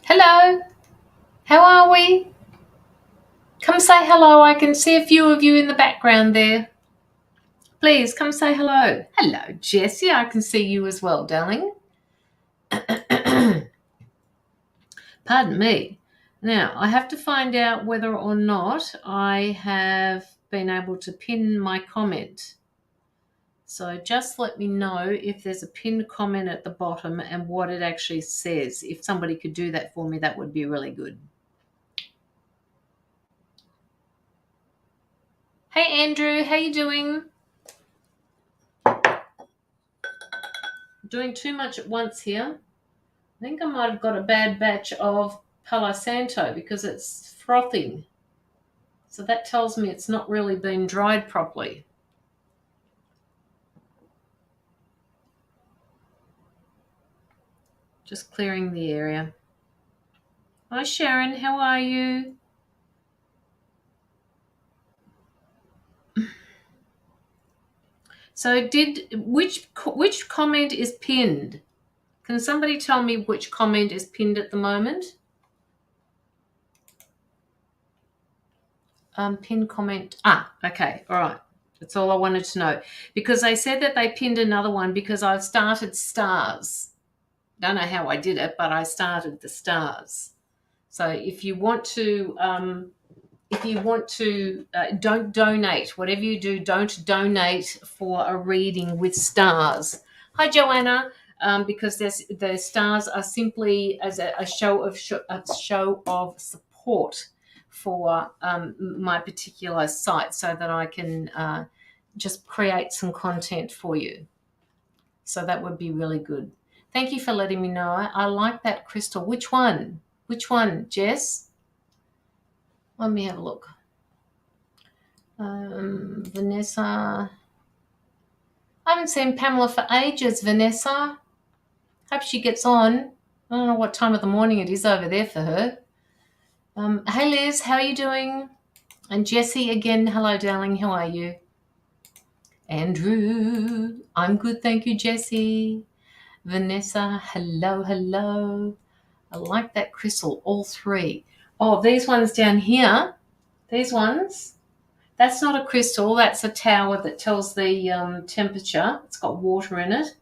Hello, how are we? Come say hello. I can see a few of you in the background there. Please come say hello. Hello, Jessie. I can see you as well, darling. Pardon me. Now, I have to find out whether or not I have been able to pin my comment. So just let me know if there's a pinned comment at the bottom and what it actually says. If somebody could do that for me, that would be really good. Hey, Andrew. How you doing? Doing too much at once here. I think I might have got a bad batch of Palo Santo because it's frothing. So that tells me it's not really been dried properly. Just clearing the area. Hi, Sharon. How are you? So which comment is pinned? Can somebody tell me which comment is pinned at the moment? Pin comment. Okay. All right. That's all I wanted to know. Because they said that they pinned another one because I've started stars. Don't know how I did it, but I started the stars. So if you want to don't donate. Whatever you do, don't donate for a reading with stars. Hi, Joanna. Because the stars are simply as a show of support for my particular site, so that I can just create some content for you. So that would be really good. Thank you for letting me know. I like that crystal. Which one? Which one, Jess? Let me have a look. Vanessa. I haven't seen Pamela for ages, Vanessa. Hope she gets on. I don't know what time of the morning it is over there for her. Hey, Liz, how are you doing? And Jessie, again, hello, darling. How are you? Andrew, I'm good, thank you, Jessie. Vanessa, hello, hello. I like that crystal, all three. Oh, these ones down here, these ones, that's not a crystal, that's a tower that tells the temperature. It's got water in it.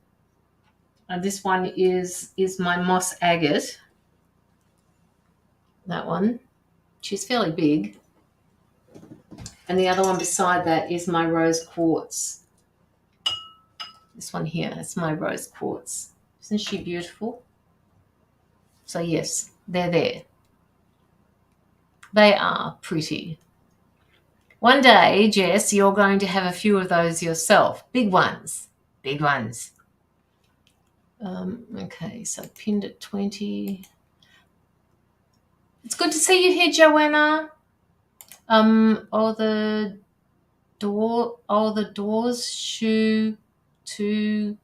And this one is my moss agate. That one. She's fairly big. And the other one beside that is my rose quartz. This one here, that's my rose quartz. Isn't she beautiful? So yes, they're there. They are pretty. One day, Jess, you're going to have a few of those yourself. Big ones. Big ones. Okay, so pinned at 20. It's good to see you here, Joanna. The doors shoe to,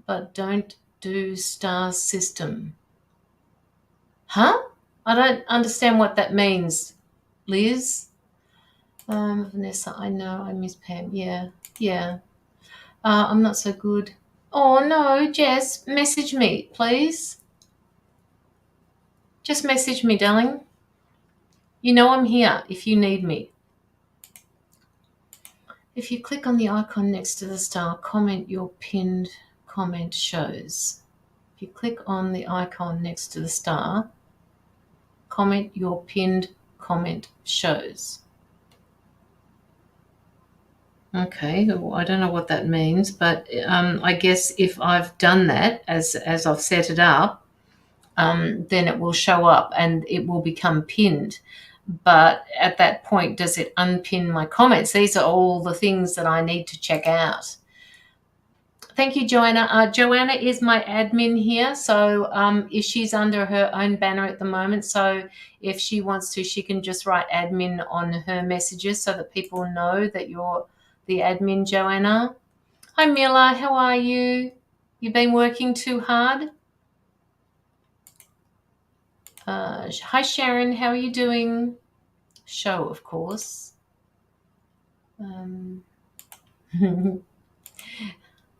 but don't do star system. Huh? I don't understand what that means, Liz. Vanessa, I know, I miss Pam. Yeah. I'm not so good. Oh no, Jess, message me, please. Just message me, darling. You know I'm here if you need me. If you click on the icon next to the star, comment your pinned comment shows. If you click on the icon next to the star, comment your pinned comment shows. Okay, well, I don't know what that means, but I guess if I've done that as I've set it up, then it will show up and it will become pinned. But at that point, does it unpin my comments? These are all the things that I need to check out. Thank you, Joanna. Joanna is my admin here, so if she's under her own banner at the moment, so if she wants to, she can just write admin on her messages so that people know that you're the admin, Joanna. Hi, Mila. How are you? You've been working too hard? Hi, Sharon. How are you doing? Show, of course.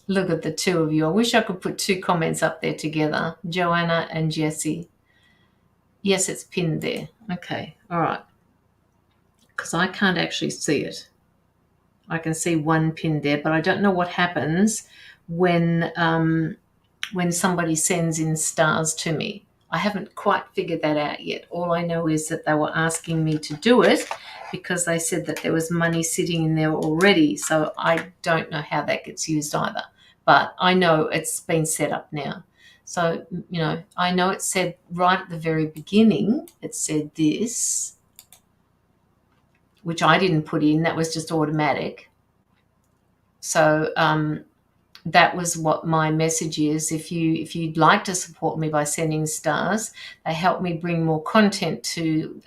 Look at the two of you. I wish I could put two comments up there together, Joanna and Jessie. Yes, it's pinned there. Okay, all right. Because I can't actually see it. I can see one pinned there, but I don't know what happens when somebody sends in stars to me. I haven't quite figured that out yet. All I know is that they were asking me to do it because they said that there was money sitting in there already. So I don't know how that gets used either. But I know it's been set up now. So, I know it said right at the very beginning, it said this, which I didn't put in. That was just automatic. So that was what my message is. If you'd like to support me by sending stars, they help me bring more content to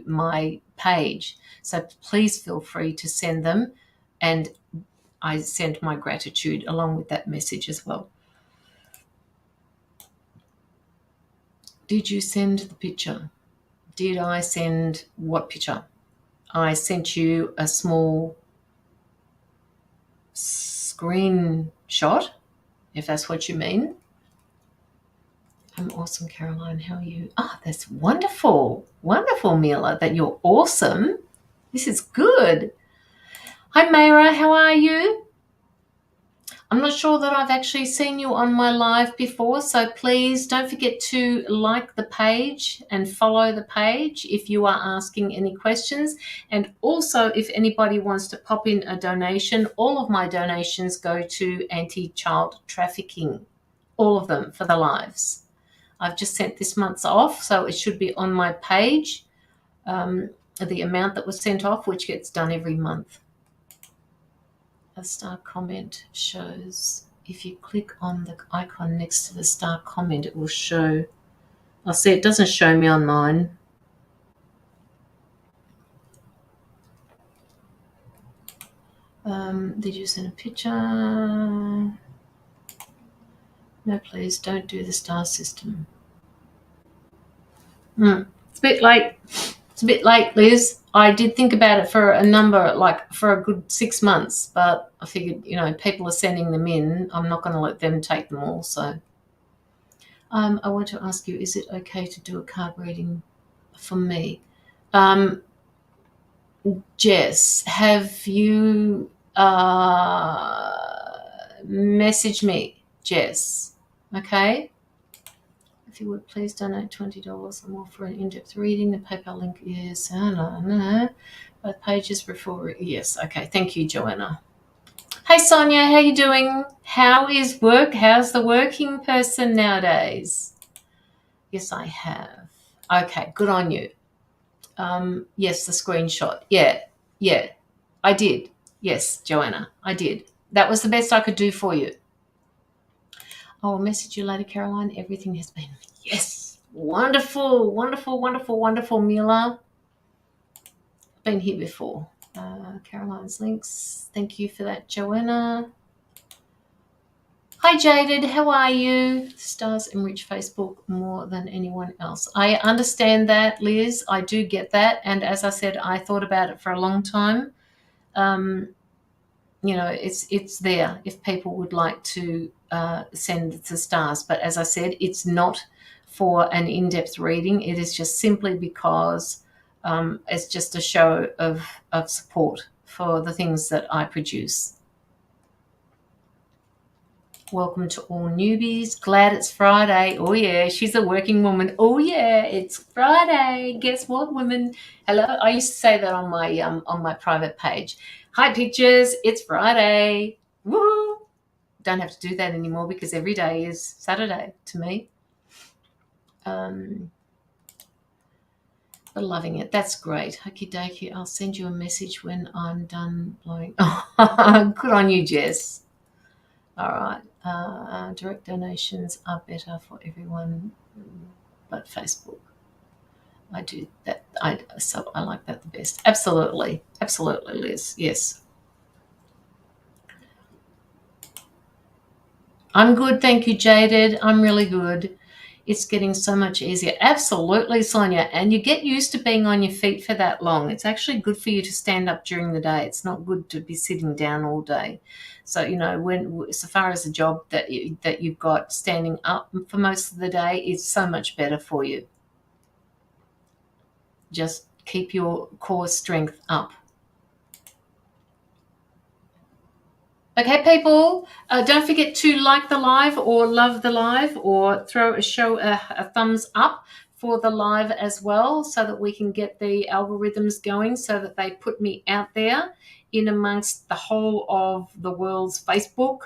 my page. So please feel free to send them, and I send my gratitude along with that message as well. Did you send the picture? Did I send what picture? I sent you a small screenshot, if that's what you mean. I'm awesome, Caroline. How are you? That's wonderful. Wonderful, Mila, that you're awesome. This is good. Hi, Mayra. How are you? I'm not sure that I've actually seen you on my live before, so please don't forget to like the page and follow the page if you are asking any questions. And also, if anybody wants to pop in a donation, all of my donations go to anti-child trafficking, all of them for the lives. I've just sent this month's off, so it should be on my page, the amount that was sent off, which gets done every month. A star comment shows. If you click on the icon next to the star comment, it will show. I'll see, it doesn't show me on mine. Did you send a picture? No, please don't do the star system. It's a bit late. It's a bit late, Liz. I did think about it for for a good 6 months, but I figured, people are sending them in. I'm not going to let them take them all. So I want to ask you, is it okay to do a card reading for me? Jess, have you messaged me, Jess? Okay. If you would please donate $20 or more for an in-depth reading. The PayPal link is both pages before. Yes. Okay. Thank you, Joanna. Hey, Sonia. How you doing? How is work? How's the working person nowadays? Yes, I have. Okay. Good on you. Yes, the screenshot. Yeah, I did. Yes, Joanna, I did. That was the best I could do for you. I'll message you later, Caroline. Everything has been, yes, wonderful, wonderful, wonderful, wonderful, Mila. Been here before. Caroline's links. Thank you for that, Joanna. Hi, Jaded. How are you? Stars enrich Facebook more than anyone else. I understand that, Liz. I do get that. And as I said, I thought about it for a long time. It's there if people would like to send the stars. But as I said, it's not for an in-depth reading. It is just simply because it's just a show of support for the things that I produce. Welcome to all newbies. Glad it's Friday. Oh, yeah, she's a working woman. Oh, yeah, it's Friday. Guess what, women? Hello. I used to say that on my private page. Hi, pictures. It's Friday. Woo! Don't have to do that anymore because every day is Saturday to me. But loving it. That's great. Okie dokie. I'll send you a message when I'm done blowing. Oh, good on you, Jess. All right. Direct donations are better for everyone, but Facebook. I do that. I like that the best. Absolutely, Liz. Yes. I'm good, thank you, Jaded. I'm really good. It's getting so much easier. Absolutely, Sonia. And you get used to being on your feet for that long. It's actually good for you to stand up during the day. It's not good to be sitting down all day. So, when so far as the job that you've got, standing up for most of the day is so much better for you. Just keep your core strength up. Okay, people, don't forget to like the live or love the live or show a thumbs up for the live as well so that we can get the algorithms going so that they put me out there in amongst the whole of the world's Facebook.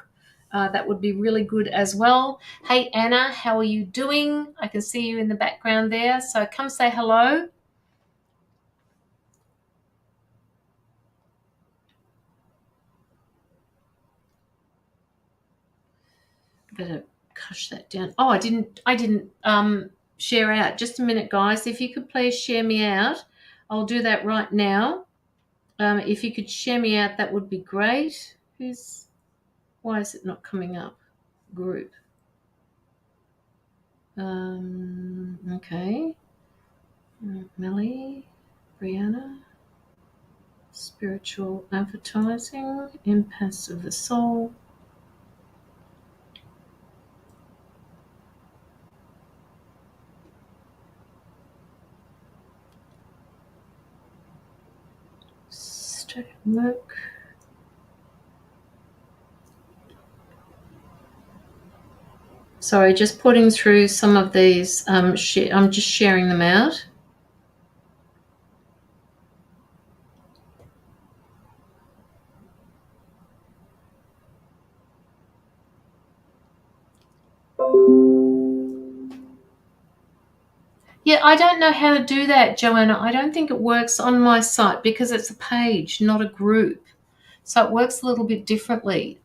That would be really good as well. Hey, Anna, how are you doing? I can see you in the background there, so come say hello. Better hush that down. Oh, I didn't share out. Just a minute, guys. If you could please share me out. I'll do that right now. If you could share me out, that would be great. Why is it not coming up? Group. Okay. Melly, Brianna. Spiritual advertising. Impasse of the soul. Work. Sorry, just putting through some of these. I'm just sharing them out. Yeah, I don't know how to do that, Joanna. I don't think it works on my site because it's a page, not a group. So it works a little bit differently.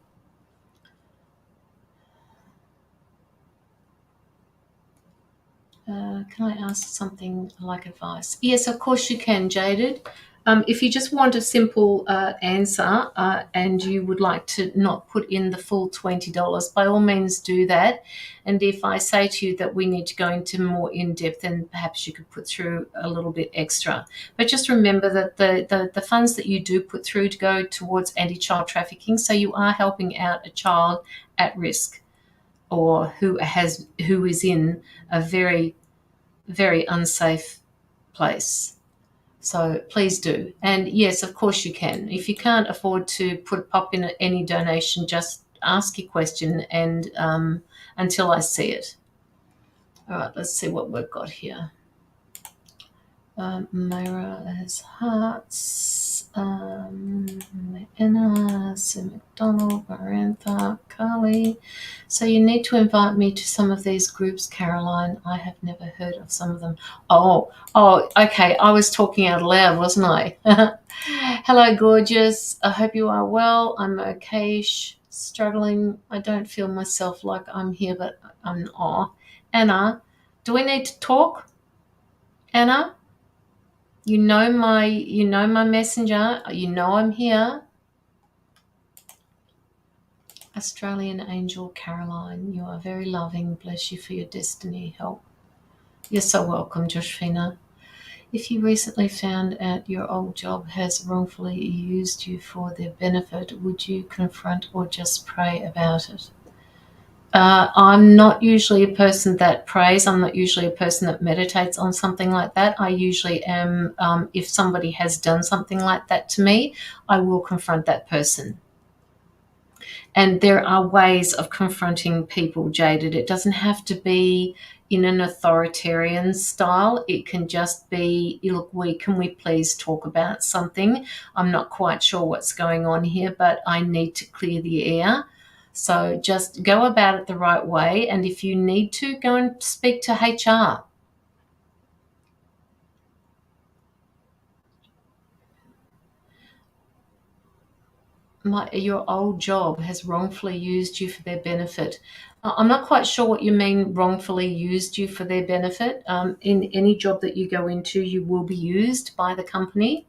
Can I ask something like advice? Yes, of course you can, Jaded. If you just want a simple answer and you would like to not put in the full $20, by all means do that. And if I say to you that we need to go into more in-depth, then perhaps you could put through a little bit extra. But just remember that the funds that you do put through to go towards anti-child trafficking, so you are helping out a child at risk or who is in a very, very unsafe place. So please do. And yes, of course you can. If you can't afford to pop in any donation, just ask your question and until I see it. All right, let's see what we've got here. Myra has hearts. Anna, Sue McDonald, Marantha, Carly. So you need to invite me to some of these groups, Caroline. I have never heard of some of them. Oh, okay. I was talking out loud, wasn't I? Hello, gorgeous. I hope you are well. I'm okay. Struggling. I don't feel myself like I'm here, but I'm not. Anna, do we need to talk? Anna? You know my messenger. You know I'm here. Australian angel Caroline, you are very loving. Bless you for your destiny help. You're so welcome, Joshfina. If you recently found out your old job has wrongfully used you for their benefit, would you confront or just pray about it? I'm not usually a person that prays. I'm not usually a person that meditates on something like that. I usually am, if somebody has done something like that to me, I will confront that person. And there are ways of confronting people, Jaded. It doesn't have to be in an authoritarian style. It can just be, look, can we please talk about something? I'm not quite sure what's going on here, but I need to clear the air. So just go about it the right way. And if you need to, go and speak to HR. Your old job has wrongfully used you for their benefit. I'm not quite sure what you mean wrongfully used you for their benefit. In any job that you go into, you will be used by the company.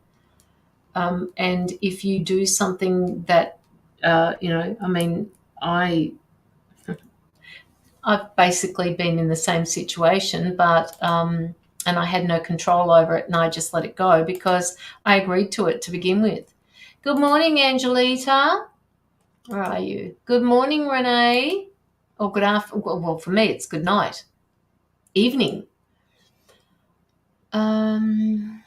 And if you do something that, I've basically been in the same situation, but and I had no control over it, and I just let it go because I agreed to it to begin with. Good morning, Angelita. Where are you? Good morning, Renee. Or good afternoon. Well, for me, it's good night. Evening. Don't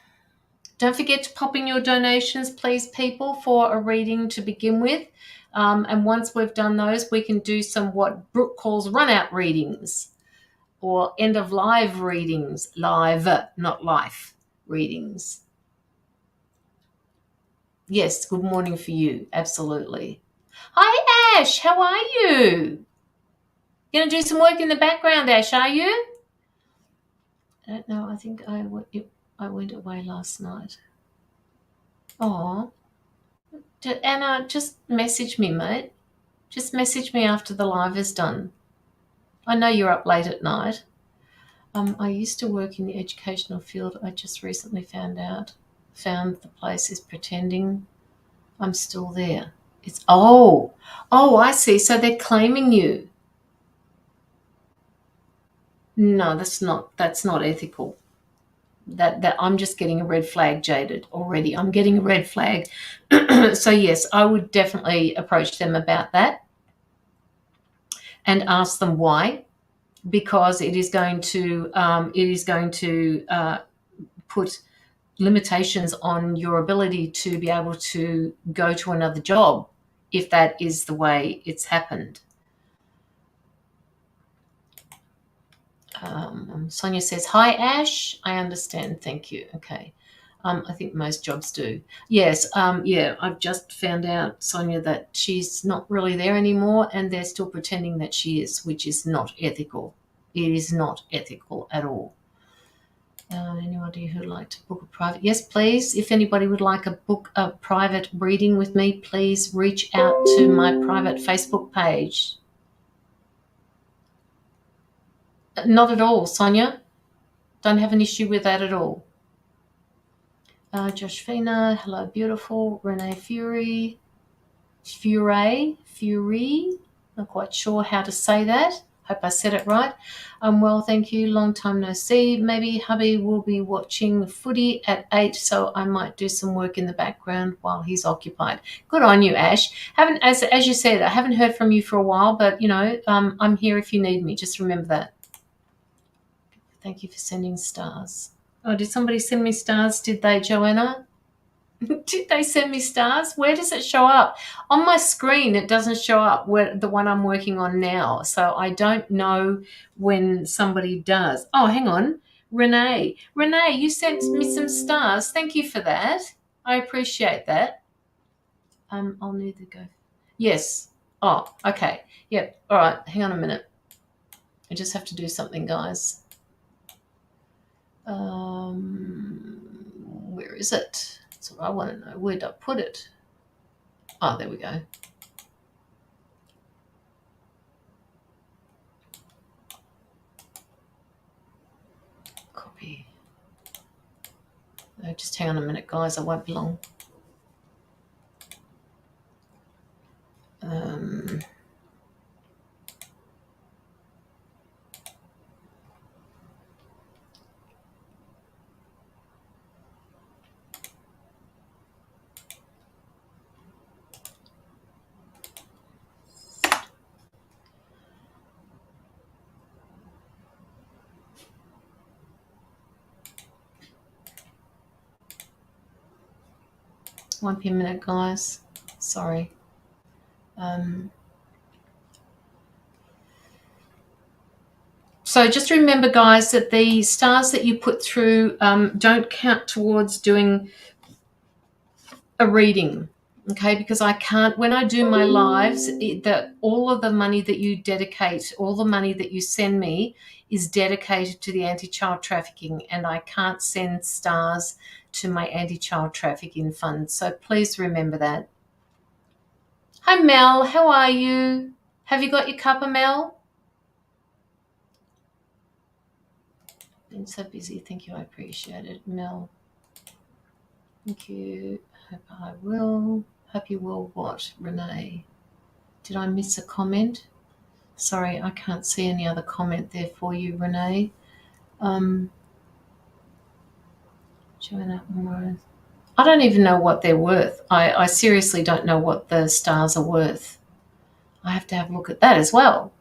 forget to pop in your donations, please, people, for a reading to begin with. And once we've done those, we can do some what Brooke calls run-out readings or end-of-live readings. Live, not life readings. Yes, good morning for you. Absolutely. Hi, Ash. How are you? Going to do some work in the background, Ash, are you? I don't know. I think I went away last night. Oh, Anna, just message me, mate. Just message me after the live is done. I know you're up late at night. I used to work in the educational field. I just recently found the place is pretending I'm still there. It's I see. So they're claiming you. No, that's not ethical. That I'm just getting a red flag, Jaded, already. I'm getting a red flag. So yes, I would definitely approach them about that and ask them why, because it is going to put limitations on your ability to be able to go to another job if that is the way it's happened. Sonia says, hi, Ash. I understand. Thank you. Okay. I think most jobs do. Yes. I've just found out, Sonia, that she's not really there anymore and they're still pretending that she is, which is not ethical. It is not ethical at all. Anybody who'd like to book a private? Yes, please. If anybody would like a private reading with me, please reach out to my private Facebook page. Not at all, Sonia. Don't have an issue with that at all. Joshfina, hello, beautiful. Renee Fury, not quite sure how to say that. Hope I said it right. Well, thank you. Long time no see. Maybe hubby will be watching footy at 8, so I might do some work in the background while he's occupied. Good on you, Ash. As you said, I haven't heard from you for a while, but I'm here if you need me. Just remember that. Thank you for sending stars. Oh, did somebody send me stars? Did they, Joanna? Did they send me stars? Where does it show up? On my screen, it doesn't show up, where the one I'm working on now. So I don't know when somebody does. Oh, hang on. Renee, you sent me some stars. Thank you for that. I appreciate that. I'll need to go. Yes. Oh, okay. Yep. All right. Hang on a minute. I just have to do something, guys. Where is it? That's what I want to know. Where did I put it? Oh, there we go. Copy. Just hang on a minute, guys. I won't be long. 1 p.m. minute, guys. Sorry. So just remember, guys, that the stars that you put through don't count towards doing a reading, okay? Because I can't, when I do my lives, all of the money that you dedicate, all the money that you send me is dedicated to the anti-child trafficking, and I can't send stars to my anti-child trafficking fund. So please remember that. Hi, Mel. How are you? Have you got your cuppa, Mel? Been so busy. Thank you. I appreciate it, Mel. Thank you. Hope you will what, Renee? Did I miss a comment? Sorry, I can't see any other comment there for you, Renee. Joanna, I don't even know what they're worth. I seriously don't know what the stars are worth. I have to have a look at that as well.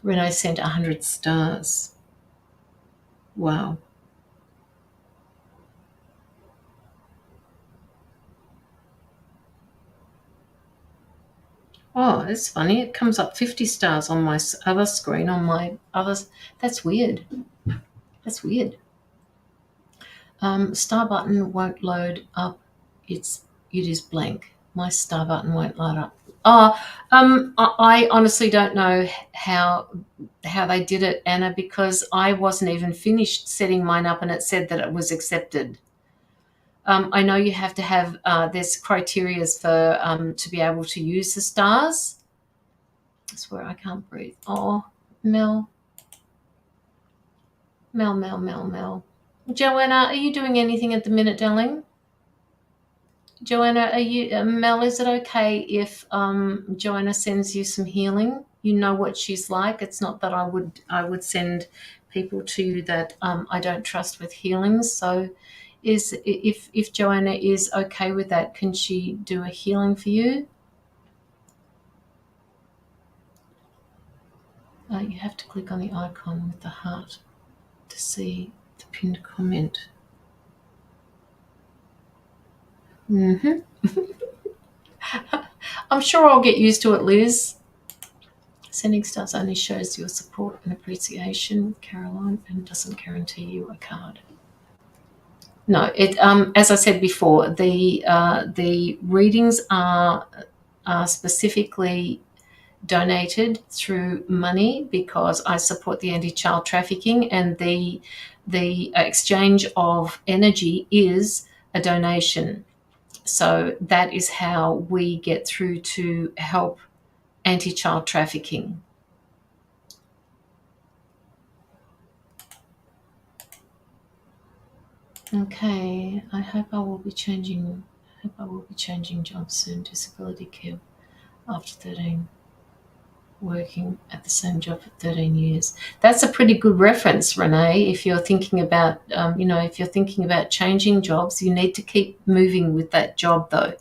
Renee sent 100 stars. Wow. Oh, it's funny. It comes up 50 stars on my other screen, on my others. That's weird. That's weird. Star button won't load up. It is blank. My star button won't load up. I honestly don't know how they did it, Anna, because I wasn't even finished setting mine up and it said that it was accepted. I know you have to have, there's criteria for to be able to use the stars. That's where I can't breathe. Oh, Mel. Joanna, are you doing anything at the minute, darling? Joanna, are you, Mel, is it okay if Joanna sends you some healing? You know what she's like. It's not that I would send people to you that I don't trust with healings. So if Joanna is okay with that, can she do a healing for you? You have to click on the icon with the heart to see the pinned comment. I'm sure I'll get used to it, Liz. Sending stars only shows your support and appreciation, Caroline, and doesn't guarantee you a card. No, it. As I said before, the readings are specifically donated through money because I support the anti-child trafficking, and the exchange of energy is a donation. So that is how we get through to help anti-child trafficking. Okay, I hope I will be changing jobs soon. Disability care after 13, working at the same job for 13 years. That's a pretty good reference, Renee. If you're thinking about, if you're thinking about changing jobs, you need to keep moving with that job, though.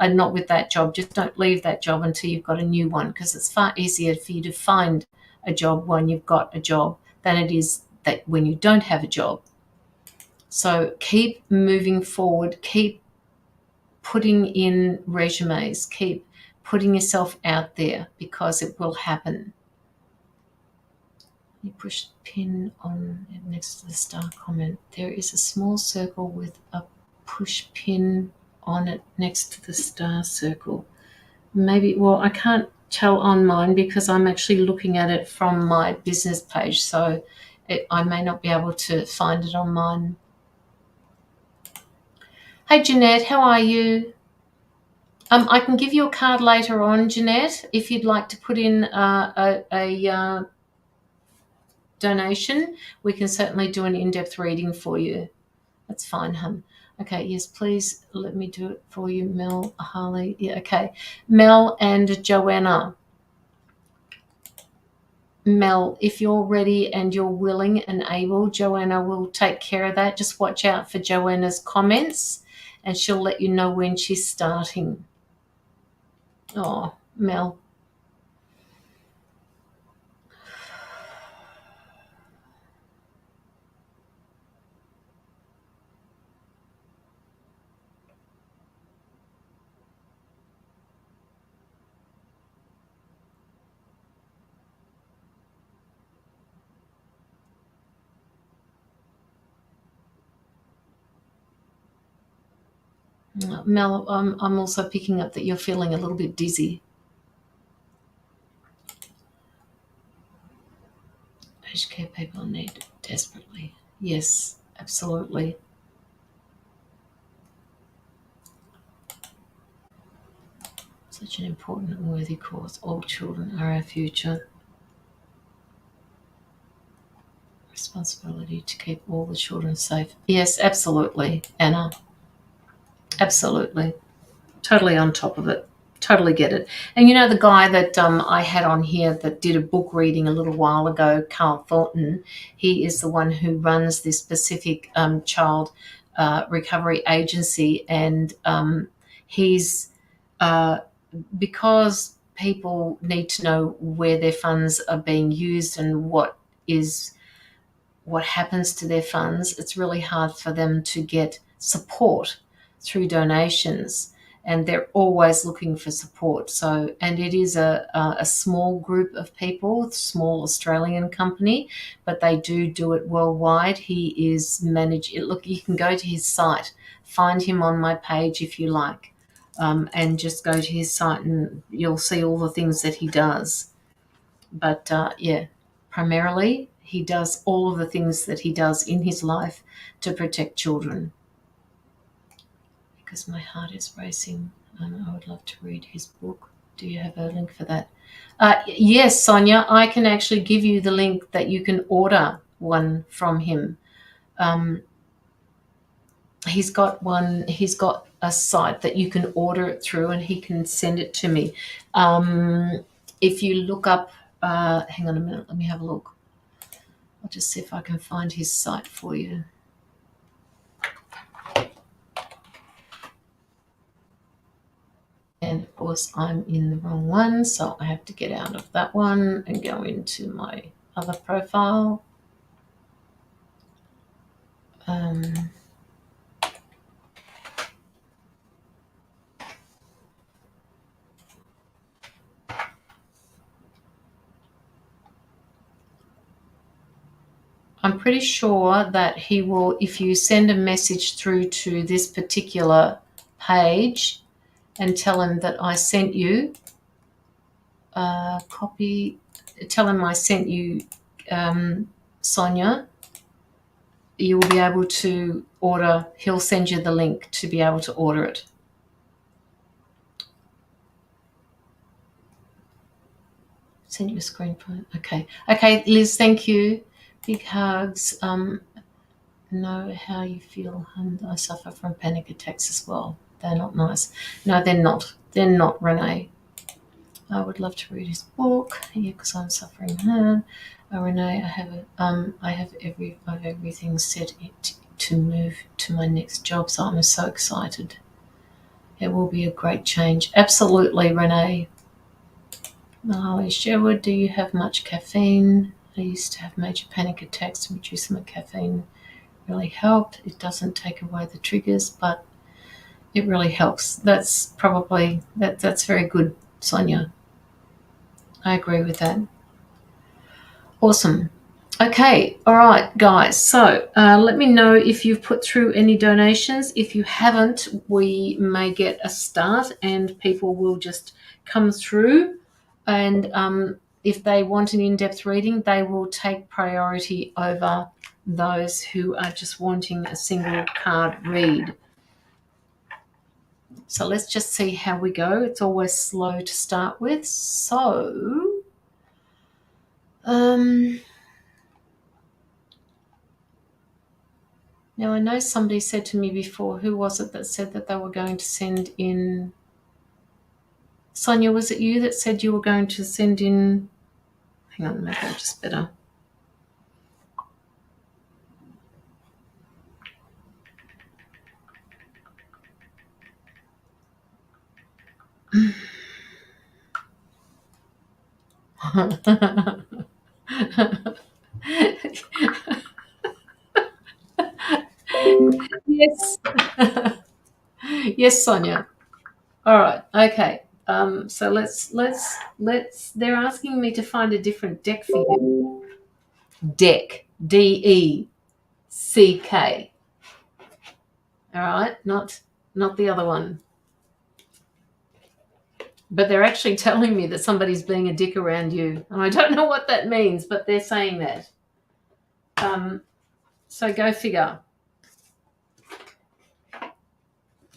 Not with that job. Just don't leave that job until you've got a new one, because it's far easier for you to find a job when you've got a job than it is that when you don't have a job. So keep moving forward, keep putting in resumes, keep putting yourself out there, because it will happen. You push the pin on next to the star comment. There is a small circle with a push pin on it next to the star circle. Maybe, well, I can't tell on mine because I'm actually looking at it from my business page, so I may not be able to find it on mine. Hey, Jeanette, how are you? I can give you a card later on, Jeanette, if you'd like to put in a donation. We can certainly do an in-depth reading for you. That's fine, hun. Okay, yes, please let me do it for you, Mel, Harley. Yeah, okay. Mel and Joanna. Mel, if you're ready and you're willing and able, Joanna will take care of that. Just watch out for Joanna's comments and she'll let you know when she's starting. Oh, Mel. Mel, I'm also picking up that you're feeling a little bit dizzy. Aged care people need desperately. Yes, absolutely. Such an important and worthy cause. All children are our future. Responsibility to keep all the children safe. Yes, absolutely, Anna. Absolutely. Totally on top of it. Totally get it. And you know the guy that I had on here that did a book reading a little while ago, Carl Thornton, he is the one who runs this specific child recovery agency. And he's, because people need to know where their funds are being used and what happens to their funds, it's really hard for them to get support through donations, and they're always looking for support. So, and it is a small group of people, small Australian company, but they do it worldwide. He is managed. Look, you can go to his site, find him on my page if you like, and just go to his site and you'll see all the things that he does. But yeah, primarily he does all of the things that he does in his life to protect children. Because my heart is racing. I would love to read his book. Do you have a link for that? Yes, Sonia, I can actually give you the link that you can order one from him. He's got a site that you can order it through and he can send it to me. If you look up, hang on a minute, let me have a look. I'll just see if I can find his site for you. And of course I'm in the wrong one, so I have to get out of that one and go into my other profile. I'm pretty sure that he will, if you send a message through to this particular page and tell him that I sent you, tell him I sent you, Sonia, you will be able to order, he'll send you the link to be able to order it. Send you a screen print. Okay. Okay, Liz, thank you. Big hugs. Know how you feel, and I suffer from panic attacks as well. They're not nice. No, they're not. They're not, Renee. I would love to read his book. Yeah, because I'm suffering. Renee, I have everything set to move to my next job, so I'm so excited. It will be a great change. Absolutely, Renee. Holly Sherwood, do you have much caffeine? I used to have major panic attacks. To reduce my caffeine really helped. It doesn't take away the triggers, but it really helps. That's probably, that's very good, Sonia. I agree with that. Awesome. Okay, all right, guys. So let me know if you've put through any donations. If you haven't, we may get a start and people will just come through. And if they want an in-depth reading, they will take priority over those who are just wanting a single card read. So let's just see how we go. It's always slow to start with. So, now I know somebody said to me before, who was it that said that they were going to send in? Sonia, was it you that said you were going to send in? Hang on, maybe I just better. Yes. Yes, Sonia. All right. Okay. So let's. They're asking me to find a different deck for you. Deck. DECK. All right. Not the other one. But they're actually telling me that somebody's being a dick around you, and I don't know what that means, but they're saying that. So go figure.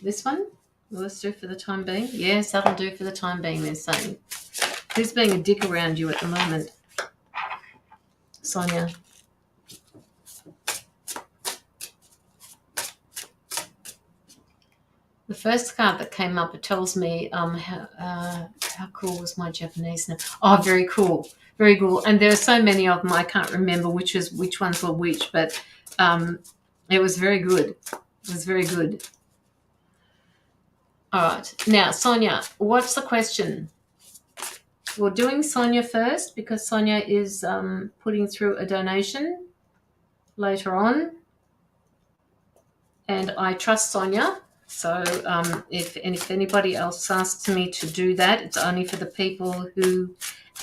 This one? Will this do for the time being? Yes, that'll do for the time being, they're saying. Who's being a dick around you at the moment? Sonia. The first card that came up, it tells me how cool was my Japanese now. Oh, very cool. Very cool. And there are so many of them, I can't remember which ones were which, but it was very good. It was very good. All right. Now, Sonia, what's the question? We're doing Sonia first because Sonia is putting through a donation later on. And I trust Sonia. So if anybody else asks me to do that, it's only for the people who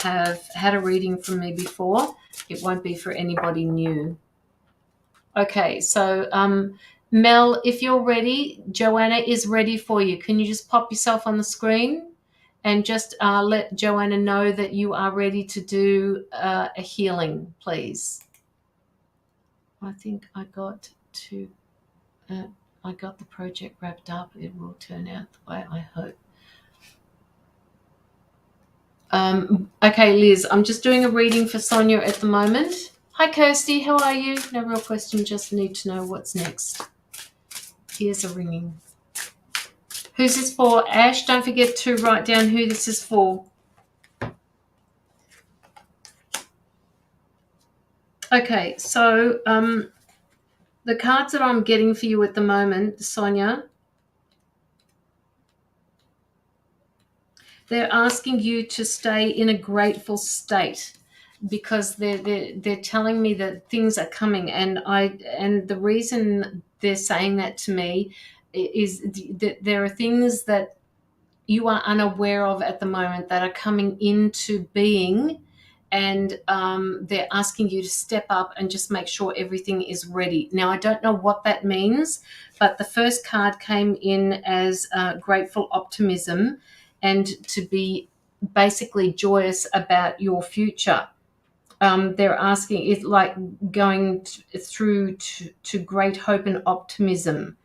have had a reading from me before. It won't be for anybody new. Okay, so Mel, if you're ready, Joanna is ready for you. Can you just pop yourself on the screen and just let Joanna know that you are ready to do a healing, please? I think I got to... I got the project wrapped up. It will turn out the way I hope. Okay, Liz, I'm just doing a reading for Sonia at the moment. Hi, Kirsty. How are you? No real question. Just need to know what's next. Ears are ringing. Who's this for? Ash, don't forget to write down who this is for. Okay, so the cards that I'm getting for you at the moment, Sonia, they're asking you to stay in a grateful state because they're telling me that things are coming, and the reason they're saying that to me is that there are things that you are unaware of at the moment that are coming into being, and they're asking you to step up and just make sure everything is ready. Now, I don't know what that means, but the first card came in as grateful optimism and to be basically joyous about your future. They're asking, it's like going through to great hope and optimism.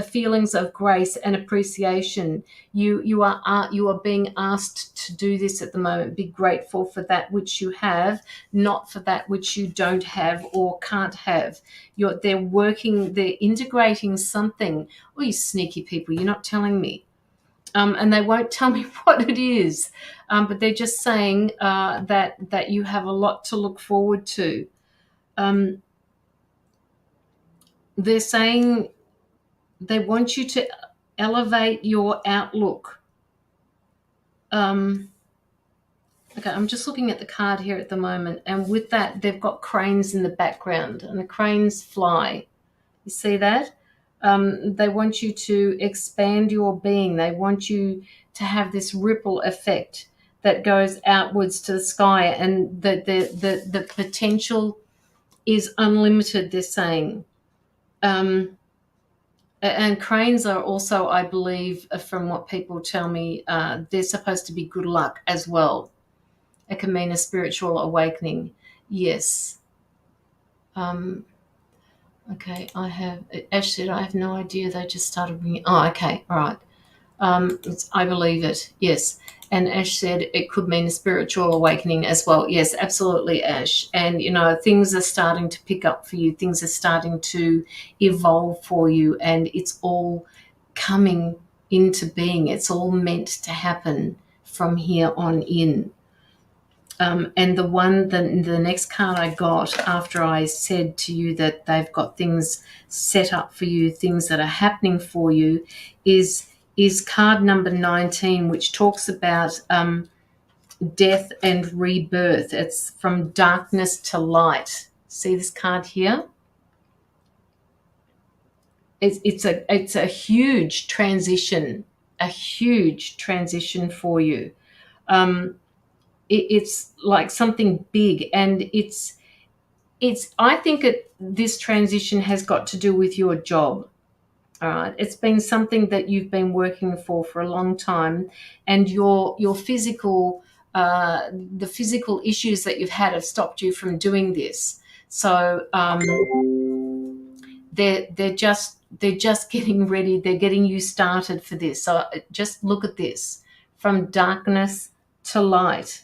Feelings of grace and appreciation. You are being asked to do this at the moment. Be grateful for that which you have, not for that which you don't have or can't have. They're integrating something. Oh, you sneaky people! You're not telling me, and they won't tell me what it is. But they're just saying that you have a lot to look forward to. They're saying they want you to elevate your outlook. Okay, I'm just looking at the card here at the moment, and with that, they've got cranes in the background, and the cranes fly. You see that? They want you to expand your being. They want you to have this ripple effect. that goes outwards to the sky, and the potential is unlimited, they're saying. And cranes are also, I believe, from what people tell me, they're supposed to be good luck as well. It can mean a spiritual awakening. Yes. Okay, Ash said, I have no idea. They just started bringing. Oh, okay, all right. I believe it, yes. And Ash said it could mean a spiritual awakening as well. Yes, absolutely, Ash. And, things are starting to pick up for you. Things are starting to evolve for you, and it's all coming into being. It's all meant to happen from here on in. And the next card I got after I said to you that they've got things set up for you, things that are happening for you, is card number 19, which talks about death and rebirth. It's from darkness to light. See this card here? It's a huge transition, for you. It's like something big, and it's I think this transition has got to do with your job. All right, it's been something that you've been working for a long time, and your physical the physical issues that you've had have stopped you from doing this. So they're just getting ready. They're getting you started for this. So just look at this: from darkness to light.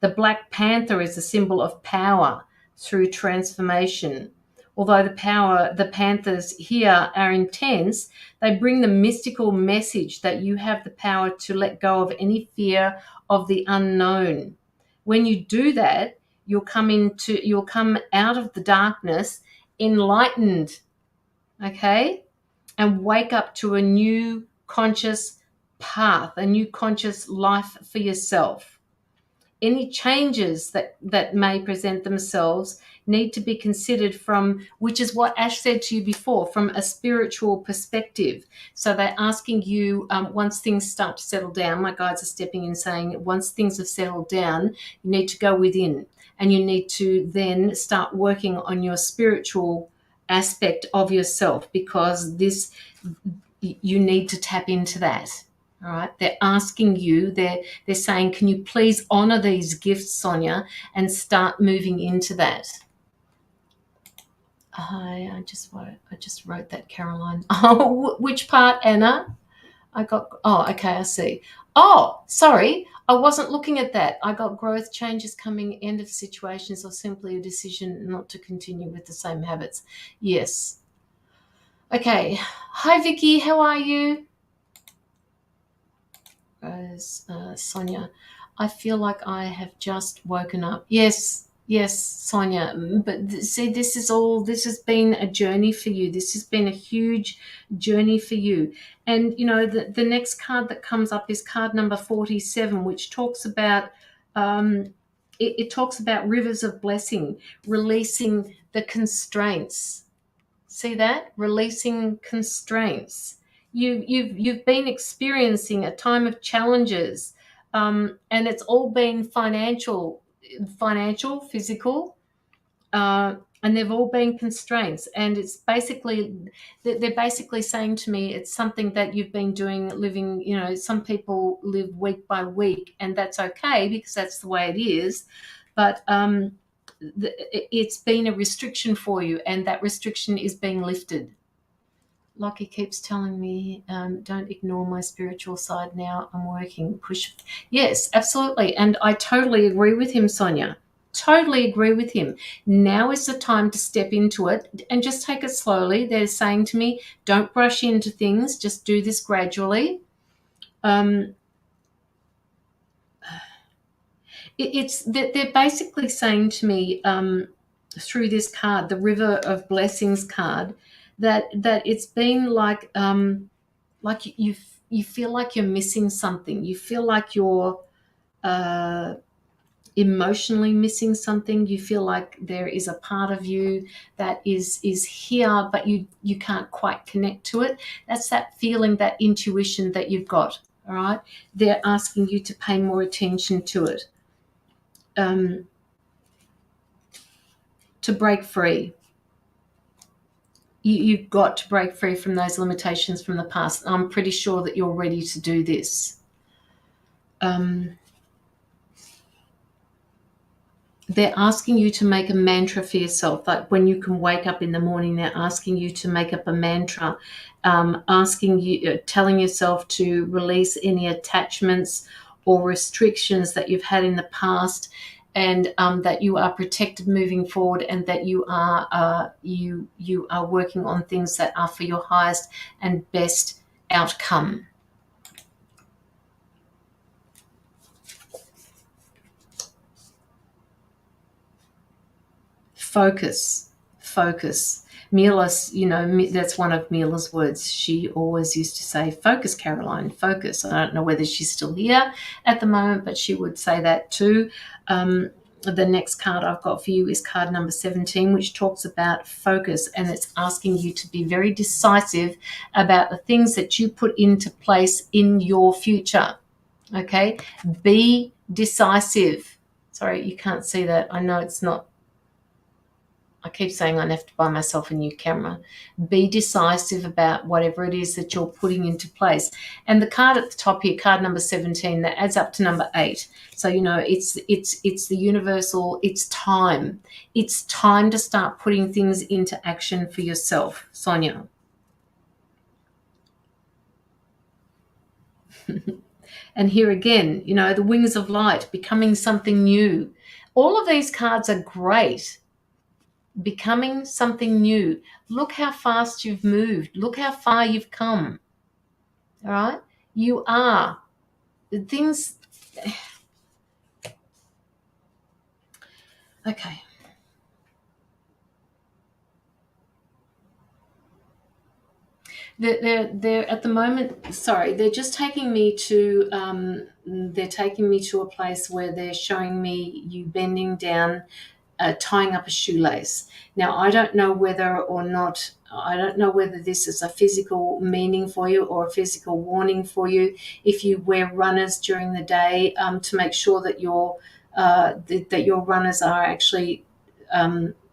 The Black Panther is a symbol of power through transformation. Although the panthers here are intense, they bring the mystical message that you have the power to let go of any fear of the unknown. When you do that, you'll come out of the darkness enlightened, okay? And wake up to a new conscious path, a new conscious life for yourself. Any changes that may present themselves need to be considered from, which is what Ash said to you before, from a spiritual perspective. So they're asking you, once things start to settle down, my guides are stepping in saying, once things have settled down, you need to go within, and you need to then start working on your spiritual aspect of yourself, because you need to tap into that. All right, they're asking you, they're saying, can you please honor these gifts, Sonia, and start moving into that. I just wrote that, Caroline. Oh, which part, Anna? Okay, I see. Oh, sorry, I wasn't looking at that. I got growth, changes coming, end of situations, or simply a decision not to continue with the same habits. Yes. Okay. Hi, Vicky. How are you? Sonia, I feel like I have just woken up. Yes, Sonia. But see, this has been a journey for you. This has been a huge journey for you. And, the next card that comes up is card number 47, which talks about, it talks about rivers of blessing, releasing the constraints. See that? Releasing constraints. You've been experiencing a time of challenges, and it's all been financial, physical, and they've all been constraints. And it's basically, they're basically saying to me, it's something that you've been doing, living. Some people live week by week, and that's okay because that's the way it is. But it's been a restriction for you, and that restriction is being lifted. Lockie keeps telling me, don't ignore my spiritual side now. I'm working. Push. Yes, absolutely. And I totally agree with him, Sonia. Totally agree with him. Now is the time to step into it and just take it slowly. They're saying to me, don't rush into things. Just do this gradually. They're basically saying to me, through this card, the River of Blessings card, that it's been like you feel like you're missing something. You feel like you're emotionally missing something. You feel like there is a part of you that is here, but you can't quite connect to it. That's that feeling, that intuition that you've got. all right? They're asking you to pay more attention to it, to break free. You've got to break free from those limitations from the past. I'm pretty sure that you're ready to do this. They're asking you to make a mantra for yourself. Like when you can wake up in the morning, they're asking you to make up a mantra, asking you, telling yourself to release any attachments or restrictions that you've had in the past, and that you are protected moving forward, and that you are working on things that are for your highest and best outcome. Focus. Mila, that's one of Mila's words. She always used to say, focus, Caroline, focus. I don't know whether she's still here at the moment, but she would say that too. The next card I've got for you is card number 17, which talks about focus, and it's asking you to be very decisive about the things that you put into place in your future. Okay? Be decisive. Sorry, you can't see that. I know it's not. I keep saying I have to buy myself a new camera. Be decisive about whatever it is that you're putting into place. And the card at the top here, card number 17, that adds up to number 8. So, it's the universal, it's time. It's time to start putting things into action for yourself, Sonia. And here again, the wings of light, becoming something new. All of these cards are great. Becoming something new. Look how fast you've moved. Look how far you've come. All right? You are. Things. Okay. They're at the moment, sorry, they're just taking me to, a place where they're showing me you bending down, tying up a shoelace. Now, I don't know whether this is a physical meaning for you or a physical warning for you. If you wear runners during the day, to make sure that your runners are actually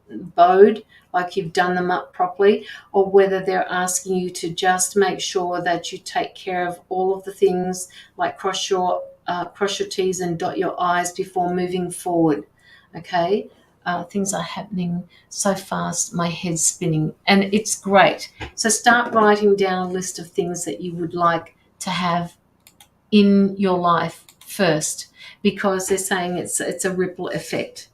bowed, like you've done them up properly, or whether they're asking you to just make sure that you take care of all of the things, like cross your T's and dot your I's before moving forward. Okay. Things are happening so fast, my head's spinning, and it's great. So start writing down a list of things that you would like to have in your life first, because they're saying it's a ripple effect.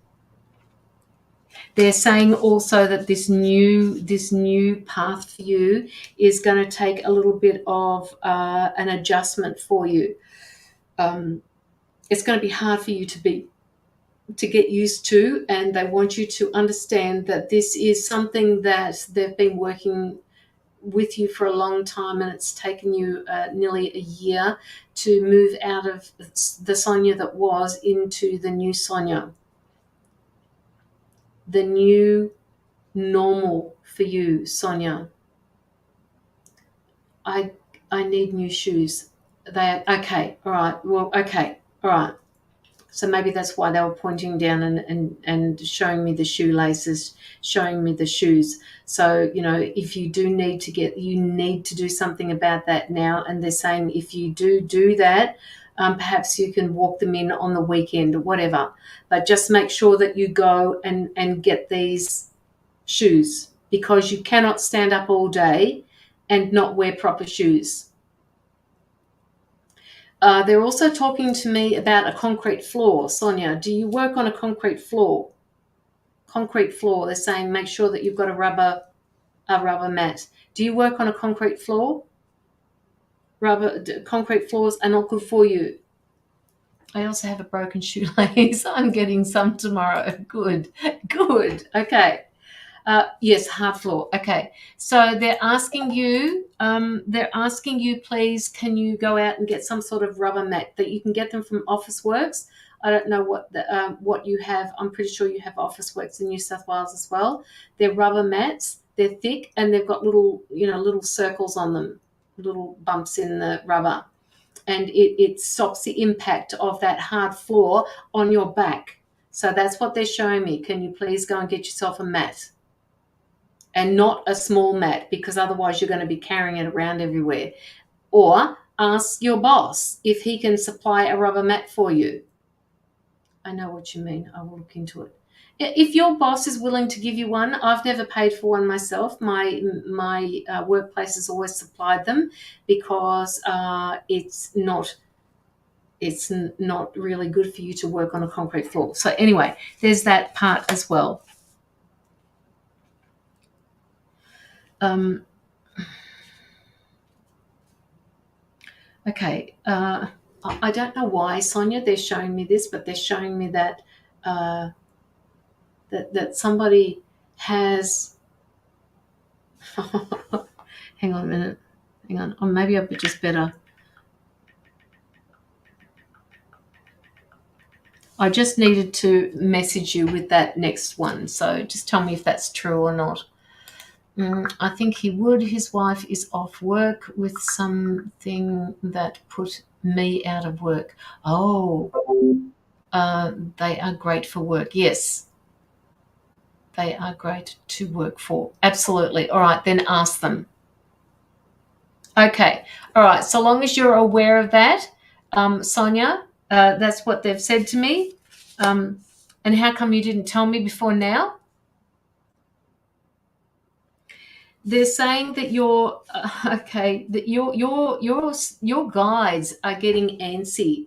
They're saying also that this new path for you is going to take a little bit of an adjustment for you. It's going to be hard for you to get used to, and they want you to understand that this is something that they've been working with you for a long time, and it's taken you nearly a year to move out of the Sonia that was into the new Sonia, the new normal for you, Sonia. I need new shoes. Okay, all right. Well, okay, all right. So maybe that's why they were pointing down and showing me the shoelaces, showing me the shoes. So, if you do need you need to do something about that now. And they're saying if you do that, perhaps you can walk them in on the weekend or whatever. But just make sure that you go and get these shoes, because you cannot stand up all day and not wear proper shoes. They're also talking to me about a concrete floor. Sonia, do you work on a concrete floor? Concrete floor. They're saying make sure that you've got a rubber mat. Do you work on a concrete floor? Concrete floors are not good for you. I also have a broken shoelace. I'm getting some tomorrow. Good. Okay. Yes, hard floor. Okay. So they're asking you, please, can you go out and get some sort of rubber mat that you can get them from Officeworks? I don't know what you have. I'm pretty sure you have Officeworks in New South Wales as well. They're rubber mats. They're thick and they've got little circles on them, little bumps in the rubber. and it stops the impact of that hard floor on your back. So that's what they're showing me. Can you please go and get yourself a mat? And not a small mat, because otherwise you're going to be carrying it around everywhere. Or ask your boss if he can supply a rubber mat for you. I know what you mean. I will look into it. If your boss is willing to give you one, I've never paid for one myself. My workplace has always supplied them, because it's not really good for you to work on a concrete floor. So anyway, there's that part as well. Okay. I don't know why, Sonia, they're showing me this, but they're showing me that that somebody has. Hang on a minute. Hang on. Or maybe I just better. I just needed to message you with that next one. So just tell me if that's true or not. I think he would. His wife is off work with something that put me out of work. Oh, they are great for work. Yes, they are great to work for. Absolutely. All right, then ask them. Okay. All right. So long as you're aware of that, Sonia, that's what they've said to me. And how come you didn't tell me before now? They're saying that your guides are getting antsy.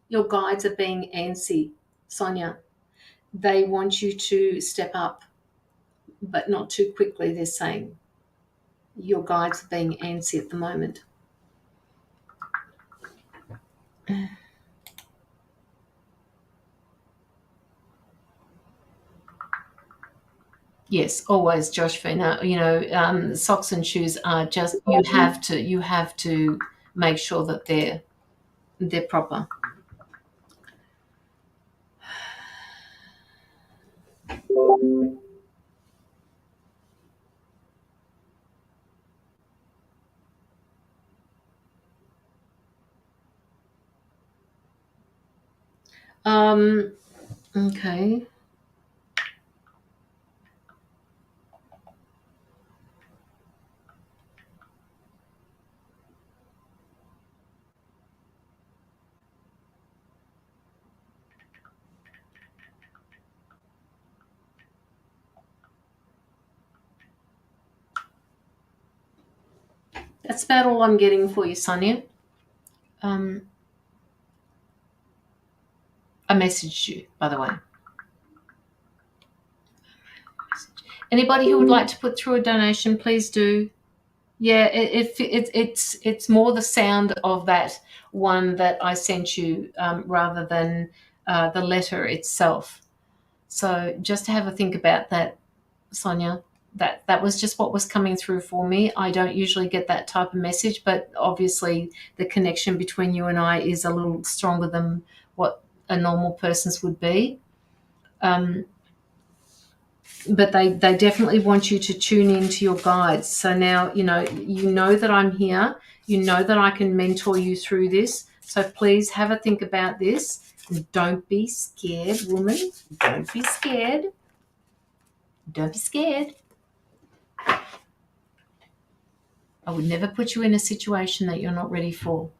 Your guides are being antsy, Sonia. They want you to step up, but not too quickly, they're saying. Your guides are being antsy at the moment. Yes, always, Josephina. Socks and shoes are just, you have to make sure that they're proper. Okay. That's about all I'm getting for you, Sonia. I messaged you, by the way. Anybody who would like to put through a donation, please do. Yeah, it's more the sound of that one that I sent you, rather than the letter itself. So just have a think about that, Sonia. That was just what was coming through for me. I don't usually get that type of message, but obviously the connection between you and I is a little stronger than what a normal person's would be. But they definitely want you to tune into your guides. So now, you know that I'm here. You know that I can mentor you through this. So please have a think about this. Don't be scared, woman. Don't be scared. Don't be scared. I would never put you in a situation that you're not ready for.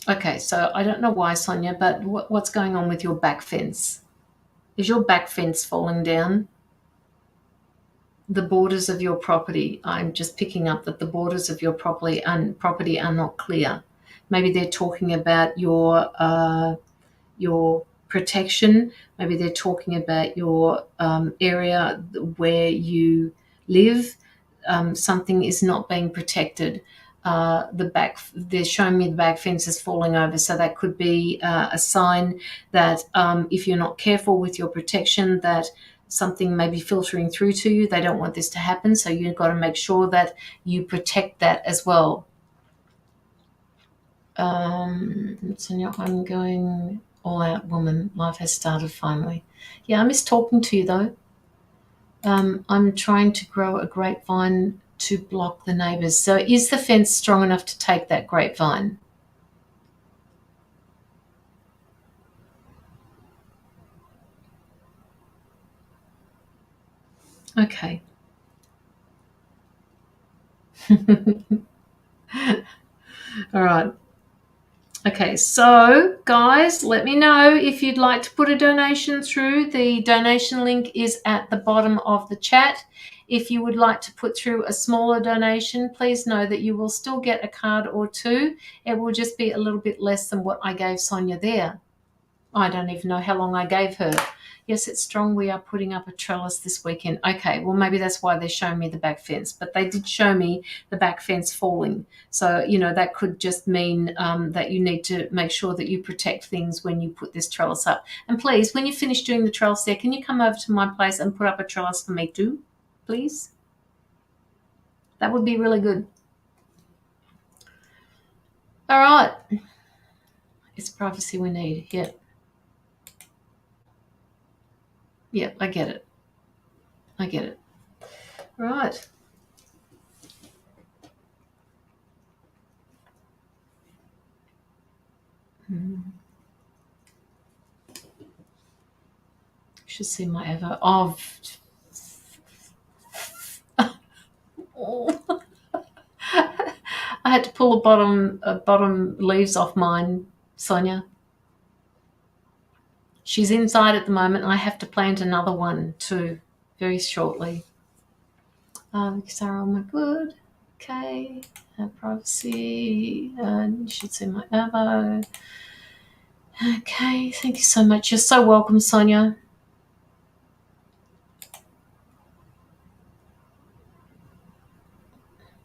Okay, so I don't know why, Sonia, but what's going on with your back fence? Is your back fence falling down? The borders of your property, I'm just picking up that the borders of your property are not clear. Maybe they're talking about your protection. Maybe they're talking about your area where you live. Something is not being protected. They're showing me the back fence is falling over, so that could be a sign that if you're not careful with your protection, that something may be filtering through to you. They don't want this to happen, so you've got to make sure that you protect that as well. Sonia, I'm going all out, woman. Life has started finally. Yeah, I miss talking to you though. I'm trying to grow a grapevine to block the neighbours. So is the fence strong enough to take that grapevine? Okay. All right. Okay, so guys, let me know if you'd like to put a donation through. The donation link is at the bottom of the chat. If you would like to put through a smaller donation, please know that you will still get a card or two. It will just be a little bit less than what I gave Sonia there. I don't even know how long I gave her. Yes, it's strong. We are putting up a trellis this weekend. Okay, well, maybe that's why they're showing me the back fence. But they did show me the back fence falling. So, that could just mean that you need to make sure that you protect things when you put this trellis up. And please, when you finish doing the trellis there, can you come over to my place and put up a trellis for me too, please? That would be really good. All right. It's privacy we need. Yeah. Yeah, I get it. I get it. Right. You should see my ever of. Oh. I had to pull the bottom leaves off mine, Sonia. She's inside at the moment. I have to plant another one too, very shortly. Sarah, am I good? Okay. Privacy. You should see my elbow. Okay. Thank you so much. You're so welcome, Sonia.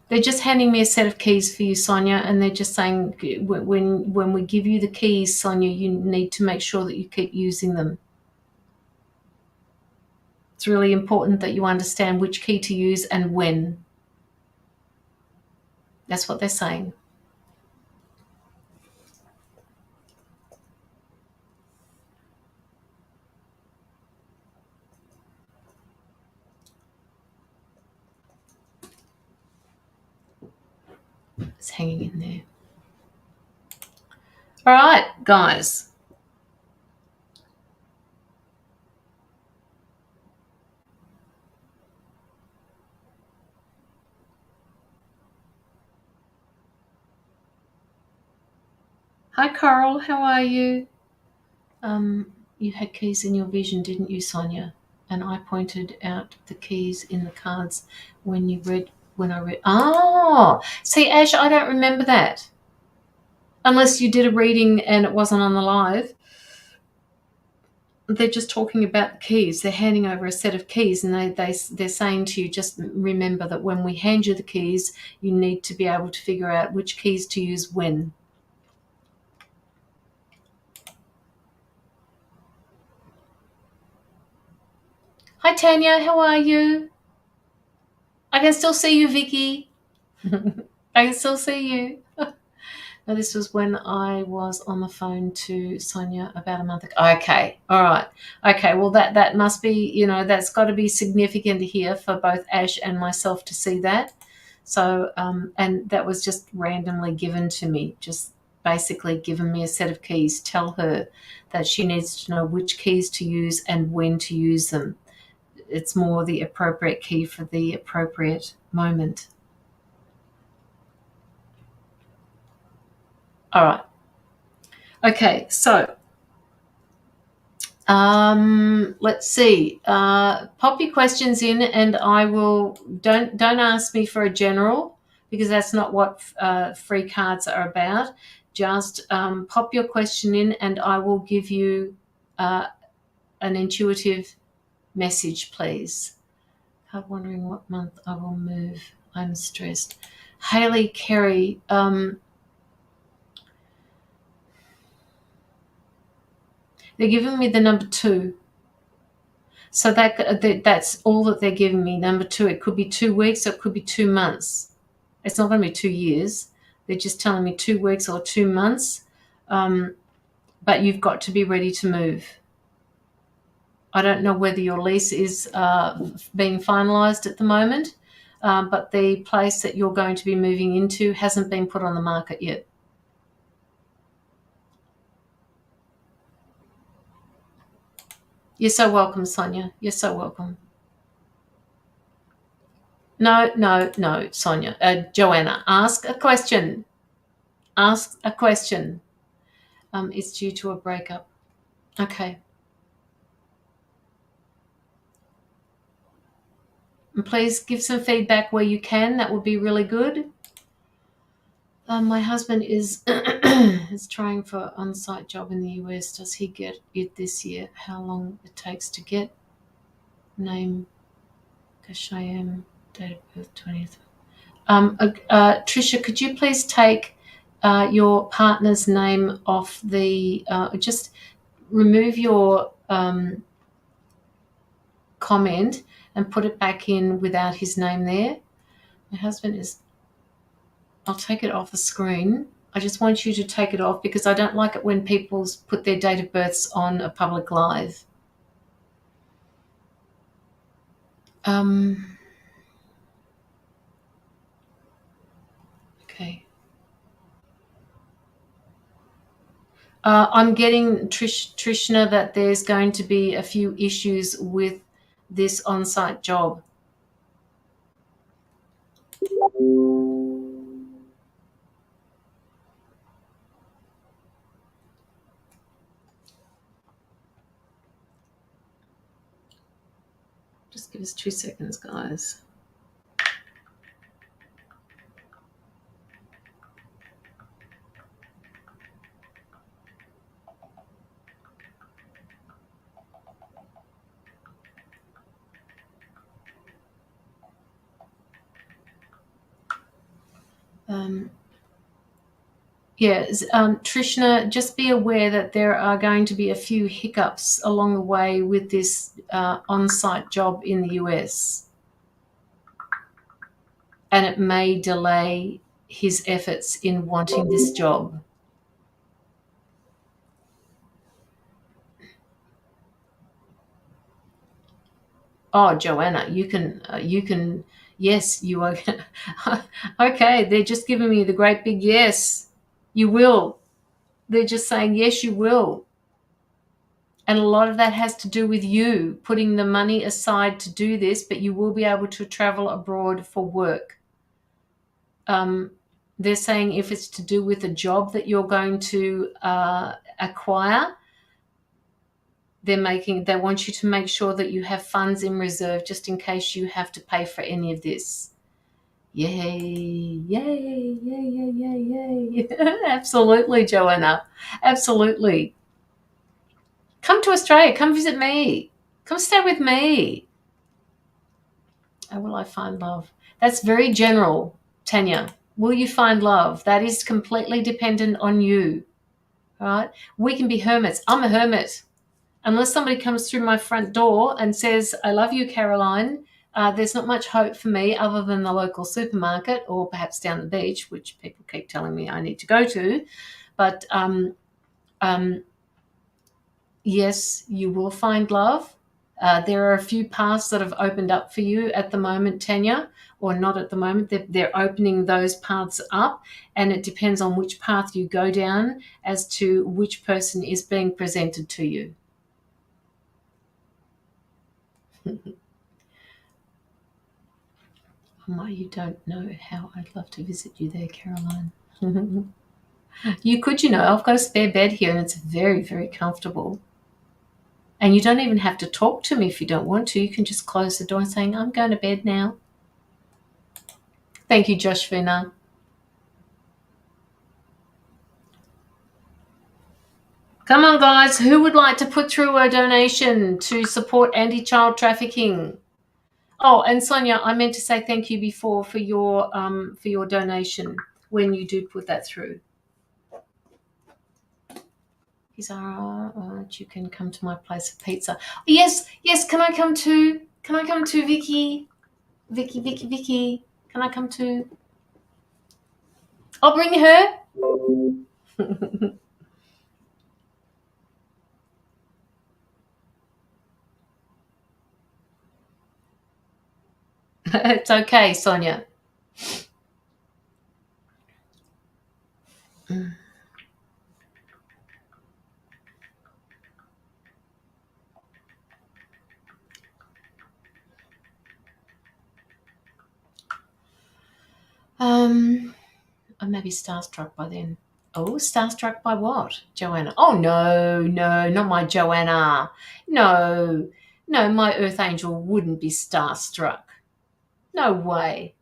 They're just handing me a set of keys for you, Sonia, and they're just saying when we give you the keys, Sonia, you need to make sure that you keep using them. It's really important that you understand which key to use and when. That's what they're saying. It's hanging in there. All right, guys. Hi, Coral. How are you? You had keys in your vision, didn't you, Sonia? And I pointed out the keys in the cards when I read. Oh, see, Ash, I don't remember that. Unless you did a reading and it wasn't on the live. They're just talking about the keys. They're handing over a set of keys, and they're saying to you, just remember that when we hand you the keys, you need to be able to figure out which keys to use when. Hi, Tanya. How are you? I can still see you, Vicky. I can still see you. Now, this was when I was on the phone to Sonia about a month ago. Okay, all right. Okay, well, that must be, that's got to be significant here for both Ash and myself to see that. So, and that was just randomly given to me, just basically given me a set of keys. Tell her that she needs to know which keys to use and when to use them. It's more the appropriate key for the appropriate moment. All right. Okay, so let's see. Pop your questions in, and I will. Don't ask me for a general, because that's not what free cards are about. Just pop your question in, and I will give you an intuitive message, please. I'm wondering what month I will move. I'm stressed. Haley Kerry. They're giving me the number 2. So that's all that they're giving me, number 2. It could be 2 weeks, or it could be 2 months. It's not going to be 2 years. They're just telling me 2 weeks or 2 months, but you've got to be ready to move. I don't know whether your lease is being finalised at the moment, but the place that you're going to be moving into hasn't been put on the market yet. You're so welcome, Sonia. You're so welcome. No, Sonia. Joanna, ask a question. Ask a question. It's due to a breakup. Okay. And please give some feedback where you can. That would be really good. My husband is is trying for an on-site job in the US. Does he get it this year? How long it takes to get? Name, Kashayam, date of birth, 20th. Tricia, could you please take your partner's name off the, just remove your comment and put it back in without his name there. My husband is, I'll take it off the screen. I just want you to take it off because I don't like it when people put their date of births on a public live. Okay. I'm getting, Trishna, that there's going to be a few issues with this on-site job. Just give us 2 seconds, guys. Trishna, just be aware that there are going to be a few hiccups along the way with this on-site job in the US. And it may delay his efforts in wanting this job. Oh, Joanna, you can, yes, you are. Okay, they're just giving me the great big yes. You will. They're just saying, yes, you will. And a lot of that has to do with you putting the money aside to do this, but you will be able to travel abroad for work. They're saying if it's to do with a job that you're going to acquire, they want you to make sure that you have funds in reserve just in case you have to pay for any of this. Yay, yay, yay, yay, yay, yay. Absolutely, Joanna. Absolutely. Come to Australia. Come visit me. Come stay with me. How will I find love? That's very general, Tanya. Will you find love? That is completely dependent on you. All right? We can be hermits. I'm a hermit. Unless somebody comes through my front door and says, I love you, Caroline, there's not much hope for me other than the local supermarket or perhaps down the beach, which people keep telling me I need to go to. But yes, you will find love. There are a few paths that have opened up for you at the moment, Tanya, or not at the moment. They're opening those paths up, and it depends on which path you go down as to which person is being presented to you. Oh, you don't know how I'd love to visit you there, Caroline. You could, I've got a spare bed here and it's very, very comfortable. And you don't even have to talk to me if you don't want to. You can just close the door and say, I'm going to bed now. Thank you, Joshvina. Come on, guys. Who would like to put through a donation to support anti-child trafficking? Oh, and Sonia, I meant to say thank you before for your donation when you do put that through. Zara, you can come to my place for pizza. Yes. Can I come to Vicky? Vicky. Can I come to? I'll bring her. It's okay, Sonia. I may be starstruck by then. Oh, starstruck by what? Joanna. Oh, no, not my Joanna. No, my Earth Angel wouldn't be starstruck. No way.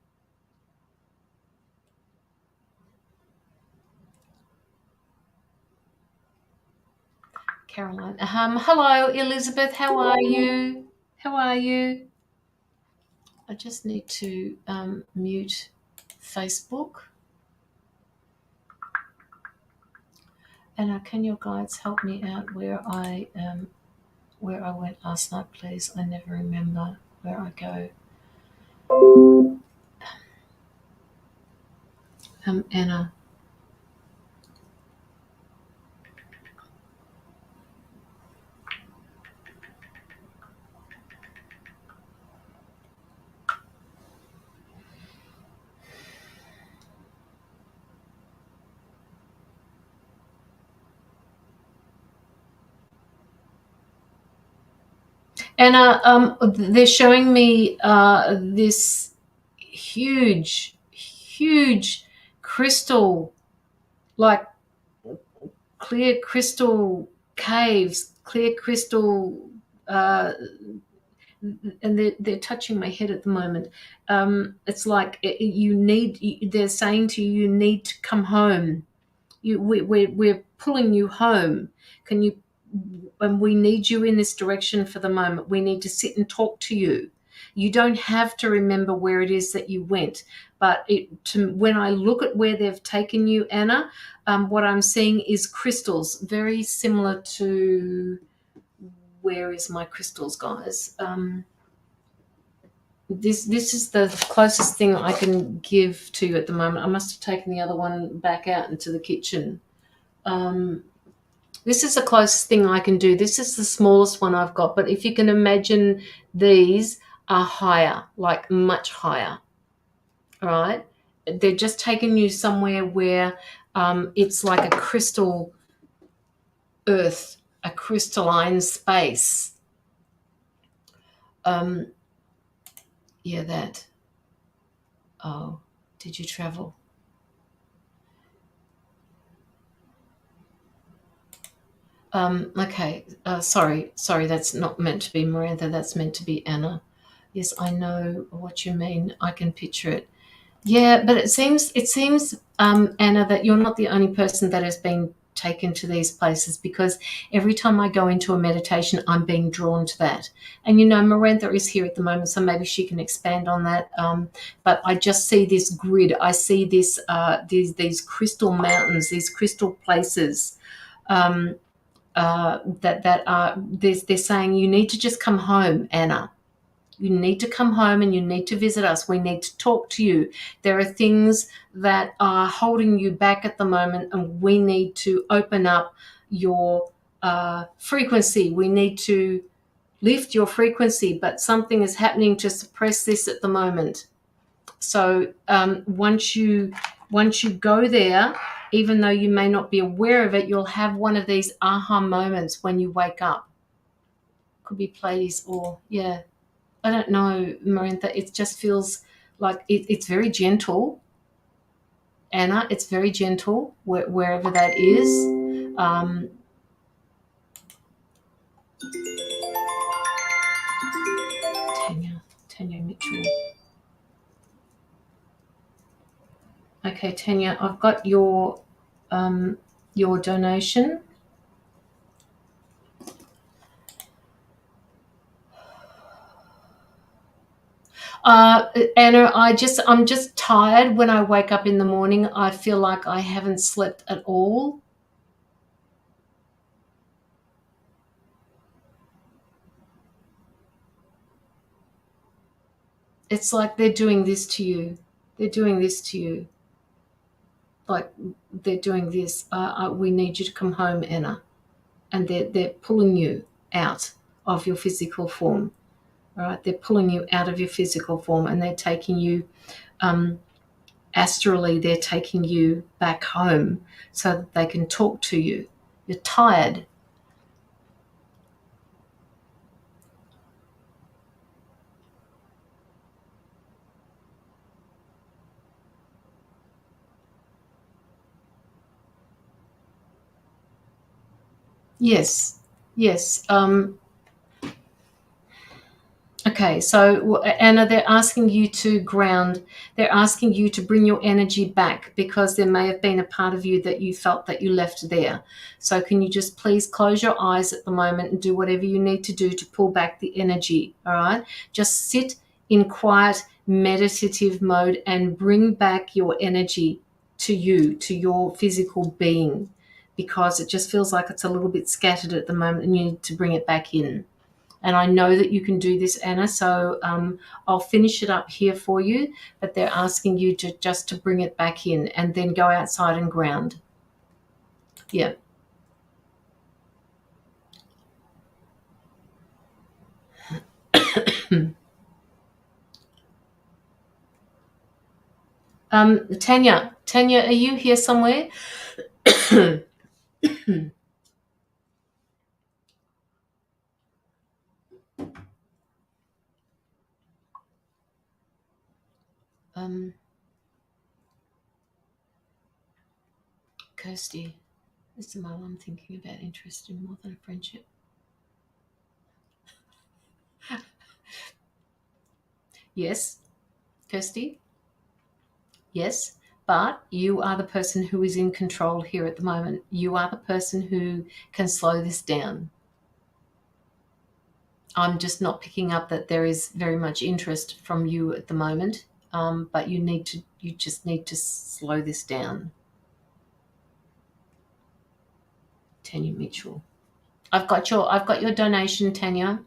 Caroline. Hello, Elizabeth. How are you? I just need to mute Facebook. Anna, can your guides help me out where I went last night, please? I never remember where I go. Anna. Anna, they're showing me this huge crystal, like clear crystal caves, clear crystal, and they're touching my head at the moment. It's like they're saying to you, you need to come home. We're pulling you home. Can you? And we need you in this direction for the moment. We need to sit and talk to you. You don't have to remember where it is that you went, but when I look at where they've taken you, Anna, what I'm seeing is crystals, very similar to, where is my crystals, guys? This is the closest thing I can give to you at the moment. I must have taken the other one back out into the kitchen. This is the closest thing I can do. This is the smallest one I've got, but if you can imagine, these are higher, like much higher. All right? They're just taking you somewhere where it's like a crystal earth, a crystalline space. Yeah, that. Oh, did you travel? Okay. Sorry. That's not meant to be Miranda. That's meant to be Anna. Yes, I know what you mean. I can picture it. Yeah, but it seems, Anna, that you're not the only person that has been taken to these places, because every time I go into a meditation, I'm being drawn to that. And Miranda is here at the moment, so maybe she can expand on that. But I just see this grid. I see these crystal mountains, these crystal places. That are, they're saying you need to just come home, Anna. You need to come home and you need to visit us. We need to talk to you. There are things that are holding you back at the moment, and we need to open up your frequency. We need to lift your frequency, but something is happening to suppress this at the moment. So once you go there, even though you may not be aware of it, you'll have one of these aha moments when you wake up. Could be Pleiades, or yeah, I don't know, Miranda. It just feels like it's very gentle, Anna. It's very gentle wherever that is. Tanya Mitchell. Okay, Tanya, I've got your donation. Anna, I'm just tired. When I wake up in the morning, I feel like I haven't slept at all. It's like they're doing this to you. like they're doing this. We need you to come home, Anna. And they're pulling you out of your physical form. All right, they're pulling you out of your physical form, and they're taking you astrally. They're taking you back home so that they can talk to you. You're tired. Yes, yes. Okay, so Anna, they're asking you to ground. They're asking you to bring your energy back because there may have been a part of you that you felt that you left there. So can you just please close your eyes at the moment and do whatever you need to do to pull back the energy, all right? Just sit in quiet, meditative mode and bring back your energy to you, to your physical being, because it just feels like it's a little bit scattered at the moment and you need to bring it back in. And I know that you can do this, Anna, so I'll finish it up here for you, but they're asking you to just to bring it back in and then go outside and ground. Yeah. Tanya, are you here somewhere? Kirsty, this is my one thinking about interest in more than a friendship. Yes, Kirsty? Yes, but you are the person who is in control here at the moment. You are the person who can slow this down. I'm just not picking up that there is very much interest from you at the moment, but you just need to slow this down. Tanya Mitchell. I've got your donation, Tanya.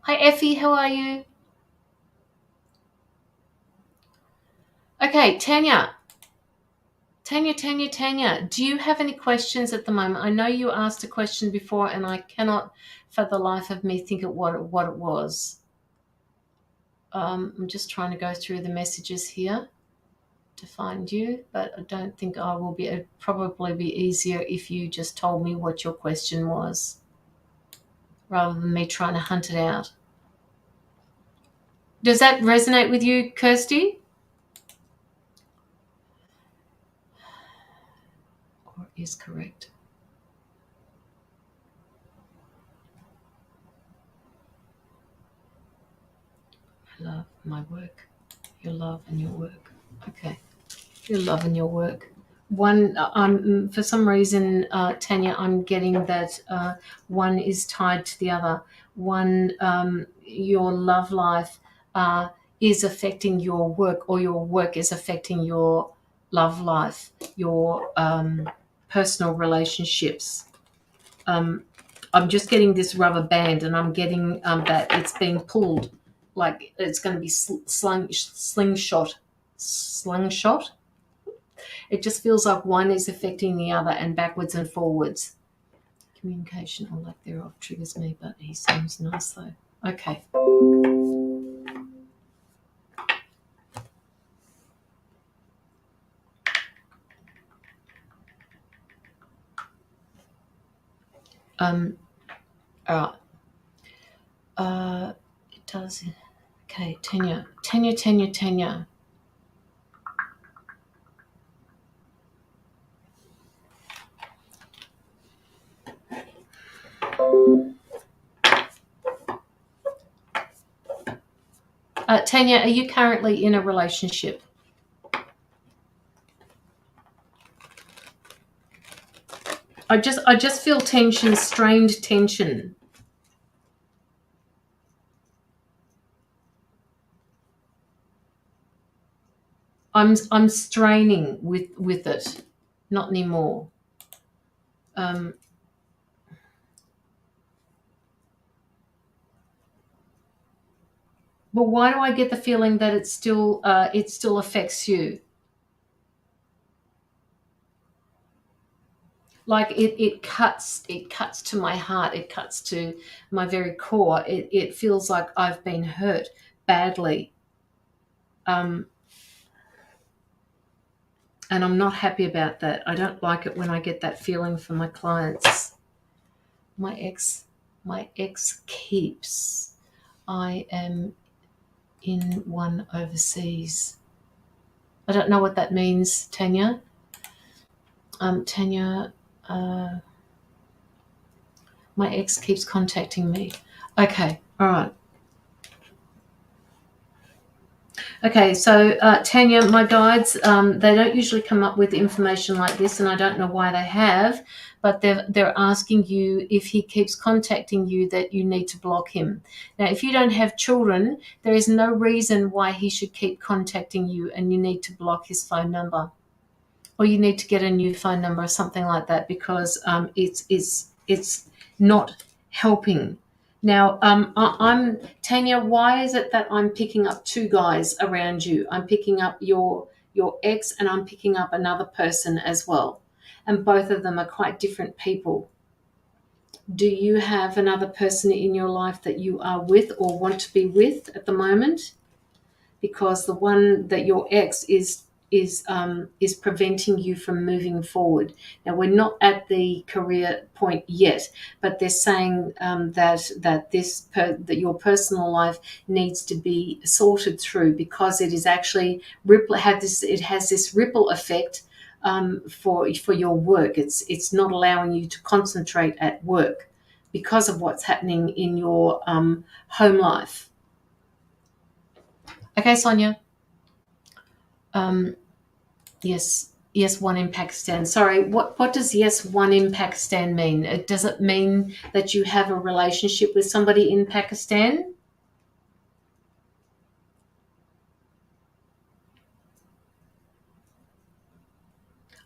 Hi Effie, how are you? Okay, Tanya, do you have any questions at the moment? I know you asked a question before and I cannot for the life of me think of what it was. I'm just trying to go through the messages here to find you, but I don't think I will be. It'd probably be easier if you just told me what your question was rather than me trying to hunt it out. Does that resonate with you, Kirsty? Or is correct? I love my work. Your love and your work. Okay. Your love and your work. One, for some reason, Tanya, I'm getting that one is tied to the other. One, your love life is affecting your work, or your work is affecting your love life, your personal relationships. I'm just getting this rubber band, and I'm getting that it's being pulled, like it's going to be slingshot. It just feels like one is affecting the other and backwards and forwards. Communication or lack thereof triggers me, but he seems nice though. Okay. All right. It does. Okay, Tanya. Tanya, are you currently in a relationship? I just feel tension, strained tension. I'm straining with it. Not anymore. But why do I get the feeling that it still affects you? Like it cuts to my heart, it cuts to my very core. It feels like I've been hurt badly. And I'm not happy about that. I don't like it when I get that feeling from my clients. My ex keeps. I am in one overseas. I don't know what that means, Tanya. Tanya, my ex keeps contacting me. Okay, all right. Okay, so Tanya, my guides, they don't usually come up with information like this, and I don't know why they have, but they're asking you, if he keeps contacting you, that you need to block him. Now, if you don't have children, there is no reason why he should keep contacting you, and you need to block his phone number, or you need to get a new phone number or something like that, because it's not helping. Now, I'm Tanya. Why is it that I'm picking up two guys around you? I'm picking up your ex, and I'm picking up another person as well, and both of them are quite different people. Do you have another person in your life that you are with or want to be with at the moment? Because the one that your ex is preventing you from moving forward. Now, we're not at the career point yet, but they're saying that your personal life needs to be sorted through, because it is actually it has this ripple effect for your work. It's not allowing you to concentrate at work because of what's happening in your home life. Okay, Sonia. Yes, one in Pakistan. Sorry, what does yes, one in Pakistan mean? Does it mean that you have a relationship with somebody in Pakistan?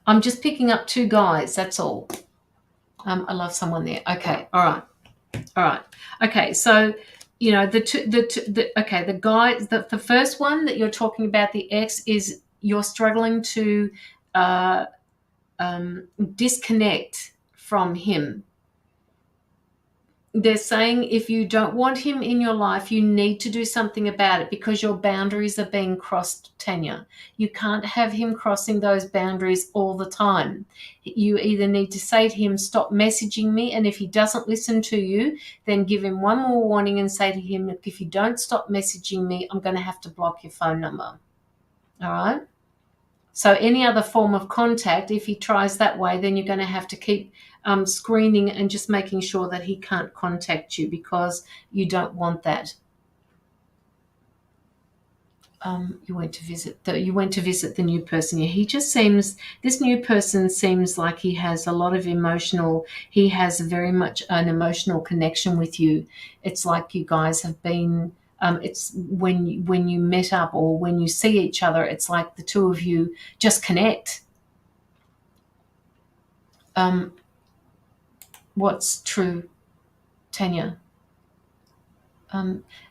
I'm just picking up two guys, that's all. I love someone there. Okay, all right. Okay, so the guy, the first one that you're talking about, the ex, is you're struggling to uh, disconnect from him. They're saying if you don't want him in your life, you need to do something about it, because your boundaries are being crossed, Tanya. You can't have him crossing those boundaries all the time. You either need to say to him, stop messaging me, and if he doesn't listen to you, then give him one more warning and say to him, if you don't stop messaging me, I'm going to have to block your phone number. All right? So any other form of contact, if he tries that way, then you're going to have to keep screening and just making sure that he can't contact you, because you don't want that. You went to visit the new person. Yeah, this new person seems like he has very much an emotional connection with you. It's like you guys have been, it's when you met up or when you see each other, it's like the two of you just connect. What's true, Tanya?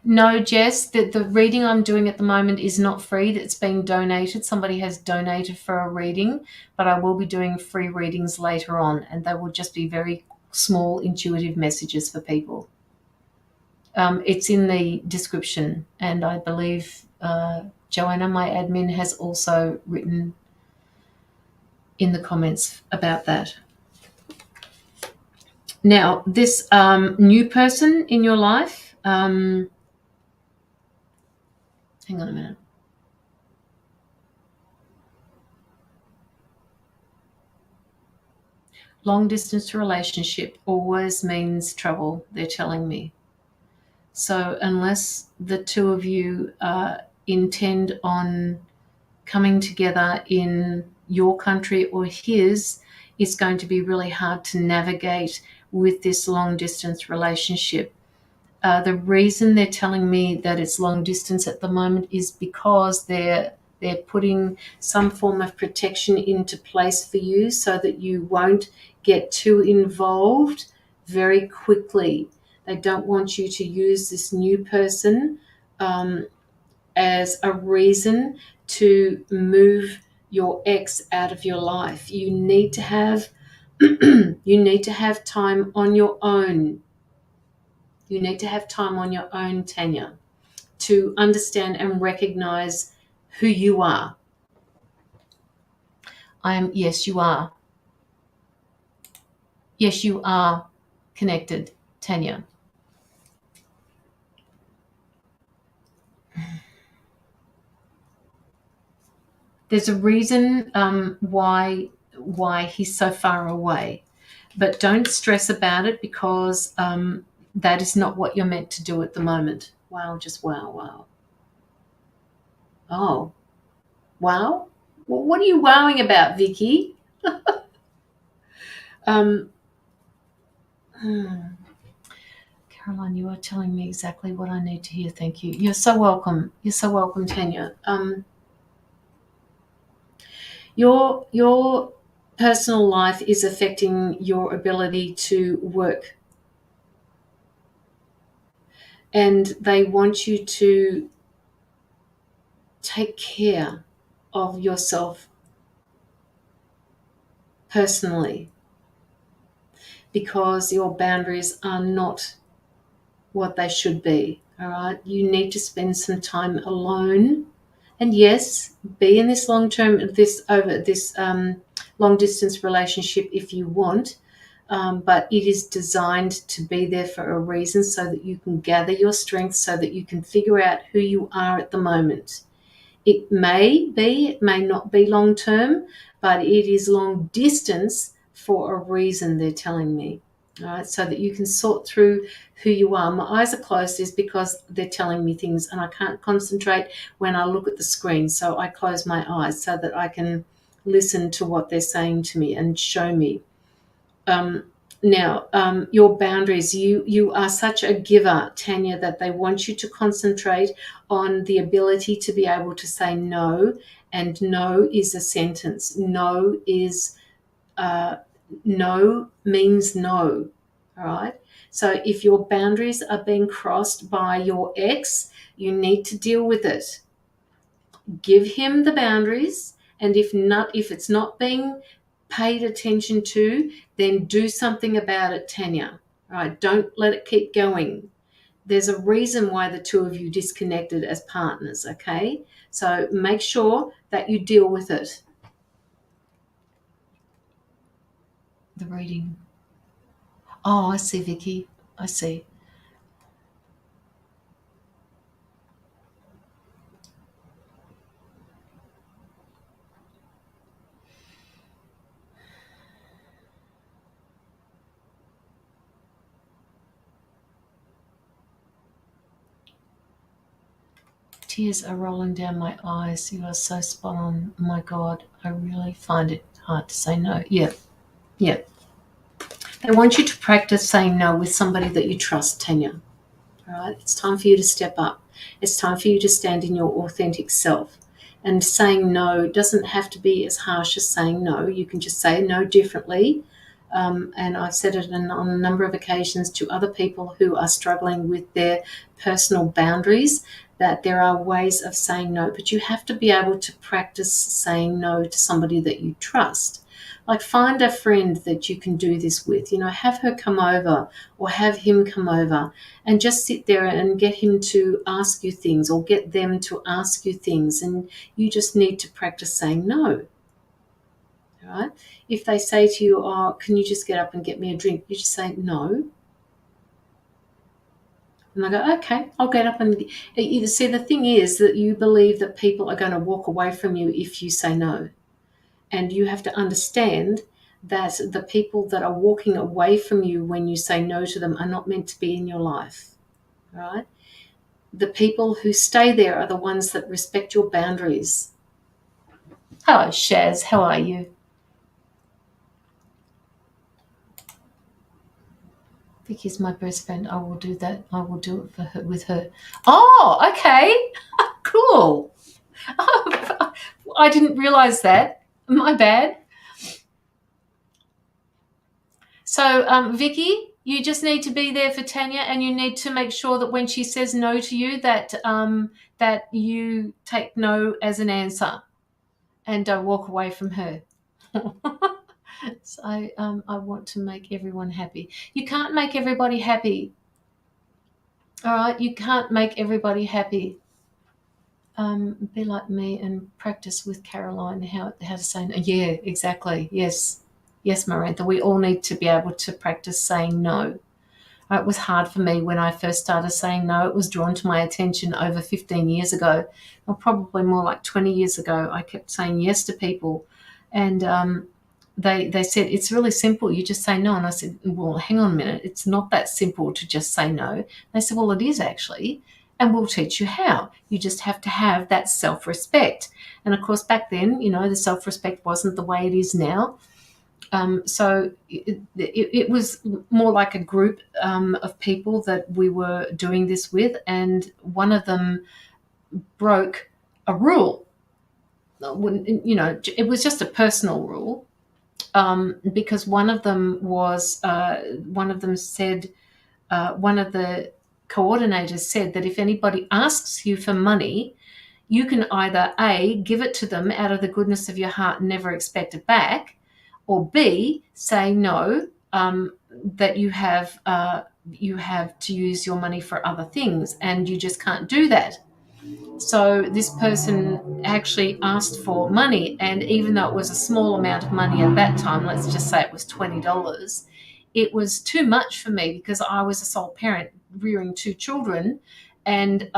No, Jess, the reading I'm doing at the moment is not free. It's being donated. Somebody has donated for a reading, but I will be doing free readings later on, and they will just be very small, intuitive messages for people. It's in the description, and I believe Joanna, my admin, has also written in the comments about that. Now, this new person in your life, hang on a minute. Long distance relationship always means trouble, they're telling me. So unless the two of you intend on coming together in your country or his, it's going to be really hard to navigate with this long distance relationship. The reason they're telling me that it's long distance at the moment is because they're putting some form of protection into place for you, so that you won't get too involved very quickly. They don't want you to use this new person as a reason to move your ex out of your life. You need to have you need to have time on your own. You need to have time on your own, Tanya, to understand and recognize who you are. Yes, you are. Yes, you are connected, Tanya. There's a reason why he's so far away, but don't stress about it, because that is not what you're meant to do at the moment. Wow, just wow, wow. Oh, wow. Well, what are you wowing about, Vicky? um, Caroline, you are telling me exactly what I need to hear. Thank you. You're so welcome. You're so welcome, Tanya. Your personal life is affecting your ability to work, and they want you to take care of yourself personally, because your boundaries are not what they should be. All right, you need to spend some time alone, and yes, be in this long distance relationship if you want. But it is designed to be there for a reason, so that you can gather your strength, so that you can figure out who you are at the moment. It may be, it may not be long term, but it is long distance for a reason, they're telling me. All right, so that you can sort through who you are. My eyes are closed is because they're telling me things, and I can't concentrate when I look at the screen. So I close my eyes so that I can listen to what they're saying to me and show me. Now, your boundaries, you are such a giver, Tanya, that they want you to concentrate on the ability to be able to say no, and no is a sentence. No is no means no. All right. So if your boundaries are being crossed by your ex, you need to deal with it. Give him the boundaries, and if it's not being paid attention to, then do something about it, Tanya. All right, don't let it keep going. There's a reason why the two of you disconnected as partners, okay? So make sure that you deal with it. The reading. Oh, I see, Vicky. I see. Tears are rolling down my eyes. You are so spot on. My God, I really find it hard to say no. Yeah, yeah. They want you to practice saying no with somebody that you trust, Tanya. All right? It's time for you to step up. It's time for you to stand in your authentic self. And saying no doesn't have to be as harsh as saying no. You can just say no differently. And I've said it on a number of occasions to other people who are struggling with their personal boundaries, that there are ways of saying no, but you have to be able to practice saying no to somebody that you trust. Like, find a friend that you can do this with, have her come over or have him come over, and just sit there and get him to ask you things, or get them to ask you things, and you just need to practice saying no. All right? If they say to you, oh, can you just get up and get me a drink? You just say no. And I go, okay, I'll get up and... You see, the thing is that you believe that people are going to walk away from you if you say no. And you have to understand that the people that are walking away from you when you say no to them are not meant to be in your life. Right? The people who stay there are the ones that respect your boundaries. Hello, Shaz. How are you? Vicky's my best friend. I will do that. I will do it for her, with her. Oh, okay. Cool. Oh, I didn't realize that. My bad. So, Vicky, You just need to be there for Tanya, and you need to make sure that when she says no to you, that that you take no as an answer and don't walk away from her. So I want to make everyone happy. You can't make everybody happy. All right, you can't make everybody happy. Be like me and practice with Caroline how to say no. Yeah, exactly. Yes, Marantha. We all need to be able to practice saying no. It was hard for me when I first started saying no. It was drawn to my attention over 15 years ago, or probably more like 20 years ago. I kept saying yes to people, and they said, it's really simple. You just say no. And I said, well, hang on a minute. It's not that simple to just say no. They said, well, it is actually, and we'll teach you how. You just have to have that self-respect. And, of course, back then, the self-respect wasn't the way it is now. So it was more like a group of people that we were doing this with, and one of them broke a rule. It was just a personal rule, because one of them said, one of the coordinators said that if anybody asks you for money, you can either A, give it to them out of the goodness of your heart and never expect it back, or B, say no, that you have to use your money for other things, and you just can't do that. So this person actually asked for money, and even though it was a small amount of money at that time, let's just say it was $20, it was too much for me because I was a sole parent rearing 2 children, and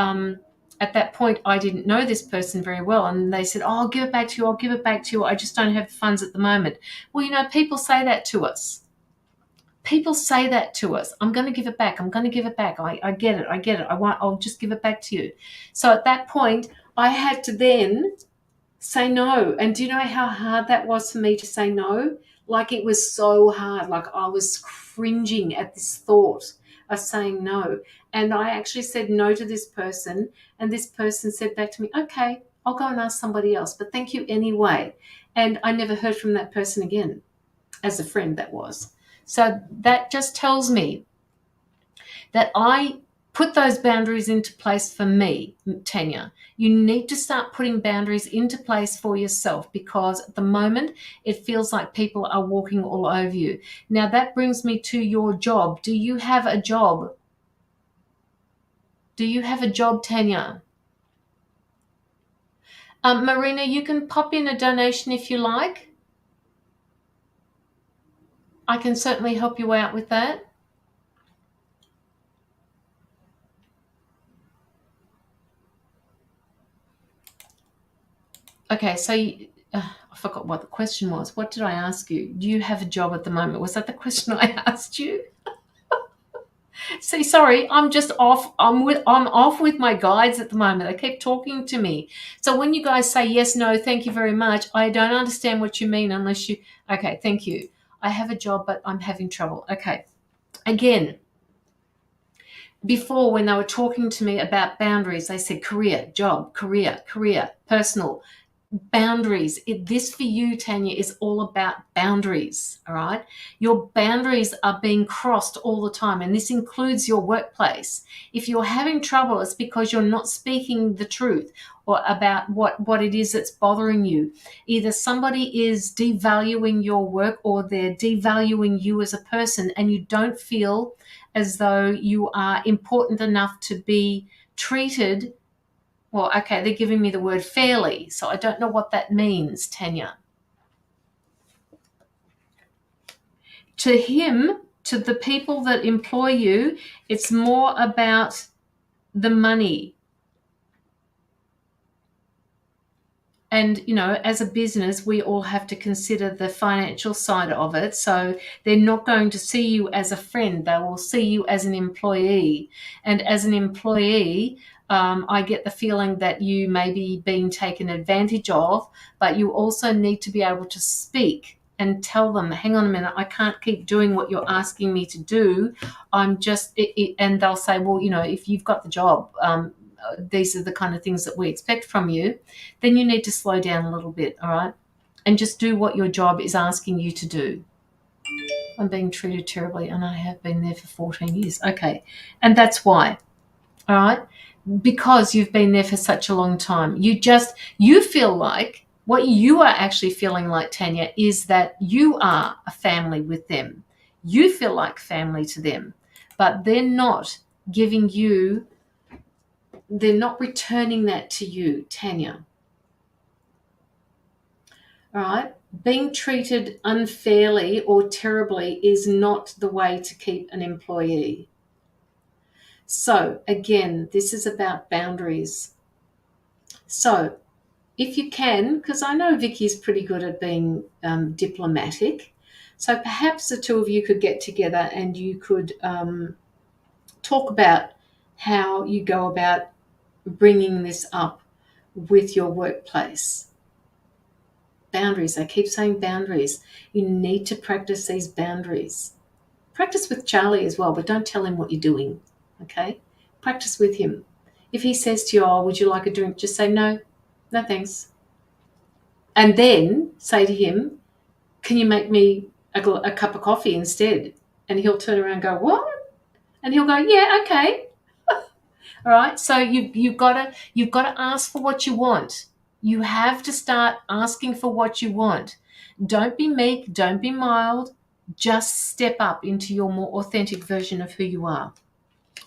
at that point, I didn't know this person very well, and they said, I'll give it back to you. I just don't have the funds at the moment. Well, people say that to us. I'm going to give it back. I get it. I'll just give it back to you. So at that point, I had to then say no. And do you know how hard that was for me to say no? Like, it was so hard. Like, I was cringing at this thought of saying no. And I actually said no to this person, and this person said back to me, okay, I'll go and ask somebody else, but thank you anyway. And I never heard from that person again, as a friend that was. So that just tells me that I put those boundaries into place for me, Tanya. You need to start putting boundaries into place for yourself, because at the moment it feels like people are walking all over you. Now that brings me to your job. Do you have a job? Do you have a job, Tanya? Marina, you can pop in a donation if you like. I can certainly help you out with that. Okay, so I forgot what the question was. What did I ask you? Do you have a job at the moment? Was that the question I asked you? See, sorry, I'm just off. I'm off with my guides at the moment. They keep talking to me. So when you guys say yes, no, thank you very much, I don't understand what you mean unless you. Okay, thank you. I have a job, but I'm having trouble. Okay, again. Before, when they were talking to me about boundaries, they said career, job, career, personal. Boundaries. This for you, Tanya, is all about boundaries. All right, your boundaries are being crossed all the time, and this includes your workplace. If you're having trouble, it's because you're not speaking the truth or about what it is that's bothering you. Either somebody is devaluing your work, or they're devaluing you as a person, and you don't feel as though you are important enough to be treated. Well, okay, they're giving me the word fairly, so I don't know what that means, Tanya. To the people that employ you, it's more about the money. And, as a business, we all have to consider the financial side of it. So they're not going to see you as a friend. They will see you as an employee. And as an employee, I get the feeling that you may be being taken advantage of, but you also need to be able to speak and tell them, hang on a minute, I can't keep doing what you're asking me to do. I'm just, and they'll say, well, if you've got the job, these are the kind of things that we expect from you, then you need to slow down a little bit, all right? And just do what your job is asking you to do. I'm being treated terribly, and I have been there for 14 years. Okay, and that's why. All right, because you've been there for such a long time. You feel like what you are actually feeling like, Tanya, is that you are a family with them. You feel like family to them, but they're not giving you, they're not returning that to you, Tanya. All right, being treated unfairly or terribly is not the way to keep an employee. So again, this is about boundaries. So if you can, because I know Vicky's pretty good at being diplomatic, so perhaps the two of you could get together and you could talk about how you go about bringing this up with your workplace. Boundaries. I keep saying boundaries. You need to practice these boundaries. Practice with Charlie as well, but don't tell him what you're doing, okay? Practice with him. If he says to you, oh, would you like a drink? Just say, no thanks. And then say to him, can you make me a cup of coffee instead? And he'll turn around and go, what? And he'll go, yeah, okay. All right. So you've got to ask for what you want. You have to start asking for what you want. Don't be meek. Don't be mild. Just step up into your more authentic version of who you are.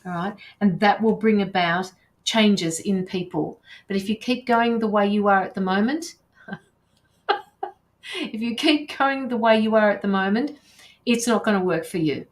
All right. And that will bring about changes in people. But if you keep going the way you are at the moment, it's not going to work for you.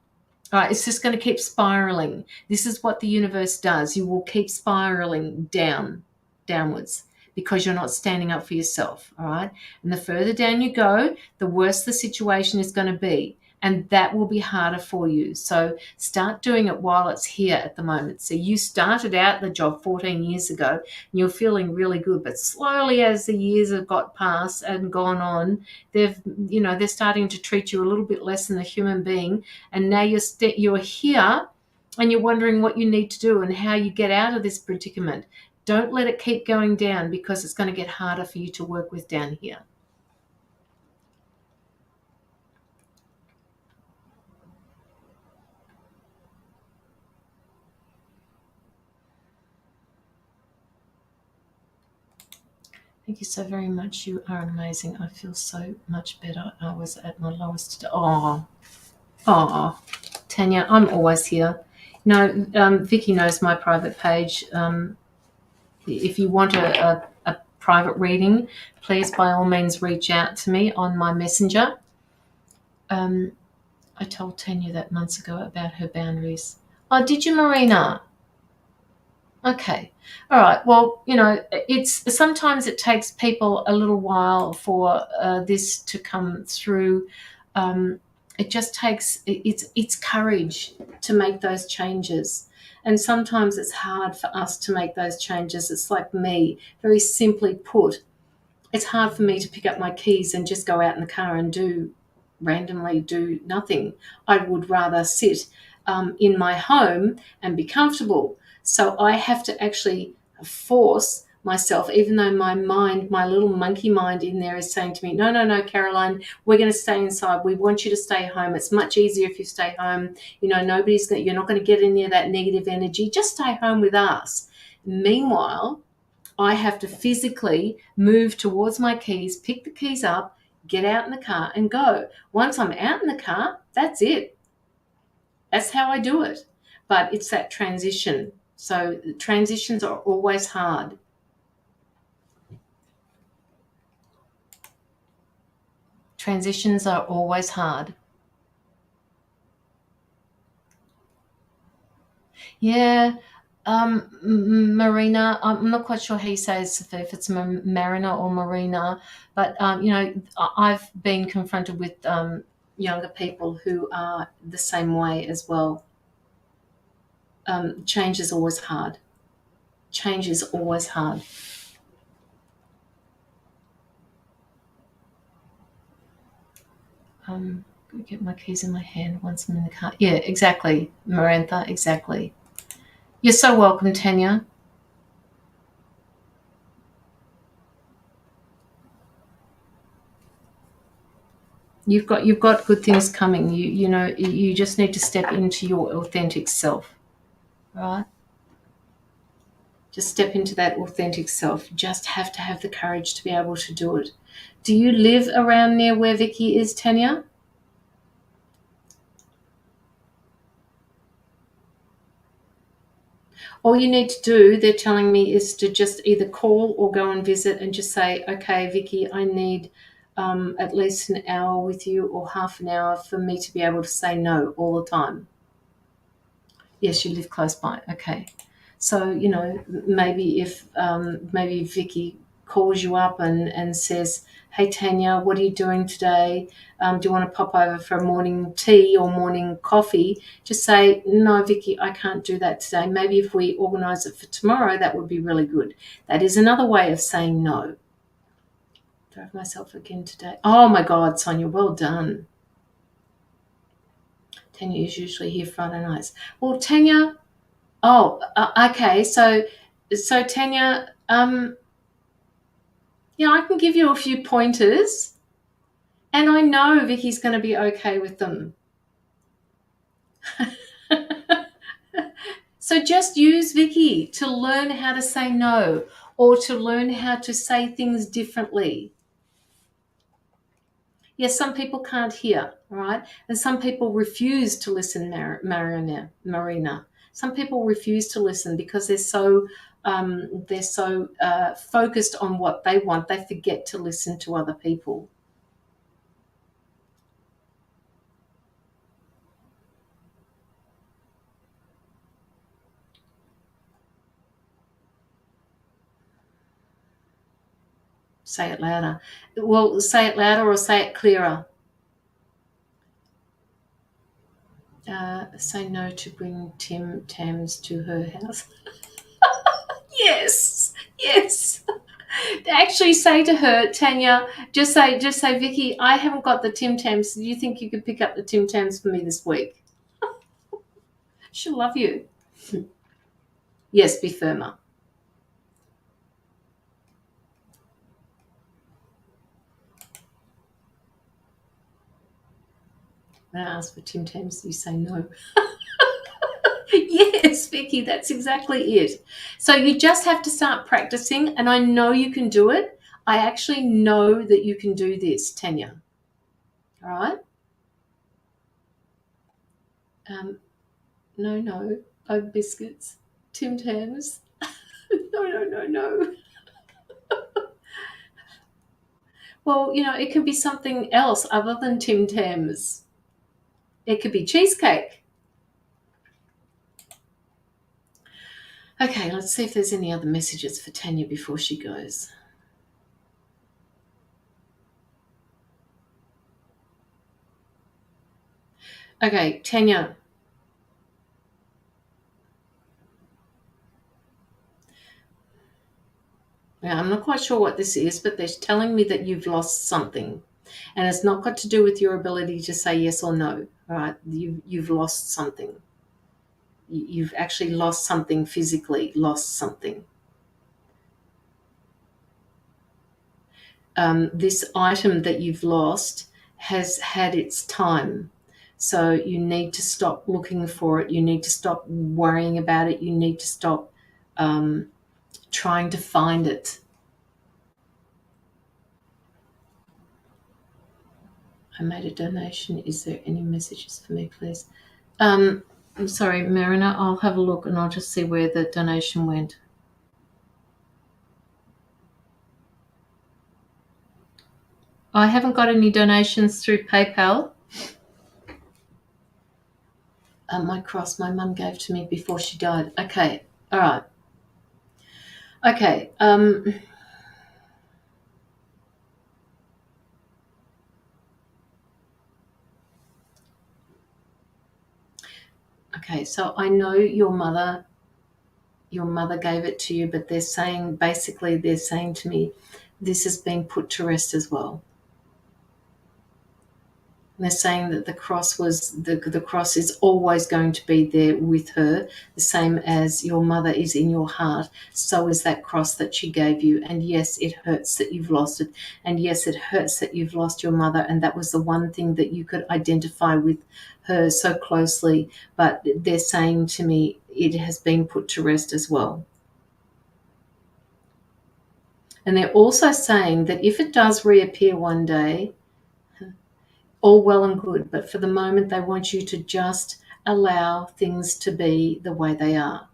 All right, it's just going to keep spiraling. This is what the universe does. You will keep spiraling downwards, because you're not standing up for yourself. All right. And the further down you go, the worse the situation is going to be. And that will be harder for you. So start doing it while it's here at the moment. So you started out the job 14 years ago and you're feeling really good. But slowly, as the years have got past and gone on, they're starting to treat you a little bit less than a human being. And now you're here and you're wondering what you need to do and how you get out of this predicament. Don't let it keep going down, because it's going to get harder for you to work with down here. Thank you so very much. You are amazing. I feel so much better. I was at my lowest today. Oh, Tanya, I'm always here. Vicky knows my private page. If you want a private reading, please by all means reach out to me on my messenger. I told Tanya that months ago about her boundaries. Oh, did you, Marina? Okay. All right. Well, it's sometimes it takes people a little while for this to come through. It just takes it's courage to make those changes. And sometimes it's hard for us to make those changes. It's like me, very simply put, it's hard for me to pick up my keys and just go out in the car and randomly do nothing. I would rather sit in my home and be comfortable. So I have to actually force myself, even though my mind, my little monkey mind in there is saying to me, no, Caroline, we're going to stay inside. We want you to stay home. It's much easier if you stay home. You're not going to get any of that negative energy. Just stay home with us. Meanwhile, I have to physically move towards my keys, pick the keys up, get out in the car and go. Once I'm out in the car, that's it. That's how I do it. But it's that transition. So transitions are always hard. Transitions are always hard. Yeah. Marina, I'm not quite sure how you say it, if it's Marina or Marina, but I've been confronted with younger people who are the same way as well. Change is always hard. Change is always hard. Get my keys in my hand once I'm in the car. Yeah, exactly, Marantha, exactly. You're so welcome, Tanya. You've got good things coming. You just need to step into your authentic self, right? Just step into that authentic self. You just have to have the courage to be able to do it. Do you live around near where Vicky is, Tanya? All you need to do, they're telling me, is to just either call or go and visit and just say, okay, Vicky, I need at least an hour with you or half an hour for me to be able to say no all the time. Yes, you live close by. Okay. So, maybe if Vicky calls you up and says, hey, Tanya, what are you doing today? Do you want to pop over for a morning tea or morning coffee? Just say, no, Vicky, I can't do that today. Maybe if we organise it for tomorrow, that would be really good. That is another way of saying no. Drove myself again today. Oh, my God, Sonia, well done. Tanya is usually here Friday nights. Well, Tanya... Oh, okay. So Tanya, I can give you a few pointers, and I know Vicky's going to be okay with them. So just use Vicky to learn how to say no, or to learn how to say things differently. Yes, some people can't hear, right? And some people refuse to listen, Marina. Some people refuse to listen because they're so focused on what they want, they forget to listen to other people. Say it louder. Well, say it louder or say it clearer. Say no to bring Tim Tams to her house. Yes. Actually say to her, Tanya, just say, Vicky, I haven't got the Tim Tams. Do you think you could pick up the Tim Tams for me this week? She'll love you. Yes, be firmer. When I ask for Tim Tams, you say no. Yes, Vicky, that's exactly it. So you just have to start practicing, and I know you can do it. I actually know that you can do this, Tanya. All right? No, biscuits, Tim Tams. No. Well, it could be something else other than Tim Tams. It could be cheesecake. Okay, let's see if there's any other messages for Tanya before she goes. Okay, Tanya. Now, I'm not quite sure what this is, but they're telling me that you've lost something. And it's not got to do with your ability to say yes or no, right? You've lost something. You've actually lost something physically, lost something. This item that you've lost has had its time. So you need to stop looking for it. You need to stop worrying about it. You need to stop trying to find it. I made a donation. Is there any messages for me, please? I'm sorry, Marina. I'll have a look and I'll just see where the donation went. I haven't got any donations through PayPal. My cross my mum gave to me before she died. Okay, all right. Okay. Okay, so I know your mother gave it to you, but they're saying to me, this has been put to rest as well. they're saying that the cross is always going to be there with her, the same as your mother is in your heart. So is that cross that she gave you. And yes, it hurts that you've lost it. And yes, it hurts that you've lost your mother. And that was the one thing that you could identify with her so closely. But they're saying to me, it has been put to rest as well. And they're also saying that if it does reappear one day, all well and good, but for the moment they want you to just allow things to be the way they are.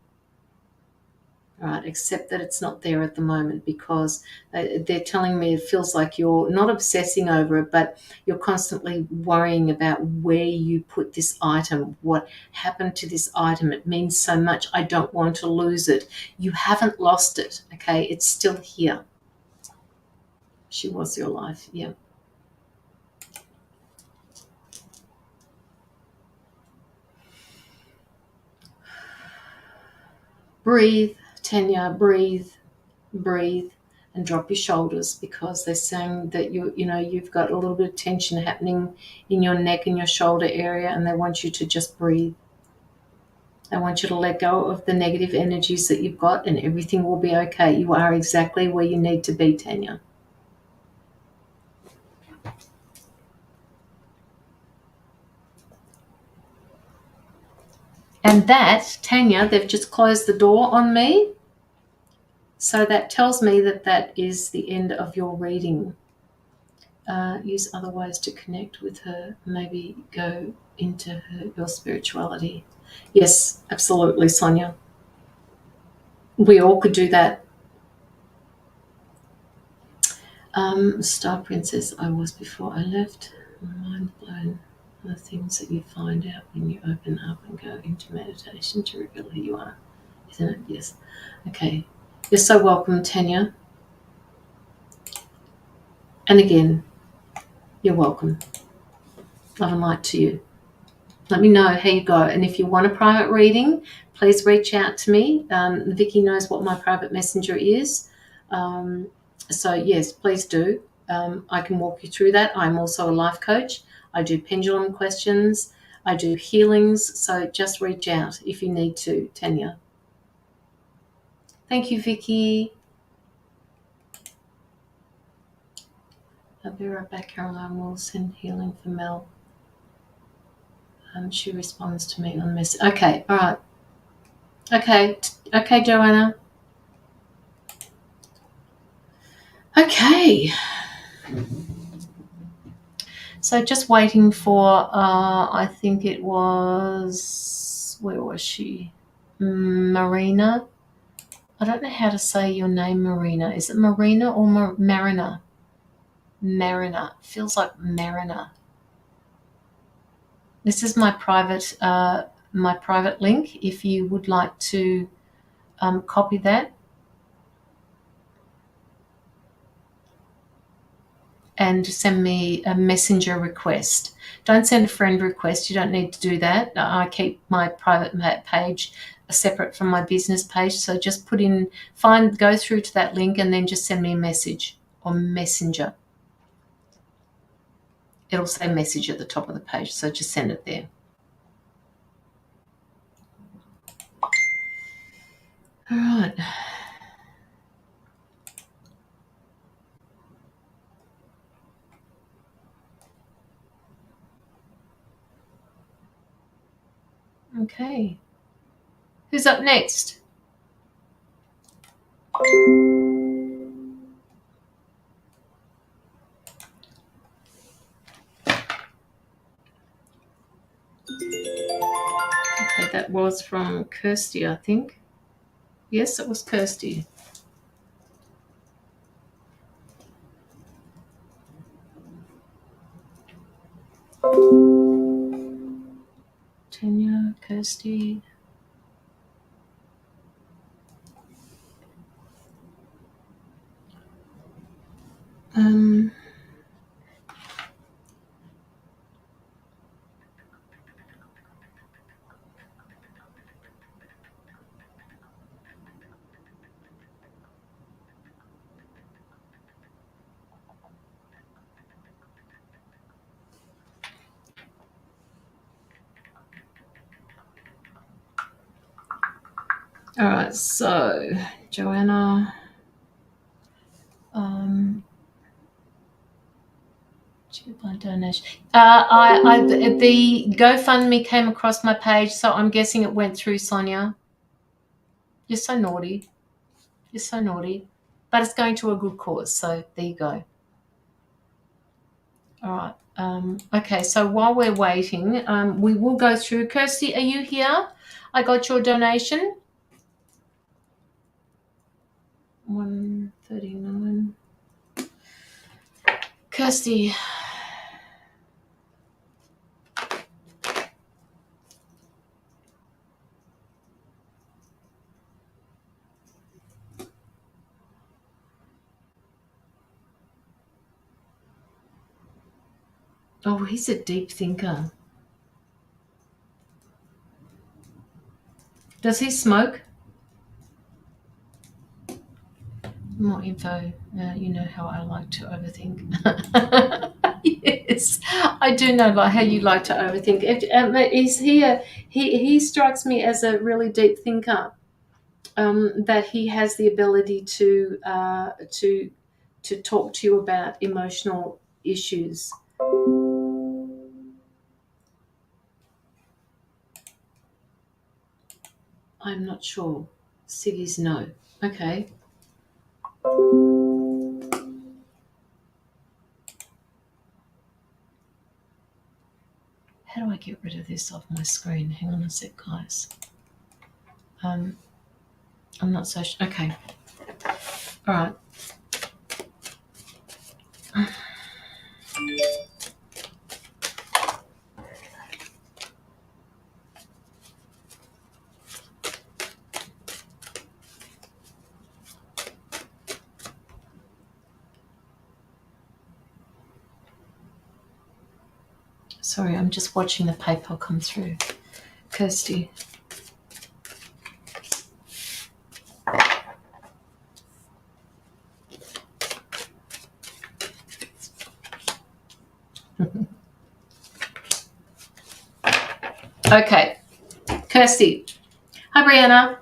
Right, accept that it's not there at the moment, because they're telling me it feels like you're not obsessing over it, but you're constantly worrying about where you put this item, what happened to this item. It means so much. I don't want to lose it. You haven't lost it, okay? It's still here. She was your life, yeah. Breathe, Tanya, breathe, and drop your shoulders, because they're saying that you've got a little bit of tension happening in your neck and your shoulder area, and they want you to just breathe. They want you to let go of the negative energies that you've got, and everything will be okay. You are exactly where you need to be, Tanya. And that, Tanya, they've just closed the door on me. So that tells me that is the end of your reading. Use other ways to connect with her. Maybe go into your spirituality. Yes, absolutely, Sonia. We all could do that. Star Princess, I was before I left. Mind blown. The things that you find out when you open up and go into meditation to reveal who you are. Isn't it? Yes. Okay. You're so welcome, Tanya. And again, you're welcome. Love and light to you. Let me know how you go. And if you want a private reading, please reach out to me. Vicky knows what my private messenger is. So yes, please do. I can walk you through that. I'm also a life coach. I do pendulum questions. I do healings. So just reach out if you need to, Tanya. Thank you, Vicky. I'll be right back, Caroline. We'll send healing for Mel. She responds to me on message. Okay, all right. Okay, Joanna. Okay. So just waiting for, I think it was, where was she? Marina. I don't know how to say your name, Marina. Is it Marina or Marina? Marina. Feels like Marina. This is my private link. If you would like to copy that and send me a messenger request. Don't send a friend request. You don't need to do that. I keep my private page separate from my business page. So just go through to that link and then just send me a message or messenger. It'll say message at the top of the page. So just send it there. All right. Okay. Who's up next? Okay, that was from Kirsty, I think. Yes, it was Kirsty. Tanya, Kirsty. All right, so Joanna, donation. The GoFundMe came across my page, so I'm guessing it went through, Sonia. You're so naughty. You're so naughty. But it's going to a good cause, so there you go. All right. Okay, so while we're waiting, we will go through. Kirsty, are you here? I got your donation. 139. Kirsty. Oh, he's a deep thinker. Does he smoke? More info. You know how I like to overthink. Yes, I do know how you like to overthink. He strikes me as a really deep thinker. That he has the ability to talk to you about emotional issues. I'm not sure. Siggy's no. Okay. How do I get rid of this off my screen? Hang on a sec, guys. I'm not so sure. Okay. All right. Sorry, I'm just watching the PayPal come through. Kirsty. Okay. Kirsty. Hi, Brianna.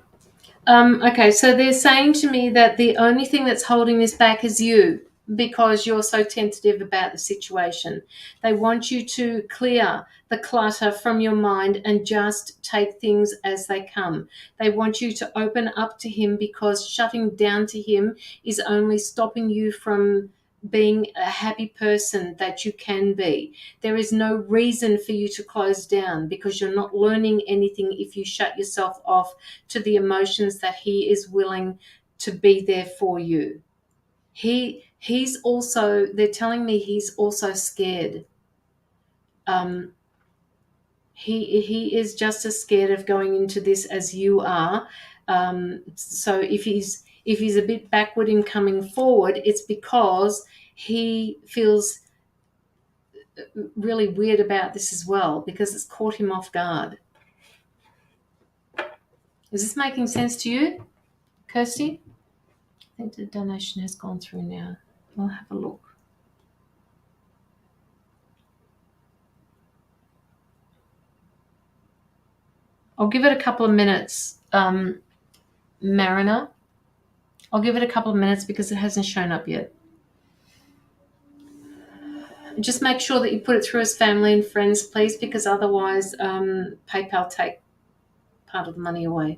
Okay, so they're saying to me that the only thing that's holding this back is you, because you're so tentative about the situation. They want you to clear the clutter from your mind and just take things as they come. They want you to open up to him, because shutting down to him is only stopping you from being a happy person that you can be. There is no reason for you to close down, because you're not learning anything if you shut yourself off to the emotions that he is willing to be there for you. He's also, they're telling me he's also scared. He is just as scared of going into this as you are. So if he's a bit backward in coming forward, it's because he feels really weird about this as well, because it's caught him off guard. Is this making sense to you, Kirsty? I think the donation has gone through now. I'll have a look. I'll give it a couple of minutes, Mariner. I'll give it a couple of minutes because it hasn't shown up yet. Just make sure that you put it through as family and friends, please, because otherwise PayPal take part of the money away.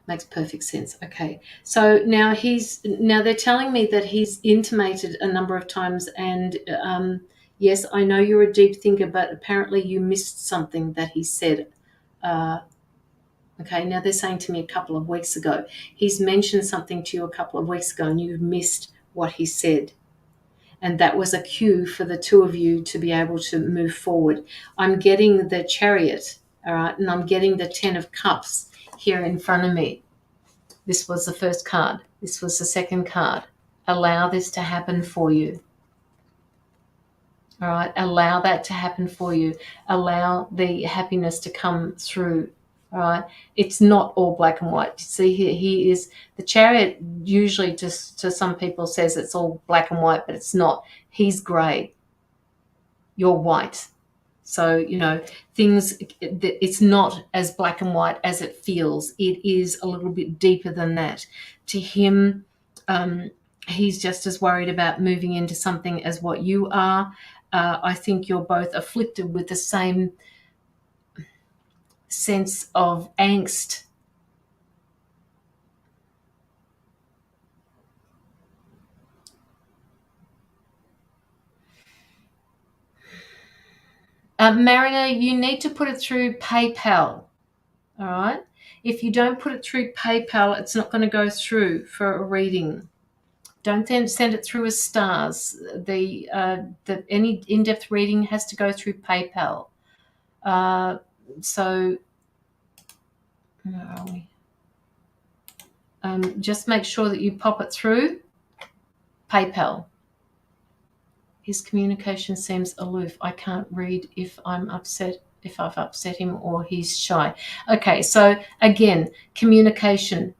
Makes perfect sense. Okay, so now they're telling me that he's intimated a number of times, and yes, I know you're a deep thinker, but apparently you missed something that he said. Okay, now they're saying to me a couple of weeks ago, he's mentioned something to you a couple of weeks ago and you've missed what he said. And that was a cue for the two of you to be able to move forward. I'm getting the Chariot, all right, and I'm getting the 10 of Cups here in front of me. This was the first card. This was the second card. Allow this to happen for you. All right, allow that to happen for you. Allow the happiness to come through. All right, it's not all black and white. See, he is the Chariot. Usually, just to some people, says it's all black and white, but it's not. He's grey. You're white. So, things, it's not as black and white as it feels. It is a little bit deeper than that. To him, he's just as worried about moving into something as what you are. I think you're both afflicted with the same sense of angst. Mariner, you need to put it through PayPal. All right. If you don't put it through PayPal, it's not going to go through for a reading. Don't then send it through as stars. Any in-depth reading has to go through PayPal. So where are we? Just make sure that you pop it through PayPal. His communication seems aloof. I can't read if I've upset him or he's shy. Okay, so again, communication.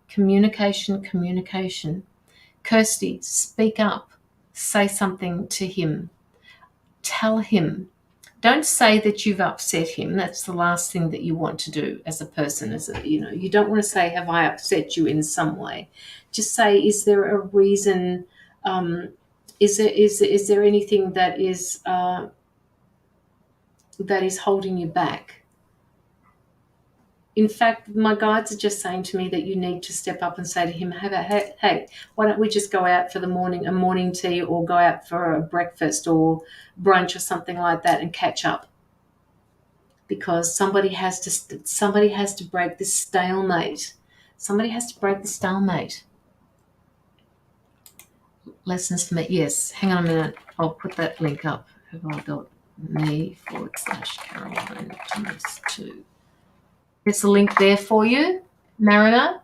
Kirsty, speak up. Say something to him. Tell him. Don't say that you've upset him. That's the last thing that you want to do as a person. You don't want to say, have I upset you in some way? Just say, is there a reason? Is there anything that is holding you back? In fact, my guides are just saying to me that you need to step up and say to him, hey, why don't we just go out for a morning tea, or go out for a breakfast or brunch or something like that and catch up? Because somebody has to break this stalemate. Somebody has to break the stalemate. Lessons for me. Yes, hang on a minute. I'll put that link up. Have I got me/Caroline Thomas 2? There's a link there for you, Mariner.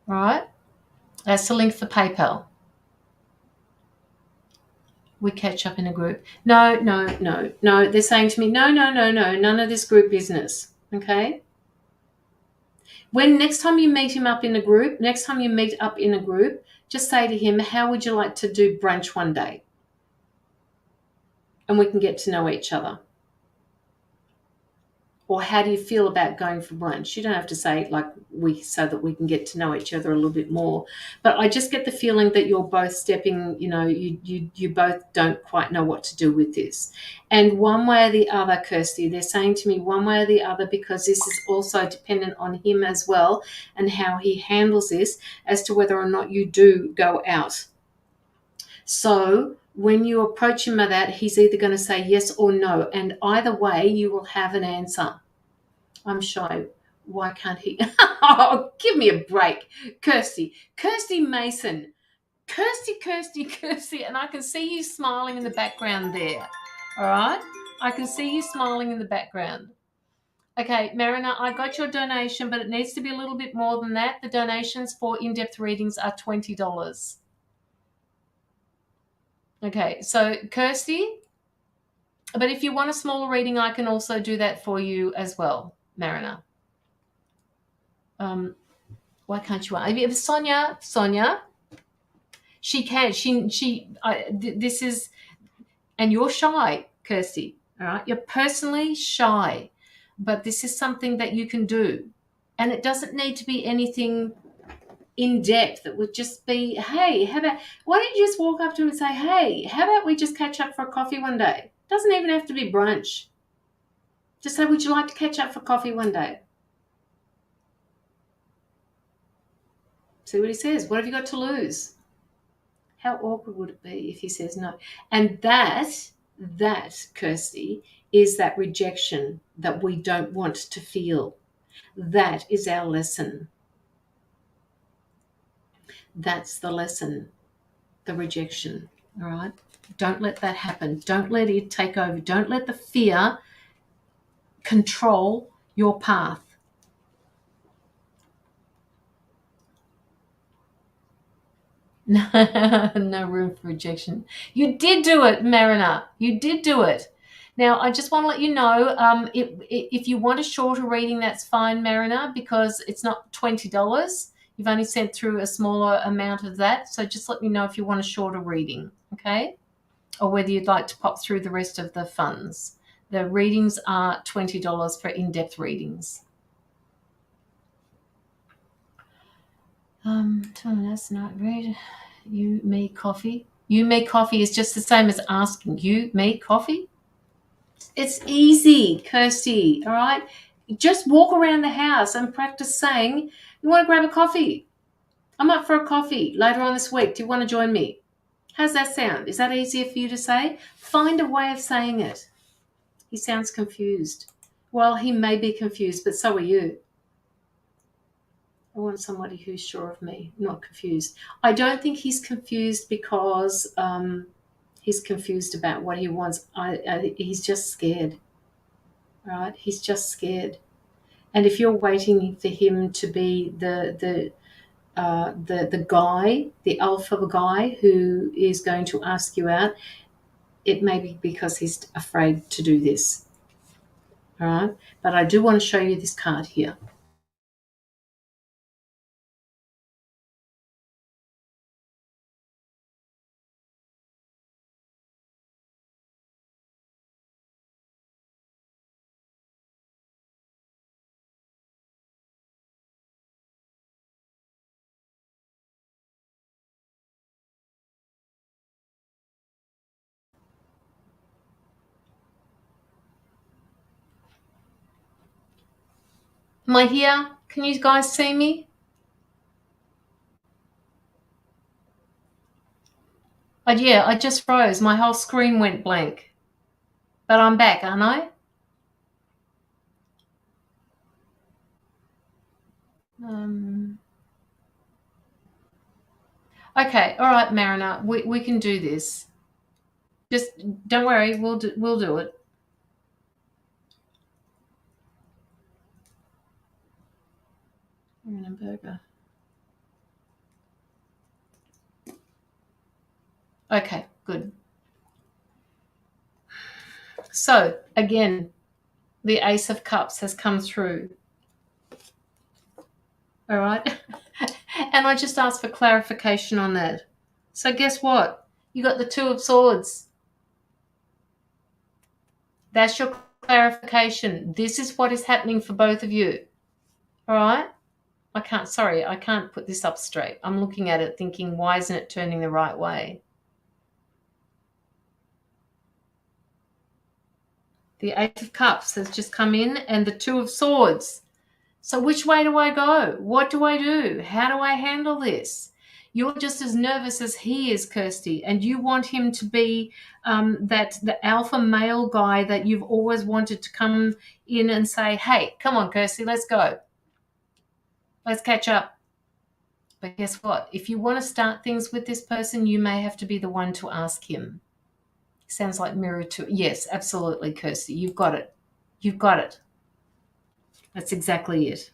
Right? That's the link for PayPal. We catch up in a group. No. They're saying to me, no, none of this group business. Okay? When next time you meet up in a group, just say to him, how would you like to do brunch one day? And we can get to know each other. Or how do you feel about going for brunch? You don't have to say so that we can get to know each other a little bit more. But I just get the feeling that you're both stepping, you both don't quite know what to do with this. And one way or the other, Kirsty, they're saying to me one way or the other, because this is also dependent on him as well and how he handles this, as to whether or not you do go out. So when you approach him with that, he's either going to say yes or no. And either way, you will have an answer. I'm shy. Why can't he? Oh, give me a break. Kirsty Mason. Kirsty. And I can see you smiling in the background there. All right? I can see you smiling in the background. Okay, Marina, I got your donation, but it needs to be a little bit more than that. The donations for in-depth readings are $20. Okay, so Kirsty, but if you want a smaller reading, I can also do that for you as well, Marina. Why can't you? Sonia, she can. This is, and you're shy, Kirsty. All right, you're personally shy, but this is something that you can do, and it doesn't need to be anything in depth. It would just be, hey, why don't you just walk up to him and say, hey, how about we just catch up for a coffee one day? Doesn't even have to be brunch. Just say, would you like to catch up for coffee one day? See what he says. What have you got to lose? How awkward would it be if he says no? And that, Kirsty, is that rejection that we don't want to feel. That is our lesson. That's the lesson, the rejection, all right? Don't let that happen. Don't let it take over. Don't let the fear control your path. No room for rejection. You did do it, Marina. You did do it. Now, I just want to let you know, if you want a shorter reading, that's fine, Marina, because it's not $20. You've only sent through a smaller amount of that. So just let me know if you want a shorter reading, okay? or whether you'd like to pop through the rest of the funds. The readings are $20 for in-depth readings. That's not read. You, me, coffee. You, me, coffee is just the same as asking you, me, coffee. It's easy, Kirsty, all right? Just walk around the house and practice saying, you want to grab a coffee? I'm up for a coffee later on this week. Do you want to join me? How's that sound? Is that easier for you to say? Find a way of saying it. He sounds confused. Well, he may be confused, but so are you. I want somebody who's sure of me, not confused. I don't think he's confused because he's confused about what he wants. He's just scared, right? He's just scared. And if you're waiting for him to be the guy, the alpha guy who is going to ask you out, it may be because he's afraid to do this. All right? But I do want to show you this card here. Am I here? Can you guys see me? Yeah, I just froze. My whole screen went blank. But I'm back, aren't I? Okay, all right, Marina, we can do this. Just don't worry, we'll do it. I'm in a burger. Okay, good. So again, the Ace of Cups has come through. All right. And I just asked for clarification on that. So guess what? You got the Two of Swords. That's your clarification. This is what is happening for both of you. All right? I can't put this up straight. I'm looking at it thinking, why isn't it turning the right way? The Eight of Cups has just come in and the Two of Swords. So which way do I go? What do I do? How do I handle this? You're just as nervous as he is, Kirsty, and you want him to be the alpha male guy that you've always wanted to come in and say, hey, come on, Kirsty, let's go. Let's catch up. But guess what? If you want to start things with this person, you may have to be the one to ask him. Sounds like mirror to, yes, absolutely, Kirsty. You've got it. You've got it. That's exactly it.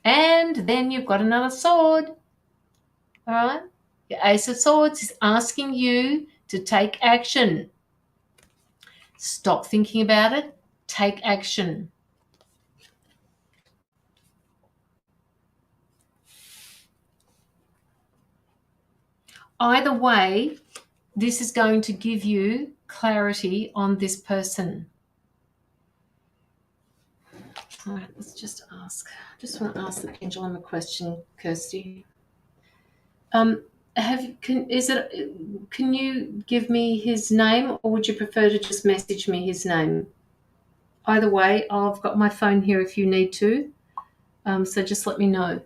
And then you've got another sword. All right? The Ace of Swords is asking you to take action. Stop thinking about it. Take action. Either way, this is going to give you clarity on this person. All right, let's just ask. I just want to ask the pendulum a question, Kirsty. Can you give me his name, or would you prefer to just message me his name? Either way, I've got my phone here if you need to. So just let me know.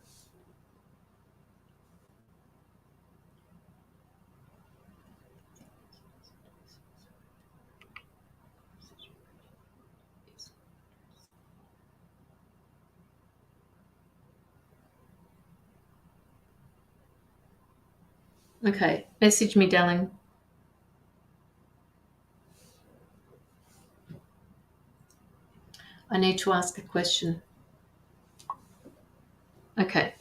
Okay, message me, darling. I need to ask a question. Okay.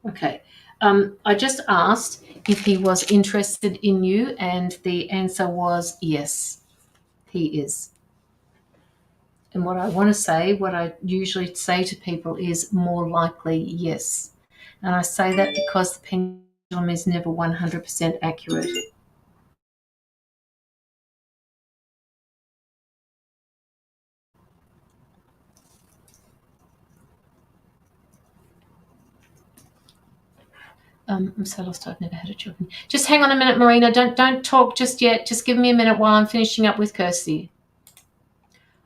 Okay. I just asked if he was interested in you, and the answer was yes, he is. And what I want to say, what I usually say to people is more likely yes. And I say that because the pendulum is never 100% accurate. I'm so lost. I've never had a children. Just hang on a minute, Marina. Don't talk just yet. Just give me a minute while I'm finishing up with Kirsty.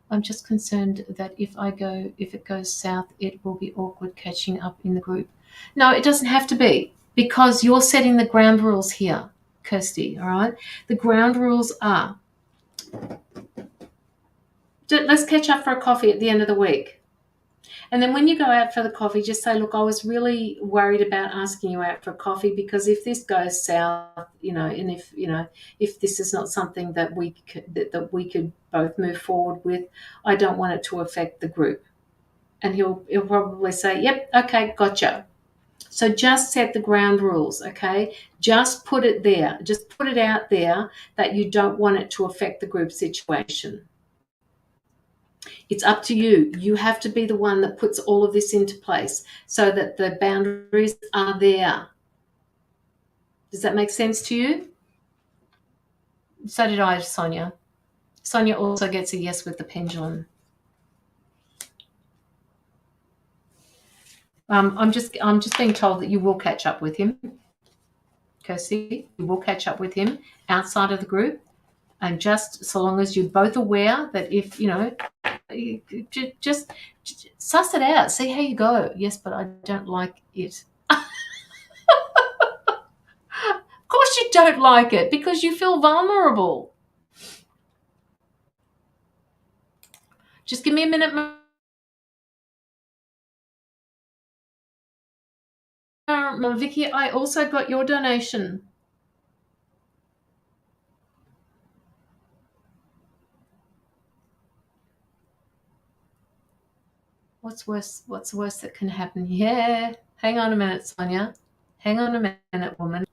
I'm just concerned that if it goes south, it will be awkward catching up in the group. No, it doesn't have to be, because you're setting the ground rules here, Kirsty. All right. The ground rules are, let's catch up for a coffee at the end of the week. And then when you go out for the coffee, just say, look, I was really worried about asking you out for coffee, because if this goes south, and if this is not something that we could both move forward with, I don't want it to affect the group. And he'll probably say, yep, okay, gotcha. So just set the ground rules, okay? Just put it there. Just put it out there that you don't want it to affect the group situation. It's up to you. You have to be the one that puts all of this into place so that the boundaries are there. Does that make sense to you? So did I, Sonia. Sonia also gets a yes with the pendulum. I'm just being told that you will catch up with him, Kirsty. You will catch up with him outside of the group, and just so long as you're both aware that if just suss it out, see how you go. Yes, but I don't like it. Of course you don't like it, because you feel vulnerable. Just give me a minute. Vicky, I also got your donation. What's worse that can happen? Yeah. Hang on a minute, Sonia. Hang on a minute, woman.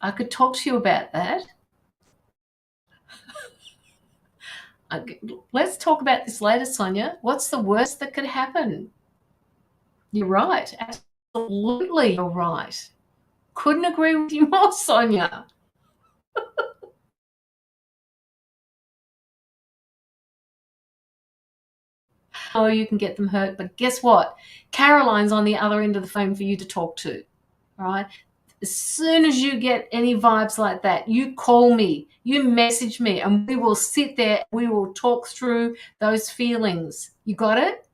I could talk to you about that. Let's talk about this later, Sonia. What's the worst that could happen? You're right. Absolutely, you're right. Couldn't agree with you more, Sonia. Oh, you can get them hurt, but guess what? Caroline's on the other end of the phone for you to talk to. All right. As soon as you get any vibes like that, you call me, you message me, and we will sit there. We will talk through those feelings. You got it?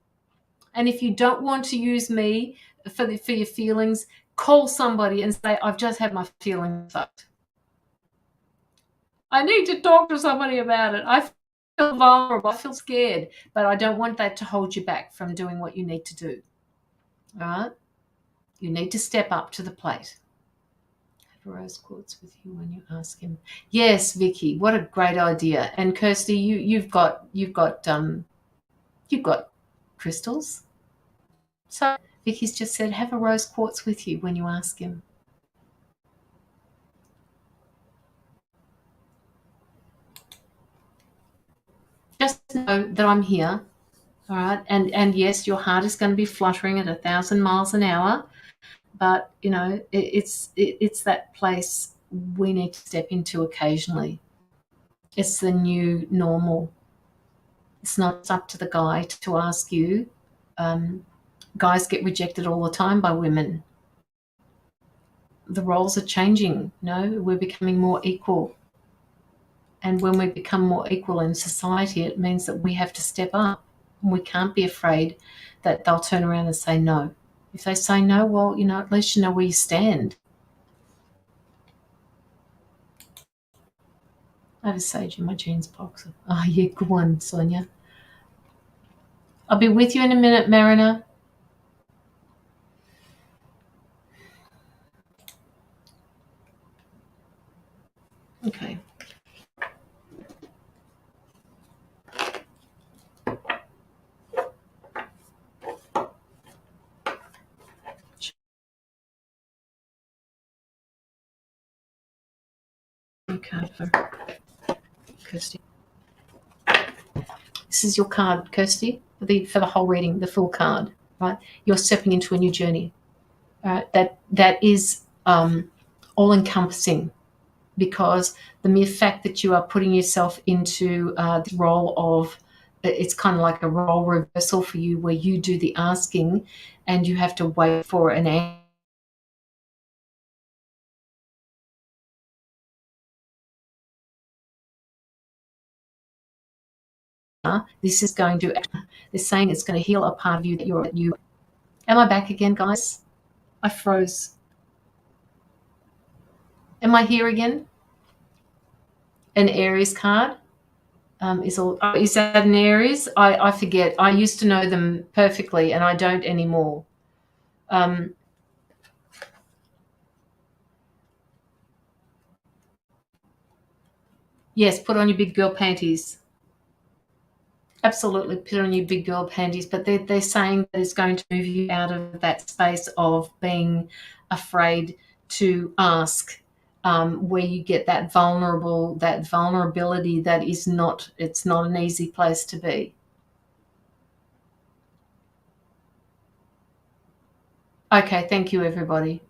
And if you don't want to use me for your feelings, call somebody and say, I've just had my feelings fucked. I need to talk to somebody about it. I feel vulnerable. I feel scared, but I don't want that to hold you back from doing what you need to do. All right? You need to step up to the plate. Have a rose quartz with you when you ask him. Yes, Vicky, what a great idea. And Kirsty, you've got crystals. So Vicky's just said, have a rose quartz with you when you ask him. Just know that I'm here. All right. And yes, your heart is going to be fluttering at 1,000 miles an hour, but it's that place we need to step into occasionally. It's the new normal. It's not up to the guy to ask you. Guys get rejected all the time by women. The roles are changing. We're becoming more equal. And when we become more equal in society, it means that we have to step up. We can't be afraid that they'll turn around and say no. If they say no, well, at least you know where you stand. I have a sage in my jeans box. Oh, yeah, good one, Sonia. I'll be with you in a minute, Mariner. Okay. a card for Kirsty. This is your card, Kirsty, for the whole reading, the full card, right? You're stepping into a new journey, right? That is all-encompassing, because the mere fact that you are putting yourself into the role of, it's kind of like a role reversal for you, where you do the asking and you have to wait for an answer. This is going to, they're saying it's going to heal a part of you that you. Am I back again, guys? I froze. Am I here again? An Aries card is that an Aries? I forget. I used to know them perfectly, and I don't anymore. Yes, put on your big girl panties. Absolutely, put on your big girl panties. But they're saying that it's going to move you out of that space of being afraid to ask, where you get that vulnerability that is not. It's not an easy place to be. Okay, thank you, everybody.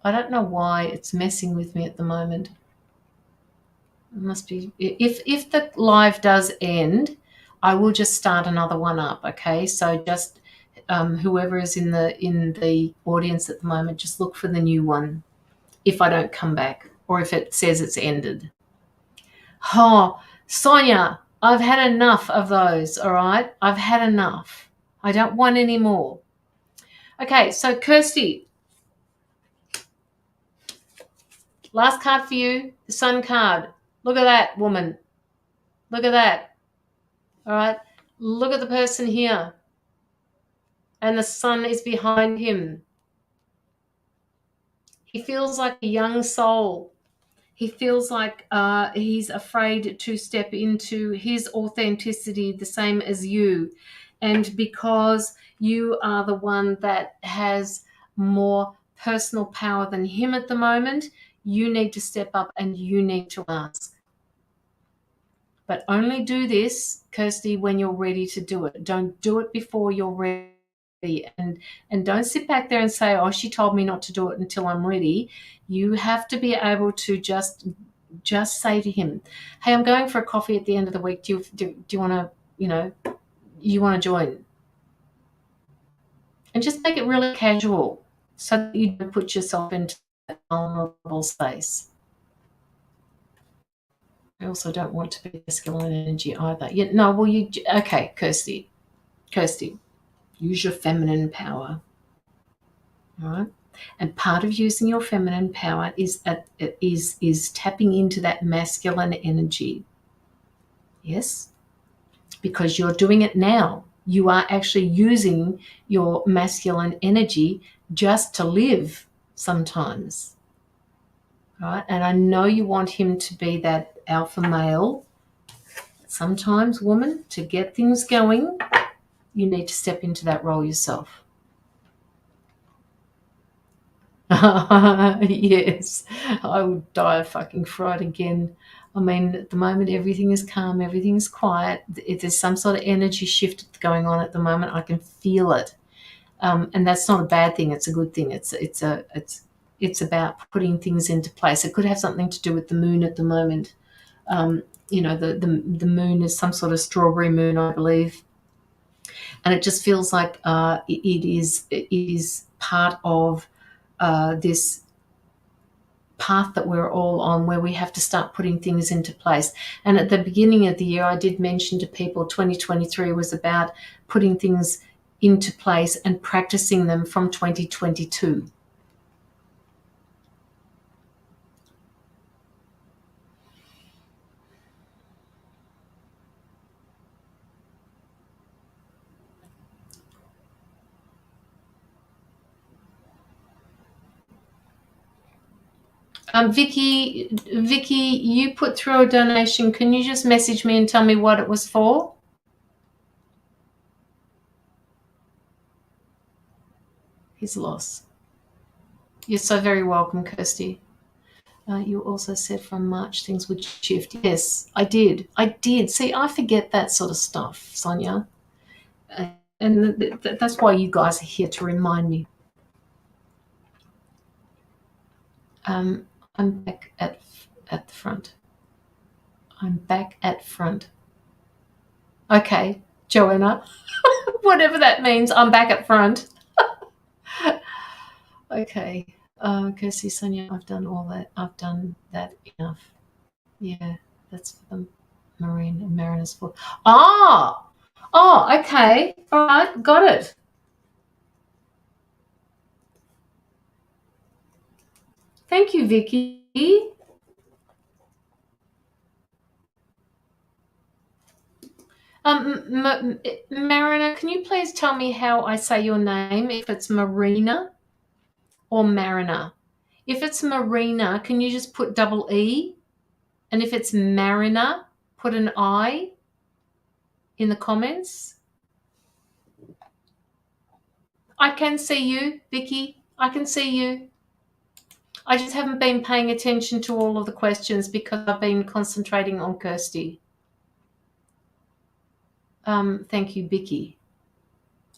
I don't know why it's messing with me at the moment. It must be, if the live does end, I will just start another one up. Okay, so just whoever is in the audience at the moment, just look for the new one if I don't come back, or if it says it's ended. Oh, Sonia, I've had enough of those. All right, I've had enough. I don't want any more. Okay, so Kirsty, last card for you, the Sun card. Look at that, woman. Look at that. All right. Look at the person here. And the sun is behind him. He feels like a young soul. He feels like he's afraid to step into his authenticity, the same as you. And because you are the one that has more personal power than him at the moment, you need to step up and you need to ask. But only do this, Kirsty, when you're ready to do it. Don't do it before you're ready. And don't sit back there and say, oh, she told me not to do it until I'm ready. You have to be able to just say to him, hey, I'm going for a coffee at the end of the week. Do you want to, you want to join? And just make it really casual so that you don't put yourself into that vulnerable space. I also don't want to be masculine energy either. Okay, Kirsty, use your feminine power. All right. And part of using your feminine power is tapping into that masculine energy. Yes? Because you're doing it now. You are actually using your masculine energy just to live sometimes. Right? And I know you want him to be that alpha male. Sometimes, woman, to get things going, you need to step into that role yourself. Yes, I would die of fucking fright again. I mean, at the moment, everything is calm, everything's quiet. If there's some sort of energy shift going on at the moment, I can feel it, and that's not a bad thing. It's a good thing. It's about putting things into place. It could have something to do with the moon at the moment. The moon is some sort of strawberry moon, I believe, and it just feels like it is part of this path that we're all on, where we have to start putting things into place. And at the beginning of the year, I did mention to people 2023 was about putting things into place and practicing them from 2022. Vicky, you put through a donation. Can you just message me and tell me what it was for? His loss. You're so very welcome, Kirsty. You also said from March things would shift. Yes, I did. See, I forget that sort of stuff, Sonia. And that's why you guys are here to remind me. I'm back at the front. I'm back at front. Okay, Joanna. Whatever that means, I'm back at front. Okay. Kirsty, Sonia, I've done all that. I've done that enough. Yeah, that's for the marine and mariners for. Oh, okay. All right, got it. Thank you, Vicky. Marina, can you please tell me how I say your name? If it's Marina or Marina. If it's Marina, can you just put double E? And if it's Marina, put an I in the comments. I can see you, Vicky. I can see you. I just haven't been paying attention to all of the questions because I've been concentrating on Kirsty. Thank you, Vicky.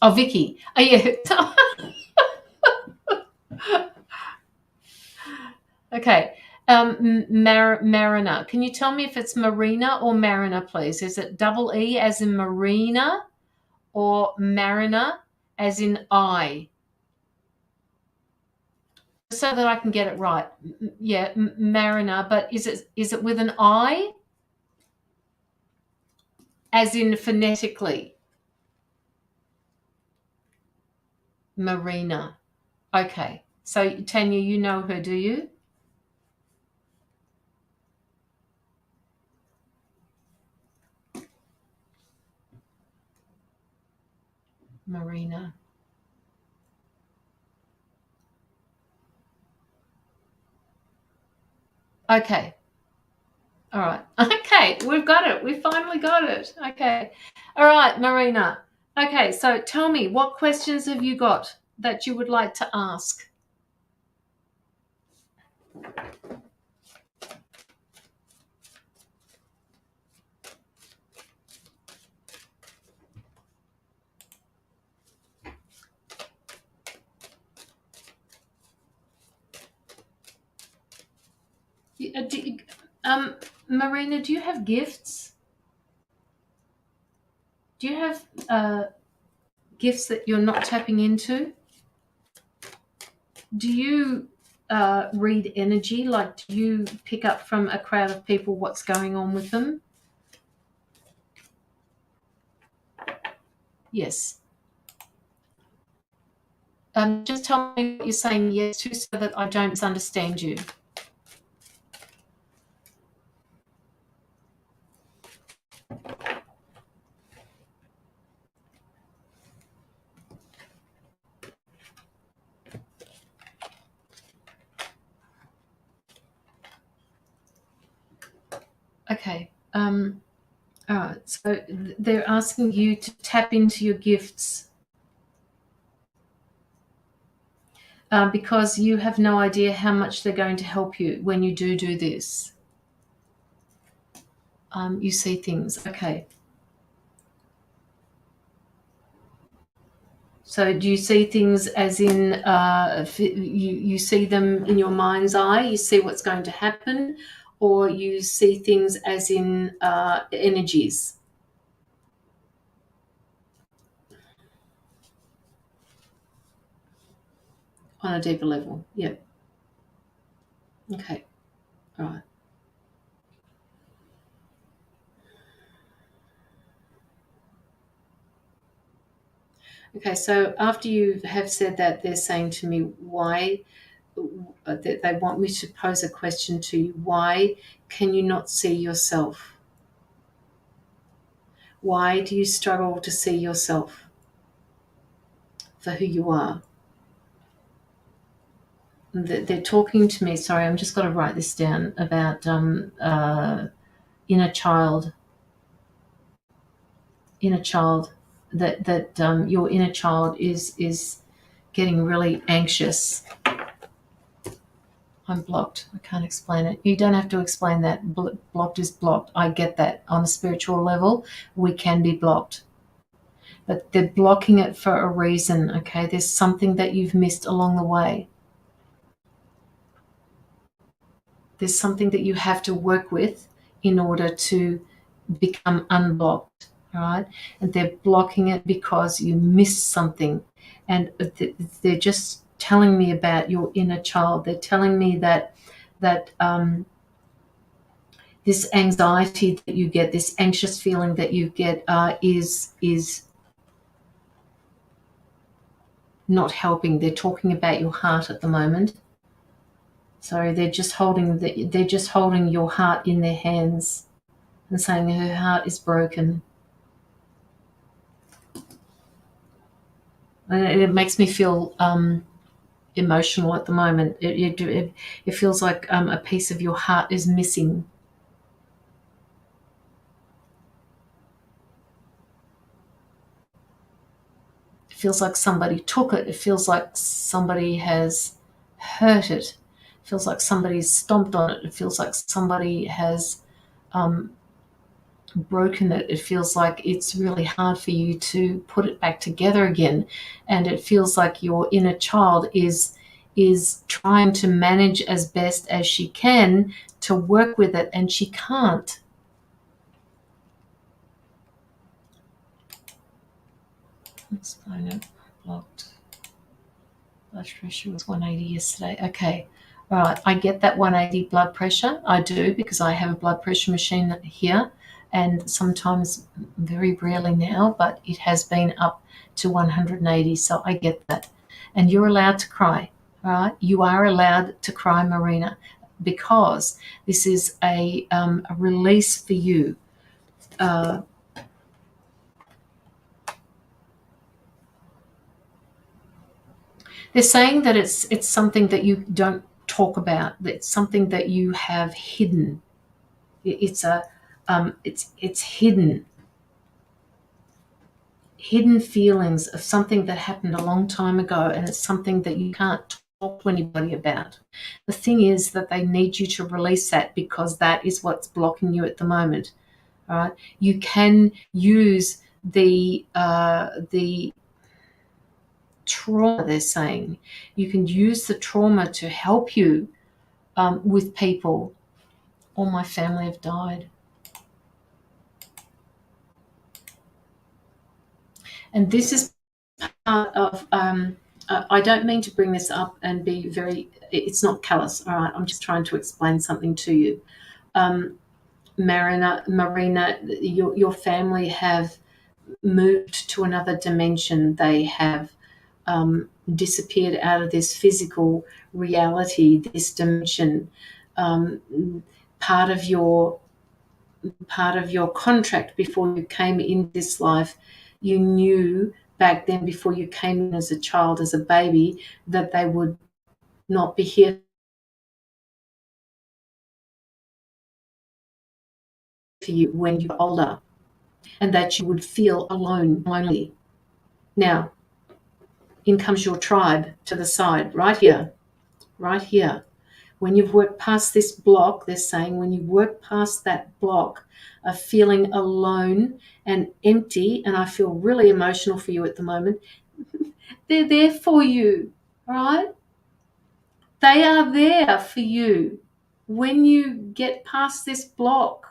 Oh, Vicky. Oh, yeah. Okay. Marina. Can you tell me if it's Marina or Marina, please? Is it double E as in Marina or Marina as in I? So that I can get it right. Yeah, Marina, but is it with an I? As in phonetically? Marina. Okay. So, Tanya, you know her, do you? Marina. Okay. All right. Okay, we've got it. We finally got it. Okay. All right, Marina. Okay, so tell me, what questions have you got that you would like to ask? Marina, do you have gifts? Do you have gifts that you're not tapping into? Do you read energy? Like, do you pick up from a crowd of people what's going on with them? Yes. Just tell me what you're saying yes to so that I don't misunderstand you. Okay. All right. So they're asking you to tap into your gifts because you have no idea how much they're going to help you when you do this. You see things. Okay. So do you see things as in you see them in your mind's eye? You see what's going to happen, or you see things as in energies? On a deeper level. Yep. Okay. All right. Okay, so after you have said that, they're saying to me, why, that they want me to pose a question to you. Why can you not see yourself? Why do you struggle to see yourself for who you are? They're talking to me, sorry, I'm just got to write this down, about inner child, that your inner child is getting really anxious. I'm blocked. I can't explain it. You don't have to explain that. Blocked is blocked. I get that. On a spiritual level, we can be blocked. But they're blocking it for a reason, okay? There's something that you've missed along the way. There's something that you have to work with in order to become unblocked, all right? And they're blocking it because you missed something. And they're just telling me about your inner child. They're telling me that this anxiety that you get, this anxious feeling that you get, is not helping. They're talking about your heart at the moment. So they're just holding your heart in their hands and saying her heart is broken. And it makes me feel emotional at the moment. It feels like a piece of your heart is missing. It feels like somebody took it. It feels like somebody has hurt it. It feels like somebody's stomped on it. It feels like somebody has broken it. It feels like it's really hard for you to put it back together again. And it feels like your inner child is trying to manage as best as she can to work with it, and she can't. Explain it. Blocked. Blood pressure was 180 yesterday. Okay. All right. I get that 180 blood pressure. I do, because I have a blood pressure machine here, and sometimes, very rarely now, but it has been up to 180. So I get that. And you're allowed to cry. All right. You are allowed to cry, Marina, because this is a release for you. They're saying that it's something that you don't talk about. It's something that you have hidden. It's hidden feelings of something that happened a long time ago, and it's something that you can't talk to anybody about. The thing is that they need you to release that, because that is what's blocking you at the moment. All right, you can use the trauma, they're saying. You can use the trauma to help you with people. All my family have died. And this is part of, I don't mean to bring this up and be very, it's not callous, all right? I'm just trying to explain something to you. Marina, your family have moved to another dimension. They have disappeared out of this physical reality, this dimension. Part of your contract before you came in this life, you knew back then, before you came in as a child, as a baby, that they would not be here for you when you're older, and that you would feel alone, lonely. Now, in comes your tribe to the side, right here, right here. When you've worked past this block, they're saying, when you work past that block of feeling alone and empty, and I feel really emotional for you at the moment, they're there for you, all right? They are there for you when you get past this block.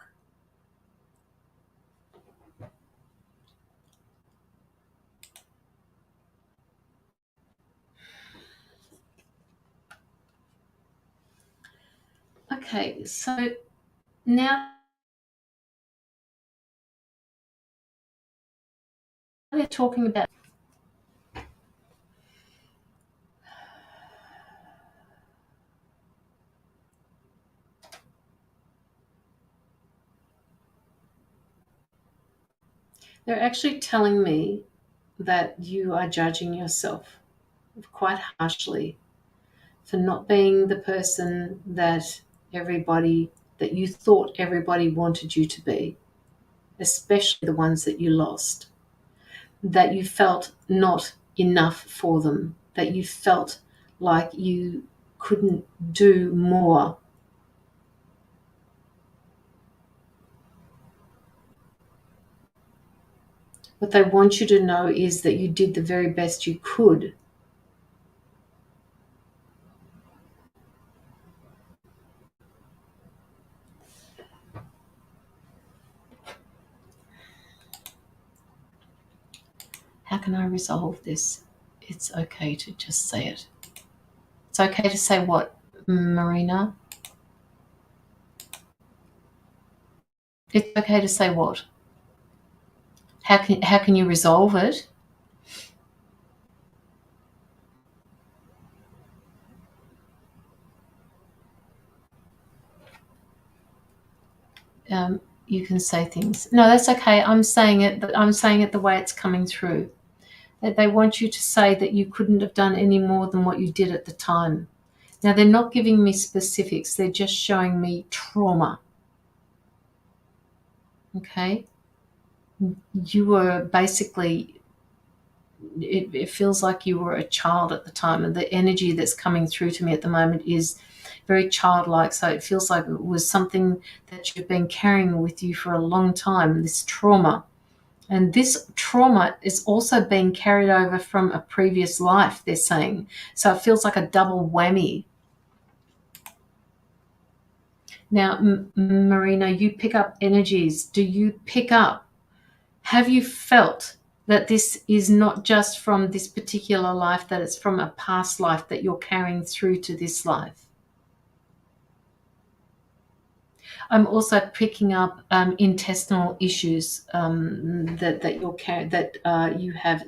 Okay, so now they're talking about, they're actually telling me that you are judging yourself quite harshly for not being the person that you thought everybody wanted you to be, especially the ones that you lost, that you felt not enough for them, that you felt like you couldn't do more. What they want you to know is that you did the very best you could. How can I resolve this? It's okay to just say it. It's okay to say what, Marina? It's okay to say what? How can you resolve it? You can say things. No, that's okay. I'm saying it, but I'm saying it the way it's coming through. That they want you to say that you couldn't have done any more than what you did at the time. Now, they're not giving me specifics. They're just showing me trauma. Okay? You were basically, it feels like you were a child at the time, and the energy that's coming through to me at the moment is very childlike. So it feels like it was something that you've been carrying with you for a long time, this trauma. And this trauma is also being carried over from a previous life, they're saying. So it feels like a double whammy. Now, Marina, you pick up energies. Do you pick up? Have you felt that this is not just from this particular life, that it's from a past life that you're carrying through to this life? I'm also picking up intestinal issues that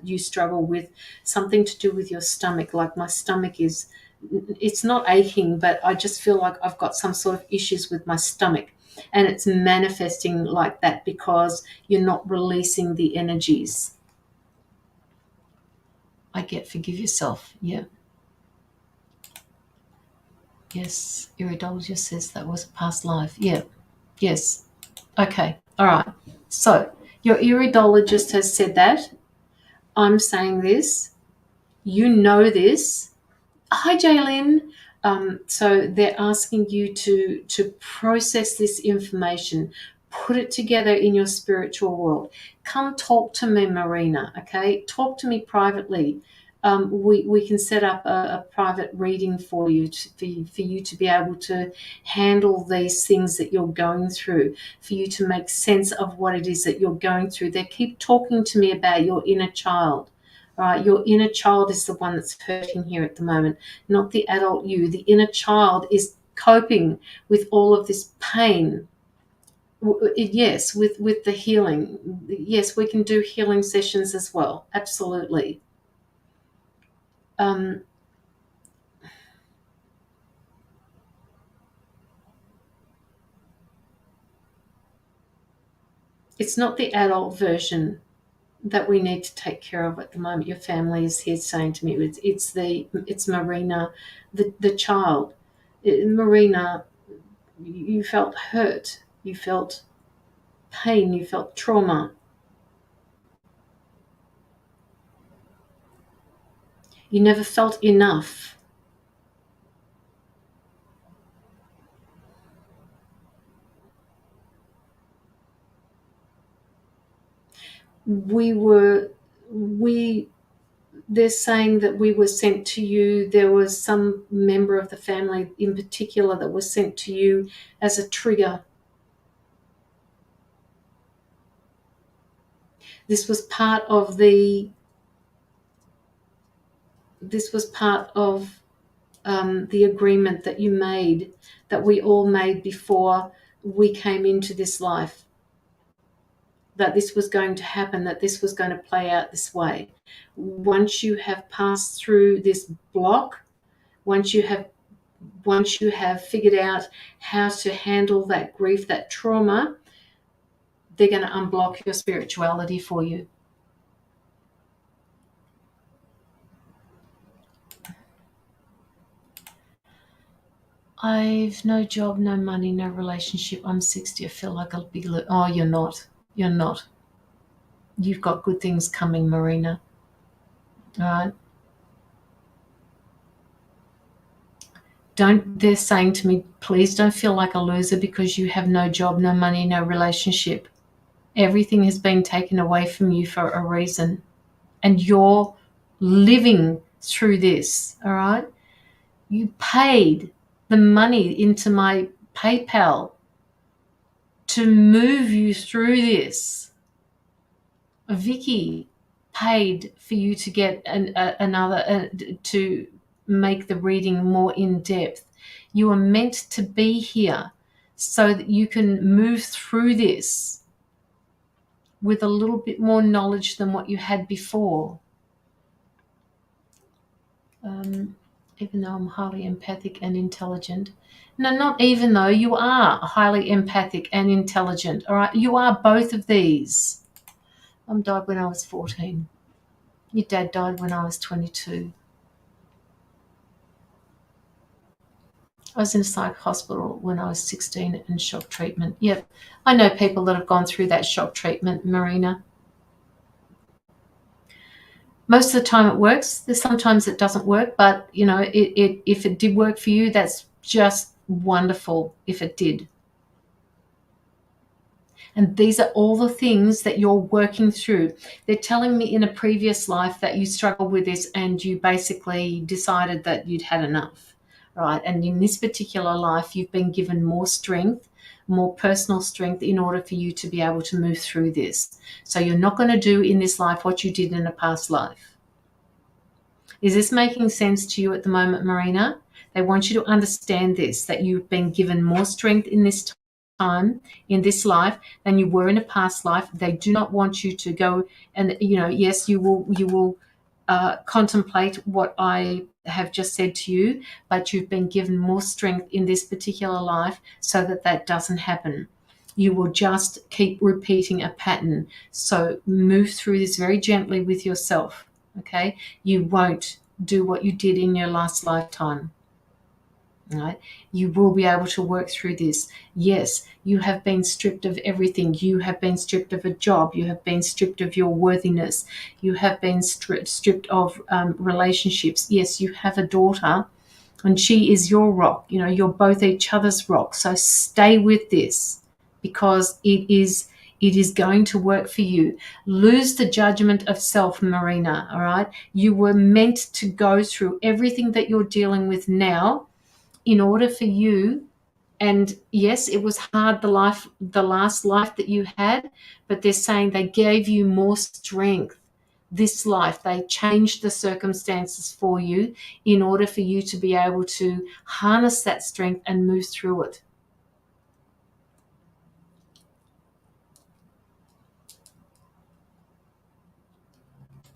you struggle with, something to do with your stomach. Like my stomach it's not aching, but I just feel like I've got some sort of issues with my stomach, and it's manifesting like that because you're not releasing the energies. I get forgive yourself. Yeah. Yes. Iridologist says that was a past life. Yeah. Yes. Okay. All right. So your iridologist has said that. I'm saying this. You know this. Hi, Jaylin. So they're asking you to process this information, put it together in your spiritual world. Come talk to me, Marina. Okay, talk to me privately. We can set up a private reading for you for you to be able to handle these things that you're going through, for you to make sense of what it is that you're going through. They keep talking to me about your inner child. Right, your inner child is the one that's hurting here at the moment, not the adult you. The inner child is coping with all of this pain. Yes, with the healing. Yes, we can do healing sessions as well. Absolutely. Um, it's not the adult version that we need to take care of at the moment. Your family is here saying to me, it's Marina, the child. Marina, you felt hurt, you felt pain, you felt trauma. You never felt enough. We they're saying that we were sent to you. There was some member of the family in particular that was sent to you as a trigger. This was part of the agreement that you made, that we all made before we came into this life, that this was going to happen, that this was going to play out this way. Once you have passed through this block, once you have figured out how to handle that grief, that trauma, they're going to unblock your spirituality for you. I've no job, no money, no relationship. I'm 60. I feel like I'll be. Oh, you're not. You're not. You've got good things coming, Marina. All right. they're saying to me, please don't feel like a loser because you have no job, no money, no relationship. Everything has been taken away from you for a reason. And you're living through this, all right? You paid the money into my PayPal to move you through this. Vicky paid for you to get another to make the reading more in depth. You are meant to be here so that you can move through this with a little bit more knowledge than what you had before. Even though I'm highly empathic and intelligent. No, not even though. You are highly empathic and intelligent, all right? You are both of these. Mum died when I was 14. Your dad died when I was 22. I was in a psych hospital when I was 16 in shock treatment. Yep, I know people that have gone through that shock treatment, Marina. Most of the time it works. There's sometimes it doesn't work, but you know, if it did work for you, that's just wonderful if it did. And these are all the things that you're working through. They're telling me in a previous life that you struggled with this and you basically decided that you'd had enough, right? And in this particular life, you've been given more strength, more personal strength in order for you to be able to move through this. So you're not going to do in this life what you did in a past life. Is this making sense to you at the moment, Marina? They want you to understand this, that you've been given more strength in this time, in this life, than you were in a past life. They do not want you to go and, you know, yes, you will contemplate what I have just said to you, but you've been given more strength in this particular life so that that doesn't happen. You will just keep repeating a pattern. So move through this very gently with yourself, okay? You won't do what you did in your last lifetime. Right? You will be able to work through this. Yes, you have been stripped of everything. You have been stripped of a job. You have been stripped of your worthiness. You have been stripped of relationships. Yes, you have a daughter and she is your rock. You know, you're both each other's rock. So stay with this because it is going to work for you. Lose the judgment of self, Marina, all right? You were meant to go through everything that you're dealing with now in order for you, and yes, it was hard the last life that you had, but they're saying they gave you more strength this life. They changed the circumstances for you in order for you to be able to harness that strength and move through it.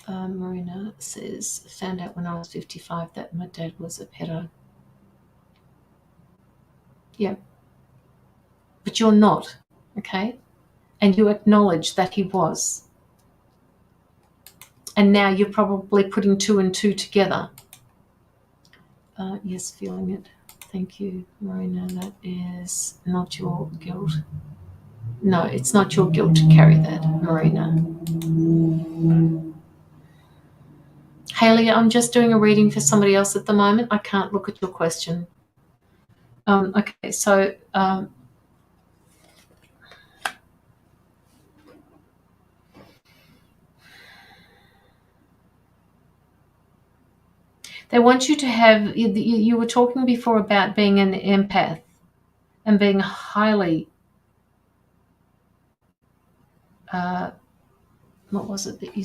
Marina says, found out when I was 55 that my dad was a pedo. Yeah. But you're not, okay? And you acknowledge that he was. And now you're probably putting two and two together. Yes, feeling it. Thank you, Marina. That is not your guilt. No, it's not your guilt to carry that, Marina. Haley, I'm just doing a reading for somebody else at the moment. I can't look at your question. Okay, so they want you to have, you were talking before about being an empath and being highly, what was it that you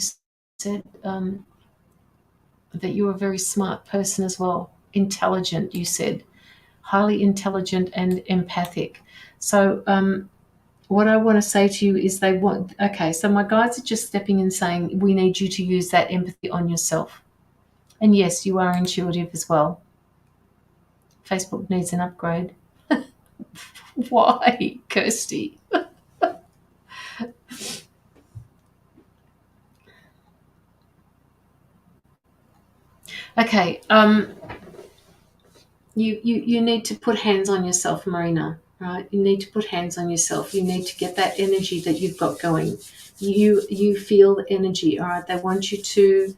said? That you're a very smart person as well. Intelligent, you said. Highly intelligent and empathic. So what I want to say to you is so my guides are just stepping in saying we need you to use that empathy on yourself. And yes, you are intuitive as well. Facebook needs an upgrade. Why, Kirsty? Okay, you need to put hands on yourself, Marina, right? You need to put hands on yourself. You need to get that energy that you've got going. You feel the energy, all right? They want you to,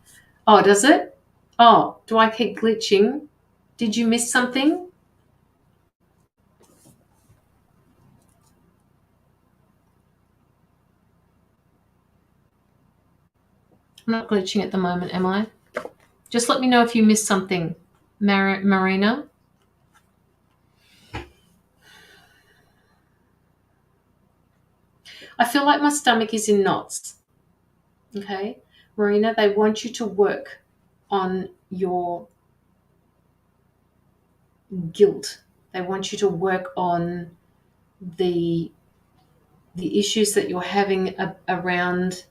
oh, does it? Oh, do I keep glitching? Did you miss something? I'm not glitching at the moment, am I? Just let me know if you missed something, Marina. I feel like my stomach is in knots. Okay, Marina, they want you to work on your guilt. They want you to work on the issues that you're having around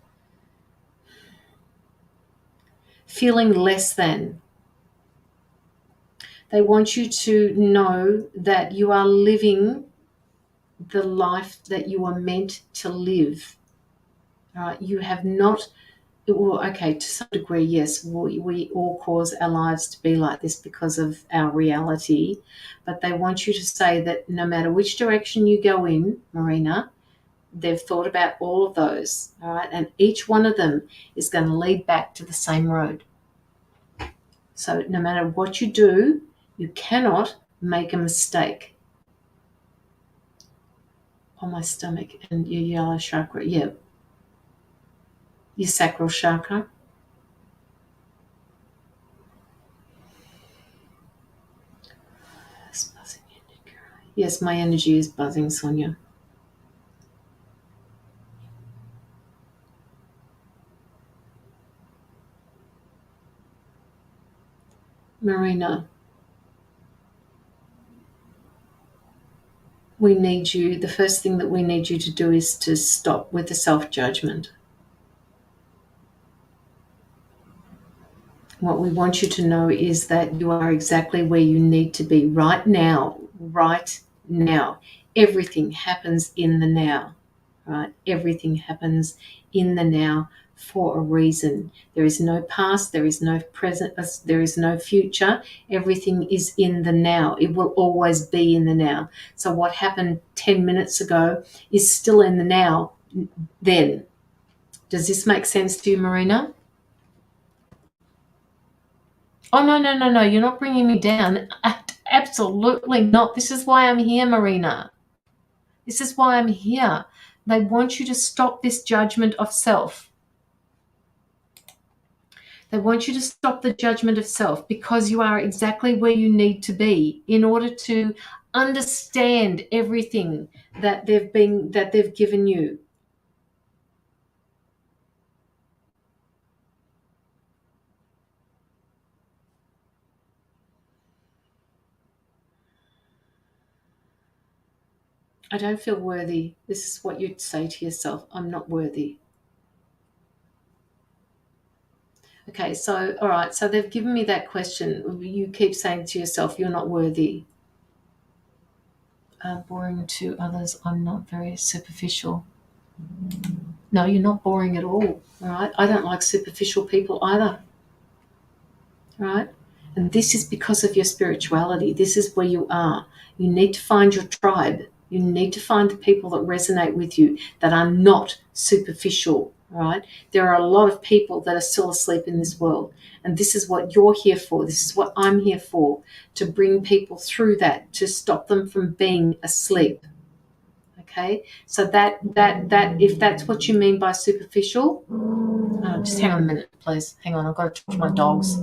feeling less than. They want you to know that you are living the life that you are meant to live. All right, you have not. Well, okay, to some degree, yes, we all cause our lives to be like this because of our reality. But they want you to say that no matter which direction you go in, Marina, they've thought about all of those, all right? And each one of them is going to lead back to the same road. So no matter what you do, you cannot make a mistake. On my stomach and your yellow chakra, yeah. Your sacral chakra. Yes, my energy is buzzing, Sonia. Marina, we need you. The first thing that we need you to do is to stop with the self-judgment. What we want you to know is that you are exactly where you need to be right now, right now. Everything happens in the now, right? Everything happens in the now for a reason. There is no past, there is no present, there is no future. Everything is in the now. It will always be in the now. So what happened 10 minutes ago is still in the now then. Does this make sense to you, Marina? Oh, no. You're not bringing me down. Absolutely not. This is why I'm here, Marina. This is why I'm here. They want you to stop this judgment of self. They want you to stop the judgment of self because you are exactly where you need to be in order to understand everything that they've given you. I don't feel worthy. This is what you'd say to yourself. I'm not worthy. Okay, so, all right, so they've given me that question. You keep saying to yourself, you're not worthy. Boring to others, I'm not very superficial. No, you're not boring at all right? I don't like superficial people either, right? And this is because of your spirituality. This is where you are. You need to find your tribe. You need to find the people that resonate with you, that are not superficial, right? There are a lot of people that are still asleep in this world. And this is what you're here for. This is what I'm here for, to bring people through that, to stop them from being asleep. Okay? So that if that's what you mean by superficial, just hang on a minute, please. Hang on, I've got to talk to my dogs.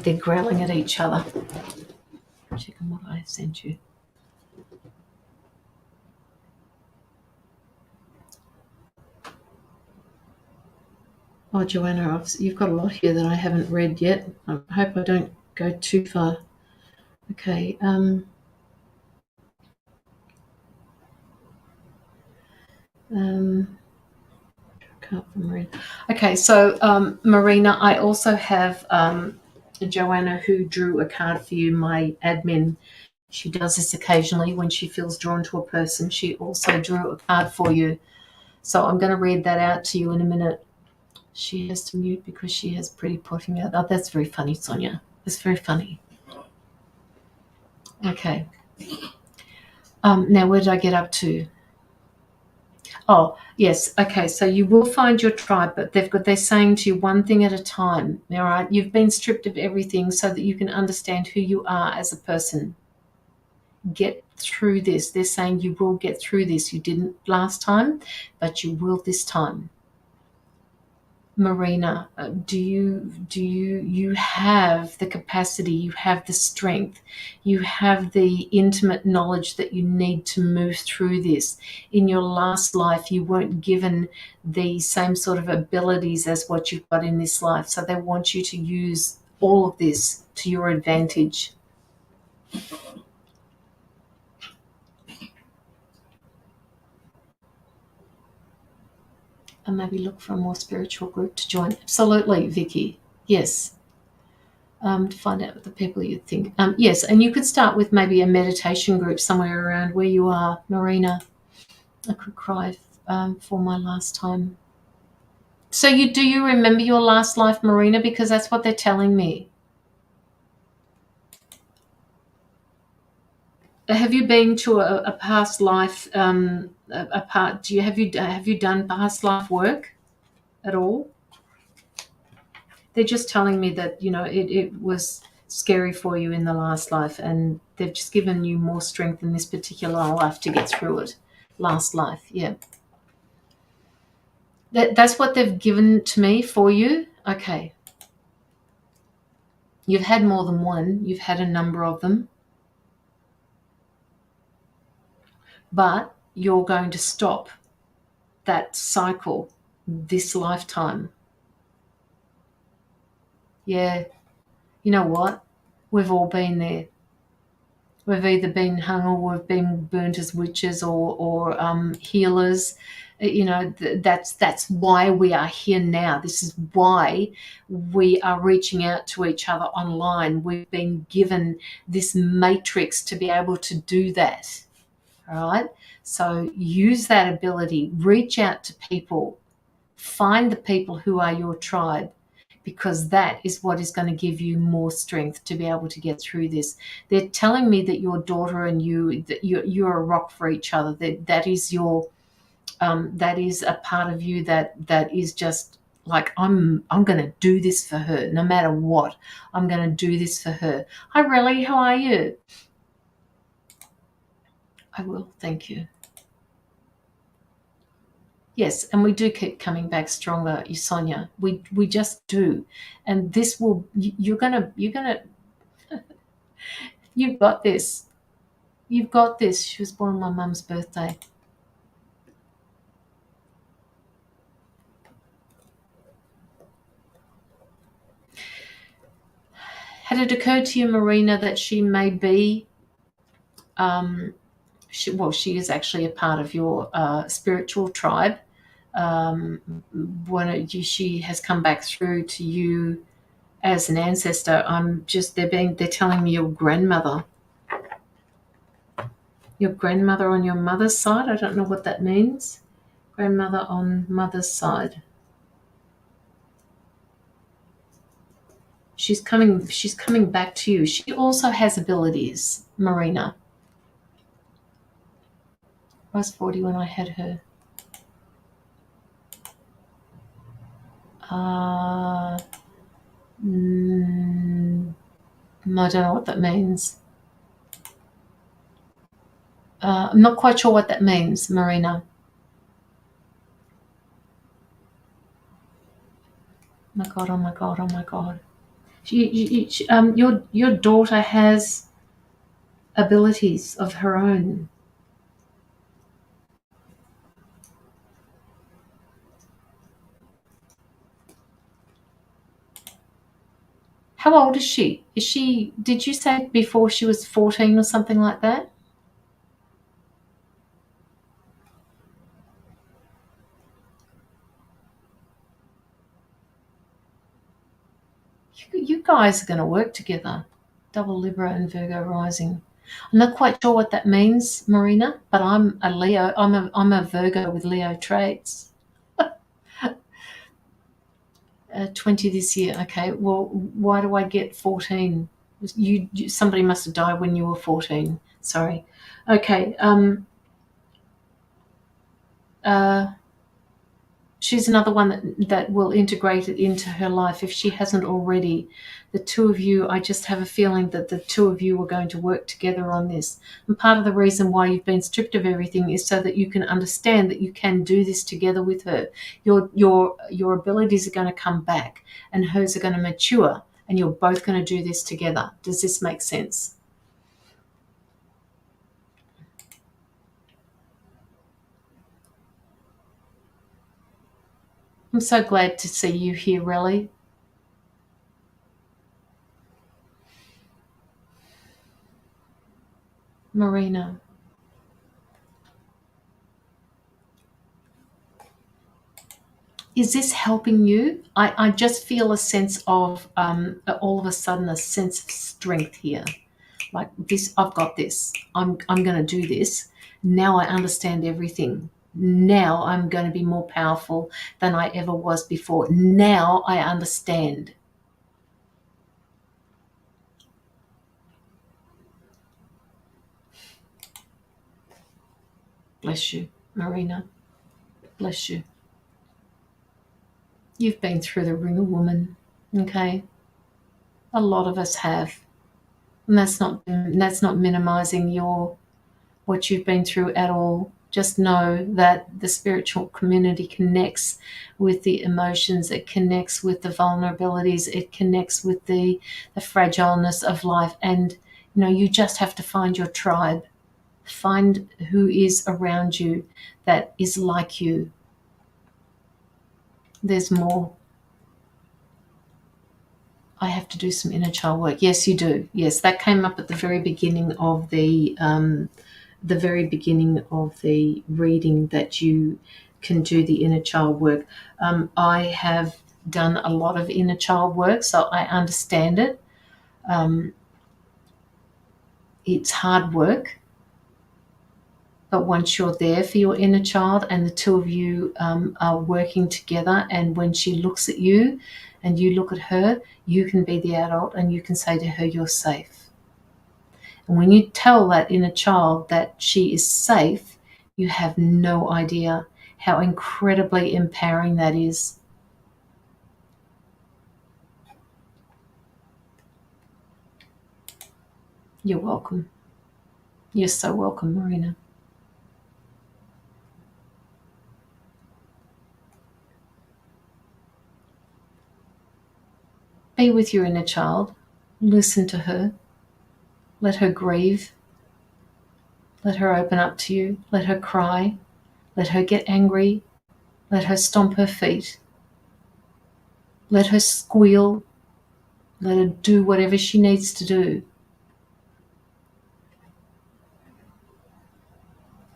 They're growling at each other. Check on what I sent you. Oh, Joanna, you've got a lot here that I haven't read yet. I hope I don't go too far. Okay. Can't read. Okay, so Marina, I also have Joanna who drew a card for you, my admin. She does this occasionally when she feels drawn to a person. She also drew a card for you. So I'm going to read that out to you in a minute. She has to mute because she has pretty potty mouth. Oh, that's very funny, Sonia. That's very funny. Okay. Now, where did I get up to? Oh, yes. Okay. So you will find your tribe, but they're saying to you one thing at a time. All right. You've been stripped of everything so that you can understand who you are as a person. Get through this. They're saying you will get through this. You didn't last time, but you will this time. Marina, do you have the capacity, you have the strength, you have the intimate knowledge that you need to move through this? In your last life, you weren't given the same sort of abilities as what you've got in this life, so they want you to use all of this to your advantage. And maybe look for a more spiritual group to join. Absolutely, Vicky. Yes. To find out the people you think. Yes, and you could start with maybe a meditation group somewhere around where you are, Marina. I could cry for my last time. So do you remember your last life, Marina? Because that's what they're telling me. Have you been to a past life? Have you done past life work at all? They're just telling me that it was scary for you in the last life, and they've just given you more strength in this particular life to get through it. Last life, yeah. That's what they've given to me for you. Okay. You've had more than one. You've had a number of them. But you're going to stop that cycle this lifetime. Yeah. You know what? We've all been there. We've either been hung or we've been burnt as witches or healers. That's why we are here now. This is why we are reaching out to each other online. We've been given this matrix to be able to do that. All right? So use that ability. Reach out to people. Find the people who are your tribe, because that is what is going to give you more strength to be able to get through this. They're telling me that your daughter and you're a rock for each other. That is a part of you that is just like, I'm going to do this for her no matter what. I'm going to do this for her. Hi, Relly, how are you? I will, thank you. Yes, and we do keep coming back stronger, Sonia. We just do, and this will. You're gonna. You've got this. You've got this. She was born on my mum's birthday. Had it occurred to you, Marina, that she may be? She is actually a part of your spiritual tribe. She has come back through to you as an ancestor. They're telling me your grandmother on your mother's side. I don't know what that means. Grandmother on mother's side. She's coming back to you. She also has abilities, Marina. I was 40 when I had her. I don't know what that means. I'm not quite sure what that means, Marina. Oh my God. Your daughter has abilities of her own. How old is she? Did you say before she was 14 or something like that? You guys are going to work together. Double Libra and Virgo rising. I'm not quite sure what that means, Marina, but I'm a Leo. I'm a Virgo with Leo traits. 20 this year. Okay, well, why do I get 14? Somebody must have died when you were 14. Sorry. Okay. She's another one that will integrate it into her life if she hasn't already. The two of you, I just have a feeling that the two of you are going to work together on this. And part of the reason why you've been stripped of everything is so that you can understand that you can do this together with her. Your abilities are going to come back and hers are going to mature, and you're both going to do this together. Does this make sense? I'm so glad to see you here, Relly. Marina. Is this helping you? I just feel a sense of, all of a sudden, a sense of strength here. Like this, I've got this. I'm going to do this. Now I understand everything. Now I'm going to be more powerful than I ever was before. Now I understand. Bless you, Marina. Bless you. You've been through the ringer, woman. Okay? A lot of us have. And that's not minimizing what you've been through at all. Just know that the spiritual community connects with the emotions, it connects with the vulnerabilities, it connects with the fragileness of life. And you just have to find your tribe. Find who is around you that is like you. There's more. I have to do some inner child work. Yes, you do. Yes, that came up at the very beginning of the reading, that you can do the inner child work. I have done a lot of inner child work, so I understand it. It's hard work, but once you're there for your inner child and the two of you are working together, and when she looks at you and you look at her, you can be the adult and you can say to her, you're safe. And when you tell that inner child that she is safe, you have no idea how incredibly empowering that is. You're welcome. You're so welcome, Marina. Be with your inner child. Listen to her. Let her grieve. Let her open up to you. Let her cry. Let her get angry. Let her stomp her feet. Let her squeal. Let her do whatever she needs to do.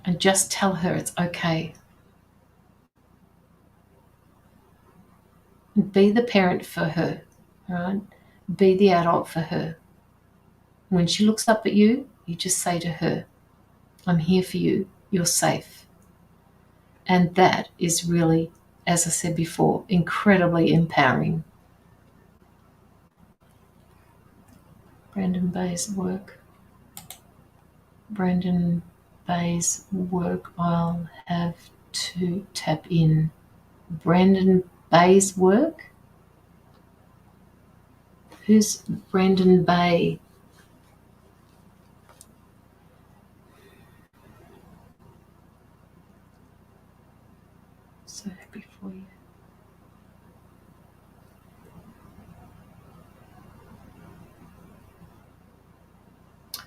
And just tell her it's okay. Be the parent for her, right? Be the adult for her. When she looks up at you, you just say to her, I'm here for you. You're safe. And that is really, as I said before, incredibly empowering. Brandon Bay's work. Brandon Bay's work. I'll have to tap in. Brandon Bay's work? Who's Brandon Bay? So happy for you.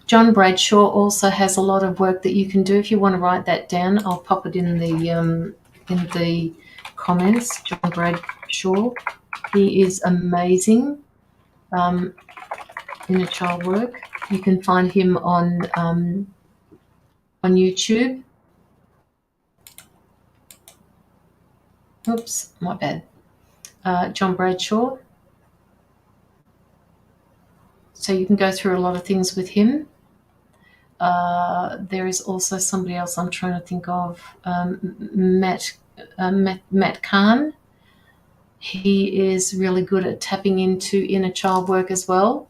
John Bradshaw also has a lot of work that you can do. If you want to write that down, I'll pop it in the comments. John Bradshaw, he is amazing. Inner child work. You can find him on YouTube. Oops, my bad. John Bradshaw. So you can go through a lot of things with him. There is also somebody else I'm trying to think of, Matt Kahn. He is really good at tapping into inner child work as well.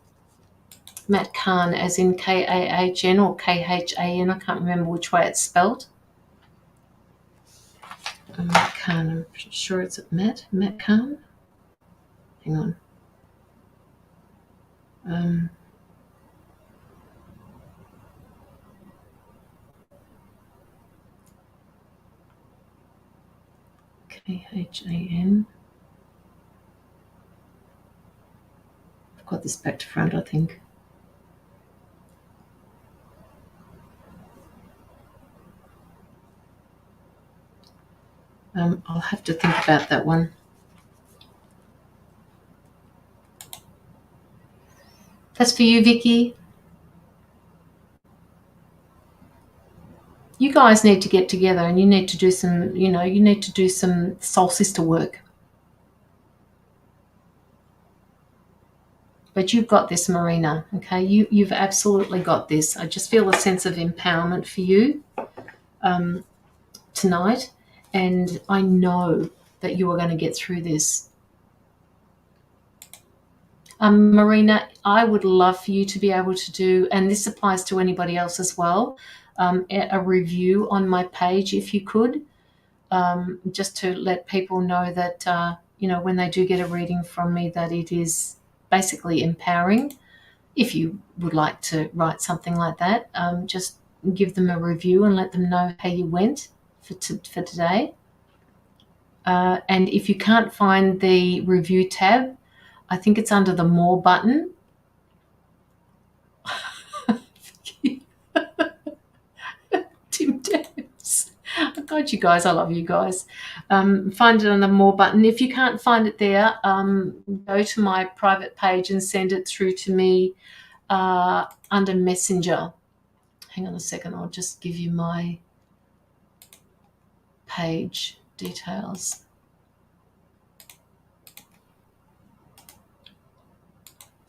Matt Kahn, as in Kahn or Khan. I can't remember which way it's spelled. Matt Kahn, I'm sure it's Matt Kahn. Hang on. Khan. I've got this back to front, I think. I'll have to think about that one. That's for you, Vicky. You guys need to get together and you need to do some, you need to do some soul sister work. But you've got this, Marina, okay? You've absolutely got this. I just feel a sense of empowerment for you tonight, and I know that you are going to get through this. Marina, I would love for you to be able to do, and this applies to anybody else as well, a review on my page if you could, just to let people know that, when they do get a reading from me, that it is basically empowering. If you would like to write something like that, just give them a review and let them know how you went for today. And if you can't find the review tab, I think it's under the More button. Tim Debs. Oh God, you guys, I love you guys. Find it on the More button. If you can't find it there, go to my private page and send it through to me under Messenger. Hang on a second, I'll just give you my page details.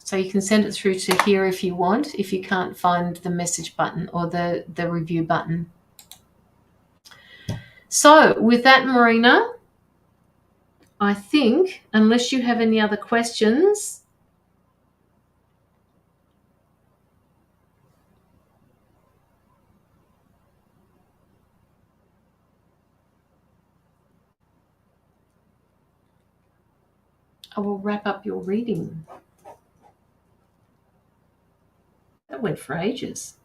So you can send it through to here if you want, if you can't find the message button or the review button. So with that, Marina, I think, unless you have any other questions, I will wrap up your reading. That went for ages.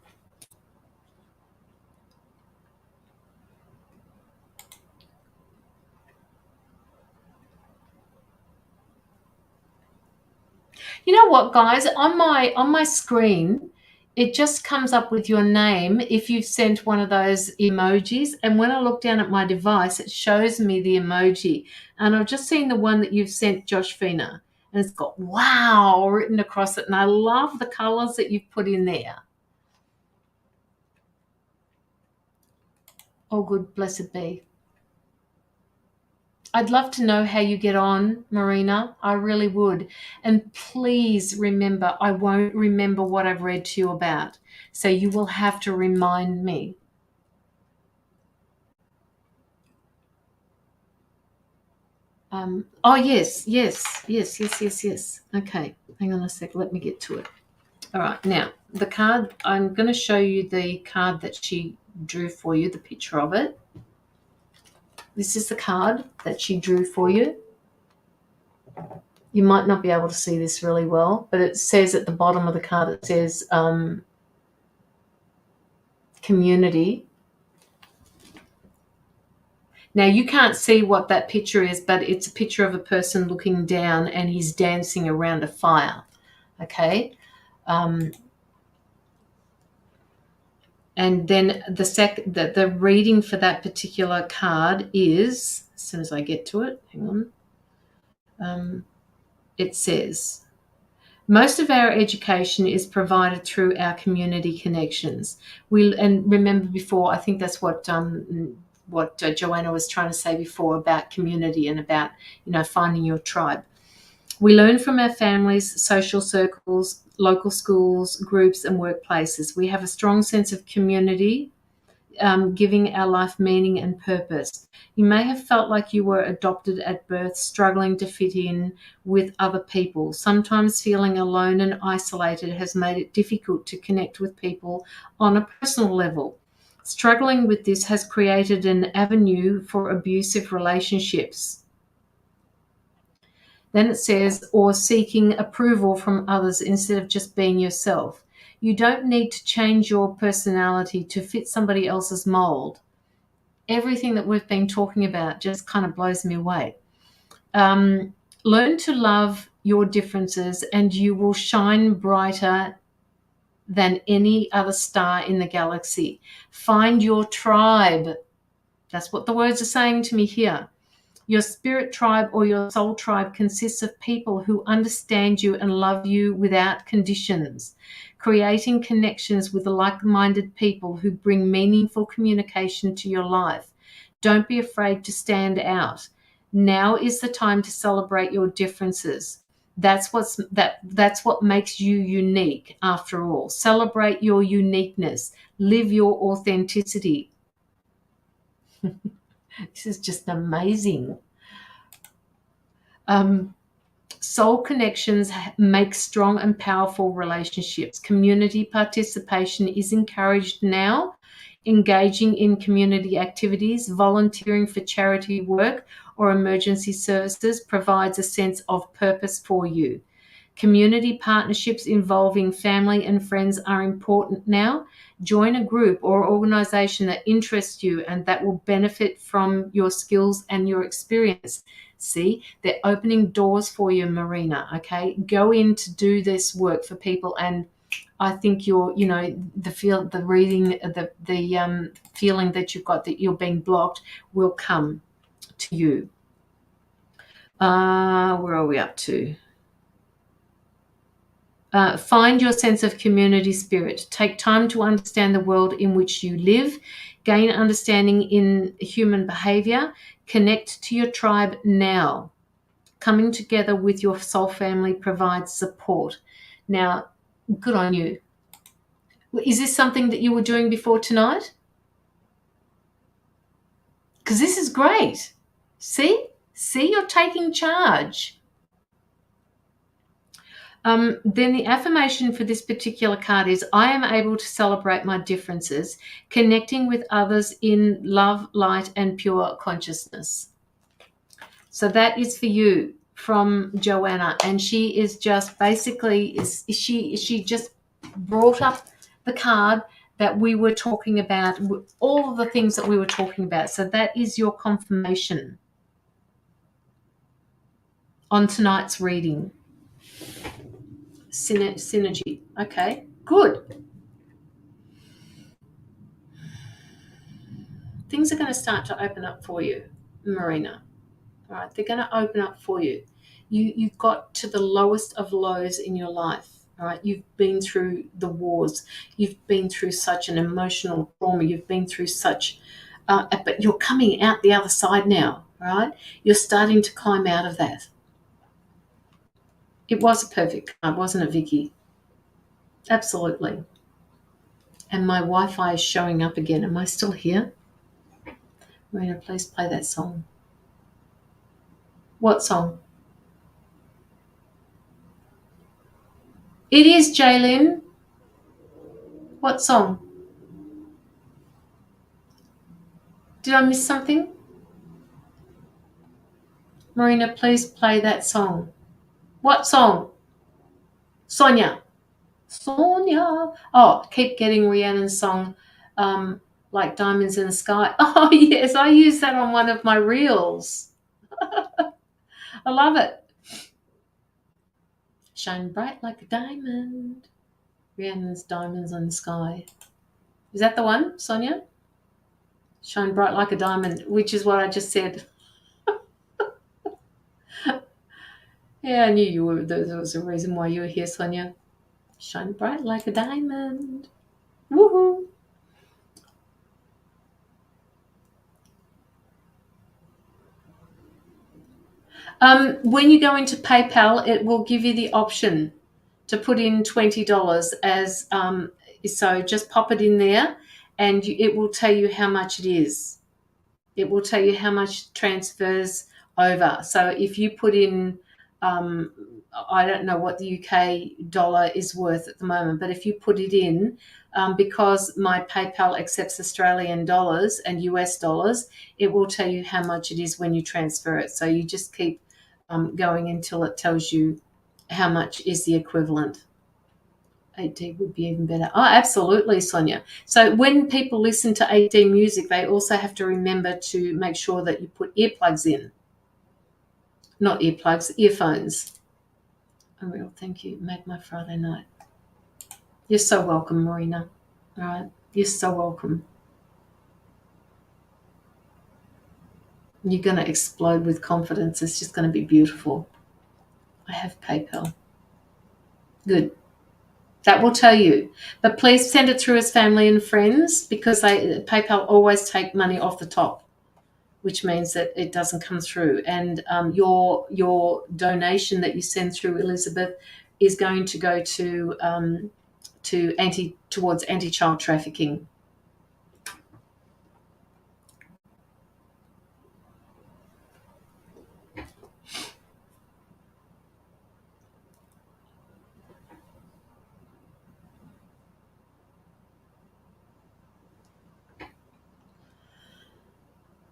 You know what, guys? On my screen, it just comes up with your name if you've sent one of those emojis. And when I look down at my device, it shows me the emoji. And I've just seen the one that you've sent, Joshfina. And it's got wow written across it. And I love the colors that you've put in there. Oh, good, blessed be. I'd love to know how you get on, Marina. I really would. And please remember, I won't remember what I've read to you about. So you will have to remind me. Oh, yes. Okay, hang on a sec. Let me get to it. All right, now, the card, I'm going to show you the card that she drew for you, the picture of it. This is the card that she drew for you. You might not be able to see this really well, but it says at the bottom of the card, it says community. Now, you can't see what that picture is, but it's a picture of a person looking down and he's dancing around a fire, okay? And then the reading for that particular card is, as soon as I get to it, hang on, it says, most of our education is provided through our community connections. And remember before, I think that's what Joanna was trying to say before about community and about, finding your tribe. We learn from our families, social circles, local schools, groups, and workplaces. We have a strong sense of community giving our life meaning and purpose. You may have felt like you were adopted at birth, struggling to fit in with other people. Sometimes feeling alone and isolated has made it difficult to connect with people on a personal level. Struggling with this has created an avenue for abusive relationships. Then it says, or seeking approval from others instead of just being yourself. You don't need to change your personality to fit somebody else's mold. Everything that we've been talking about just kind of blows me away. Learn to love your differences and you will shine brighter than any other star in the galaxy. Find your tribe. That's what the words are saying to me here. Your spirit tribe or your soul tribe consists of people who understand you and love you without conditions. Creating connections with like-minded people who bring meaningful communication to your life. Don't be afraid to stand out. Now is the time to celebrate your differences. That's what makes you unique after all. Celebrate your uniqueness. Live your authenticity. This is just amazing. Soul connections make strong and powerful relationships. Community participation is encouraged now. Engaging in community activities, volunteering for charity work or emergency services provides a sense of purpose for you. Community partnerships involving family and friends are important now. Join a group or organization that interests you and that will benefit from your skills and your experience. See, they're opening doors for you, Marina, okay? Go in to do this work for people, and I think the feeling that you've got that you're being blocked will come to you. Where are we up to? Find your sense of community spirit. Take time to understand the world in which you live. Gain understanding in human behavior. Connect to your tribe now. Coming together with your soul family provides support. Now, good on you. Is this something that you were doing before tonight? Because this is great. See, you're taking charge. Then the affirmation for this particular card is, I am able to celebrate my differences, connecting with others in love, light, and pure consciousness. So that is for you from Joanna. And she is just basically, she just brought up the card that we were talking about, all of the things that we were talking about. So that is your confirmation on tonight's reading. Synergy. Okay, good. Things are going to start to open up for you, Marina. All right, they're going to open up for you. You got to the lowest of lows in your life. All right, you've been through the wars. You've been through such an emotional trauma. You've been through such, but you're coming out the other side now. All right, you're starting to climb out of that. It was a perfect card, wasn't it, Vicky? Absolutely. And my Wi-Fi is showing up again. Am I still here? Marina, please play that song. What song? It is, Jaylin. What song? Did I miss something? Marina, please play that song. What song? Sonia. Oh, keep getting Rhiannon's song, Like Diamonds in the Sky. Oh, yes, I use that on one of my reels. I love it. Shine bright like a diamond. Rhiannon's Diamonds in the Sky. Is that the one, Sonia? Shine bright like a diamond, which is what I just said. Yeah, I knew you were. There was a reason why you were here, Sonia. Shine bright like a diamond. Woohoo! When you go into PayPal, it will give you the option to put in $20 as so just pop it in there and it will tell you how much it is. It will tell you how much transfers over. So if you put in, I don't know what the UK dollar is worth at the moment, but if you put it in, because my PayPal accepts Australian dollars and US dollars, it will tell you how much it is when you transfer it. So you just keep going until it tells you how much is the equivalent. 8D would be even better. Oh, absolutely, Sonia. So when people listen to 8D music, they also have to remember to make sure that you put earplugs in. Not earplugs, earphones. Unreal, thank you. Made my Friday night. You're so welcome, Marina. All right, you're so welcome. You're going to explode with confidence. It's just going to be beautiful. I have PayPal. Good. That will tell you. But please send it through as family and friends, because PayPal always take money off the top, which means that it doesn't come through. And your donation that you send through, Elizabeth, is going to go towards anti-child trafficking.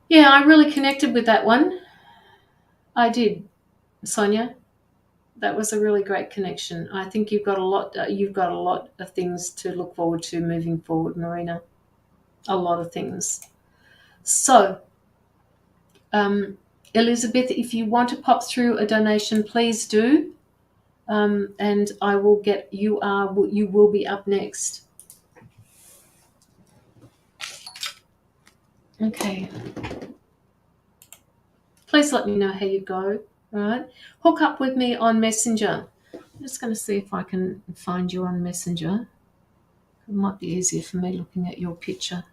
Yeah, I really connected with that one. I did, Sonia. That was a really great connection. I think you've got a lot. You've got a lot of things to look forward to moving forward, Marina. A lot of things. So, Elizabeth, if you want to pop through a donation, please do, and I will get you. You will be up next. Okay. Please let me know how you go. Right? Hook up with me on Messenger. I'm just going to see if I can find you on Messenger. It might be easier for me looking at your picture.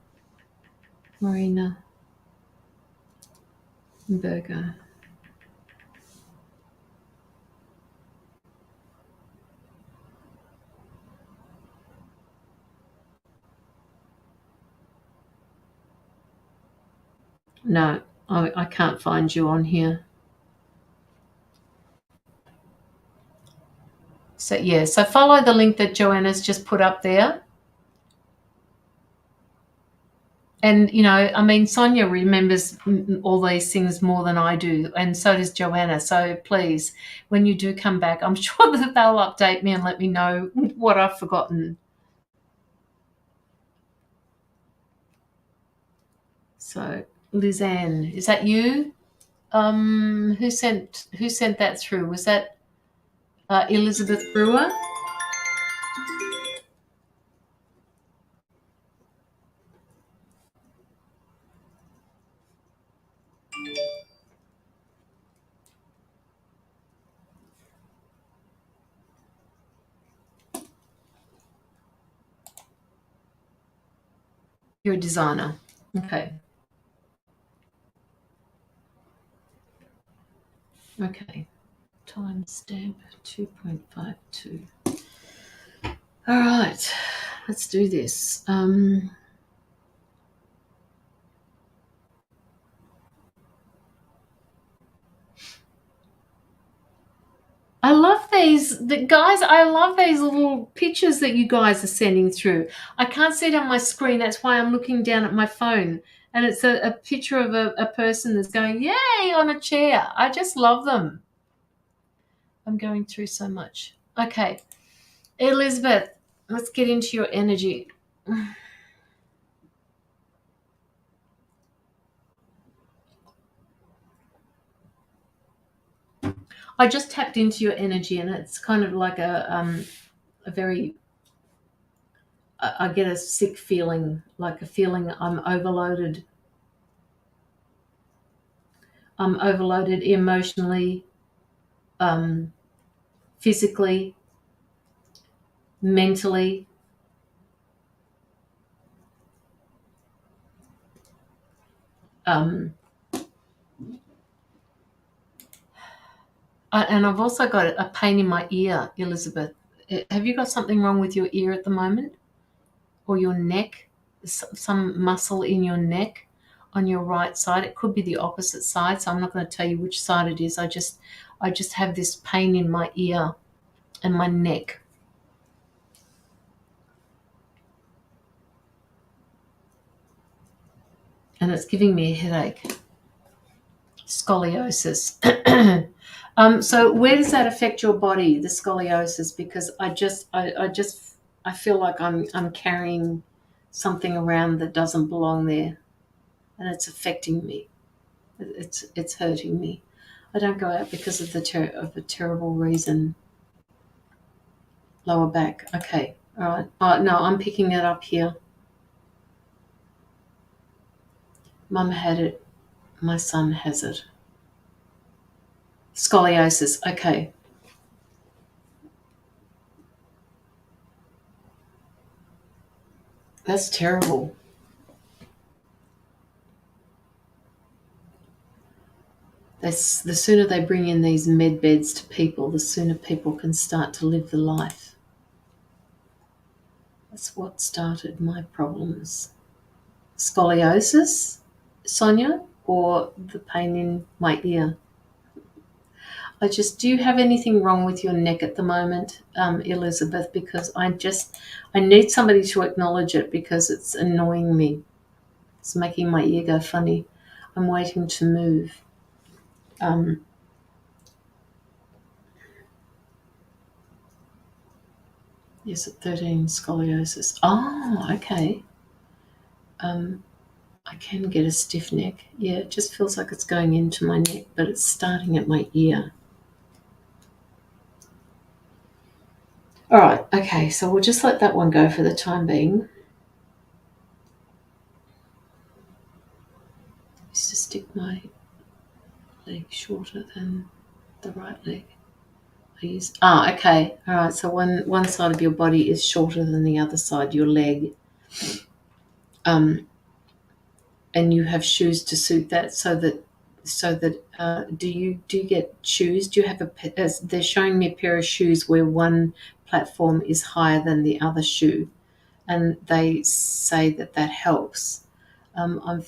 Marina Berger. No, I can't find you on here. So, yeah, so follow the link that Joanna's just put up there. And, I mean, Sonia remembers all these things more than I do, and so does Joanna. So please, when you do come back, I'm sure that they'll update me and let me know what I've forgotten. So, Lizanne, is that you? Who sent that through? Was that Elizabeth Brewer? You're a designer. Okay. Okay. Timestamp 2.52. All right. Let's do this. I love guys. I love these little pictures that you guys are sending through. I can't see it on my screen. That's why I'm looking down at my phone. And it's a picture of a person that's going, yay, on a chair. I just love them. I'm going through so much. Okay. Elizabeth, let's get into your energy. I just tapped into your energy, and it's kind of like a very, I get a sick feeling, like a feeling I'm overloaded. I'm overloaded emotionally, physically, mentally. And I've also got a pain in my ear, Elizabeth. Have you got something wrong with your ear at the moment, or your neck? some muscle in your neck on your right side. It could be the opposite side, so I'm not going to tell you which side it is. I just have this pain in my ear and my neck. And it's giving me a headache. Scoliosis. So where does that affect your body, the scoliosis? Because I feel like I'm carrying something around that doesn't belong there, and it's affecting me. It's hurting me. I don't go out because of a terrible reason. Lower back. Okay. All right. No, I'm picking it up here. Mum had it. My son has it. Scoliosis. Okay. That's terrible. The sooner they bring in these med beds to people, the sooner people can start to live the life. That's what started my problems. Scoliosis, Sonia, or the pain in my ear? Do you have anything wrong with your neck at the moment, Elizabeth? Because I need somebody to acknowledge it because it's annoying me. It's making my ear go funny. I'm waiting to move. Yes, at 13, scoliosis. Oh, okay. I can get a stiff neck. Yeah, it just feels like it's going into my neck, but it's starting at my ear. All right, okay, so we'll just let that one go for the time being. I used to stick my leg shorter than the right leg. Okay. All right, so one side of your body is shorter than the other side, your leg. And you have shoes to suit that, so that do you get shoes? Do you have they're showing me a pair of shoes where one platform is higher than the other shoe, and they say that helps. I'm on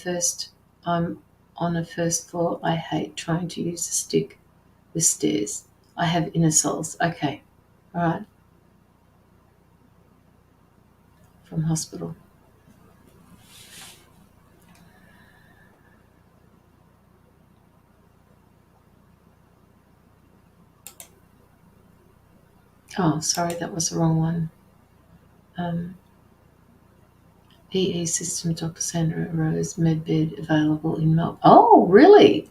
a first floor. I hate trying to use a stick with stairs. I have inner soles. Okay. All right. From hospital. Oh, sorry, that was the wrong one. EE system, Dr. Sandra Rose, medbed available in Melbourne. Oh, really?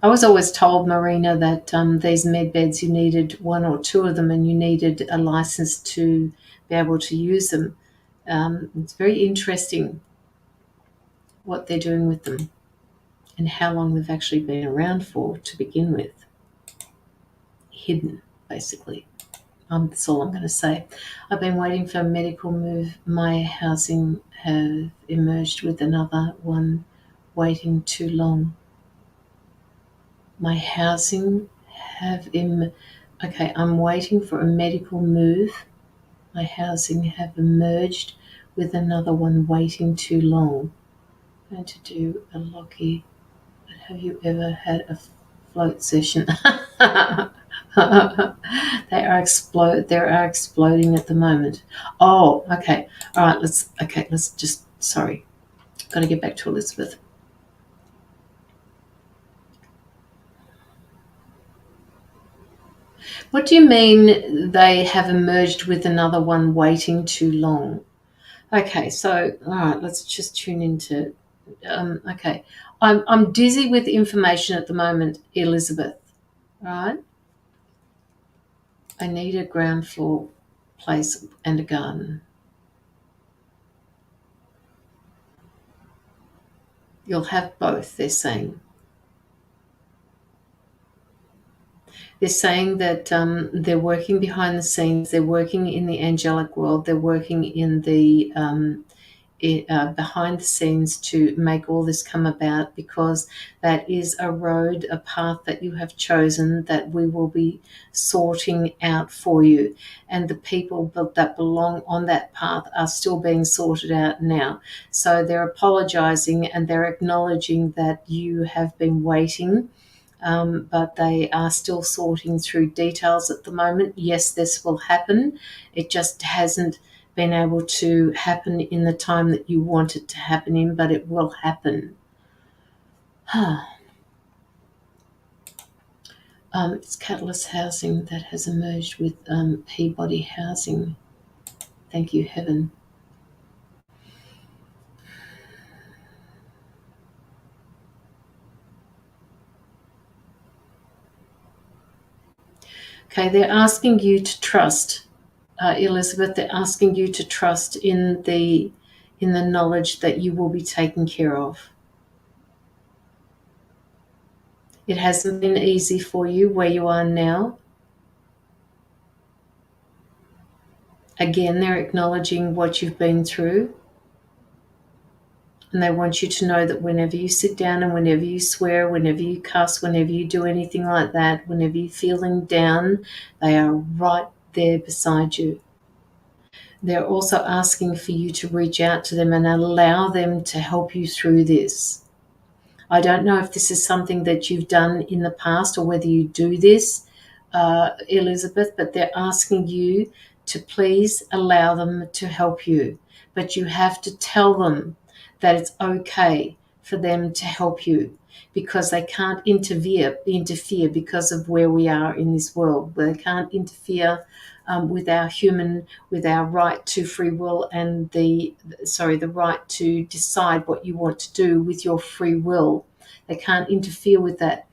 I was always told, Marina, that these medbeds, you needed one or two of them and you needed a license to be able to use them. It's very interesting what they're doing with them and how long they've actually been around for to begin with. Hidden, basically. That's all I'm going to say. I've been waiting for a medical move. My housing have emerged with another one waiting too long. My housing have okay, I'm waiting for a medical move. My housing have emerged with another one waiting too long. I'm going to do a Lockie. But have you ever had a float session? They are exploding at the moment. Oh, okay. All right, let's just, sorry. Got to get back to Elizabeth. What do you mean they have emerged with another one waiting too long? Okay, so all right, let's just tune into. Okay, I'm dizzy with information at the moment, Elizabeth. All right, I need a ground floor place and a garden. You'll have both, they're saying. They're saying that they're working behind the scenes. They're working in the angelic world. They're working in the behind the scenes to make all this come about, because that is a road, a path that you have chosen that we will be sorting out for you. And the people that belong on that path are still being sorted out now. So they're apologizing and they're acknowledging that you have been waiting. But they are still sorting through details at the moment. Yes, this will happen. It just hasn't been able to happen in the time that you want it to happen in, but it will happen. It's Catalyst Housing that has emerged with Peabody Housing. Thank you, Heaven. Okay, they're asking you to trust, Elizabeth. They're asking you to trust in the knowledge that you will be taken care of. It hasn't been easy for you where you are now. Again, they're acknowledging what you've been through. And they want you to know that whenever you sit down and whenever you swear, whenever you cuss, whenever you do anything like that, whenever you're feeling down, they are right there beside you. They're also asking for you to reach out to them and allow them to help you through this. I don't know if this is something that you've done in the past or whether you do this, Elizabeth, but they're asking you to please allow them to help you. But you have to tell them that it's okay for them to help you, because they can't interfere because of where we are in this world. They can't interfere with our right to free will and the right to decide what you want to do with your free will. They can't interfere with that.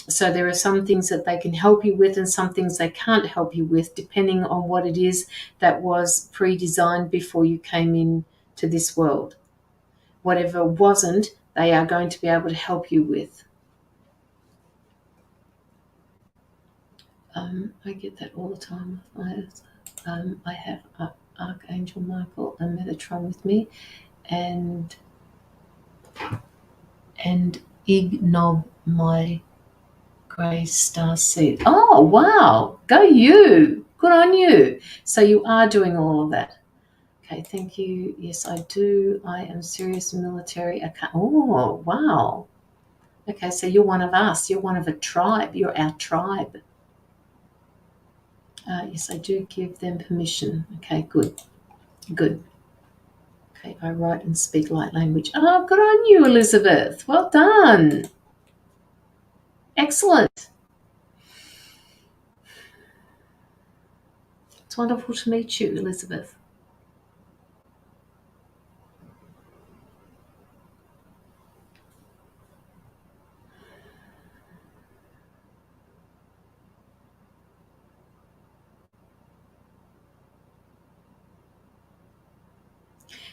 So there are some things that they can help you with and some things they can't help you with, depending on what it is that was pre-designed before you came into this world. Whatever wasn't, they are going to be able to help you with. I get that all the time. I have Archangel Michael and Metatron with me, and Ignob, my grey star seed. Oh, wow. Go you. Good on you. So you are doing all of that. Okay, thank you. Yes, I do. I am serious military. Oh, wow. Okay, so you're one of us. You're one of a tribe. You're our tribe. Yes, I do give them permission. Okay, good. Good. Okay, I write and speak light language. Oh, good on you, Elizabeth. Well done. Excellent. It's wonderful to meet you, Elizabeth.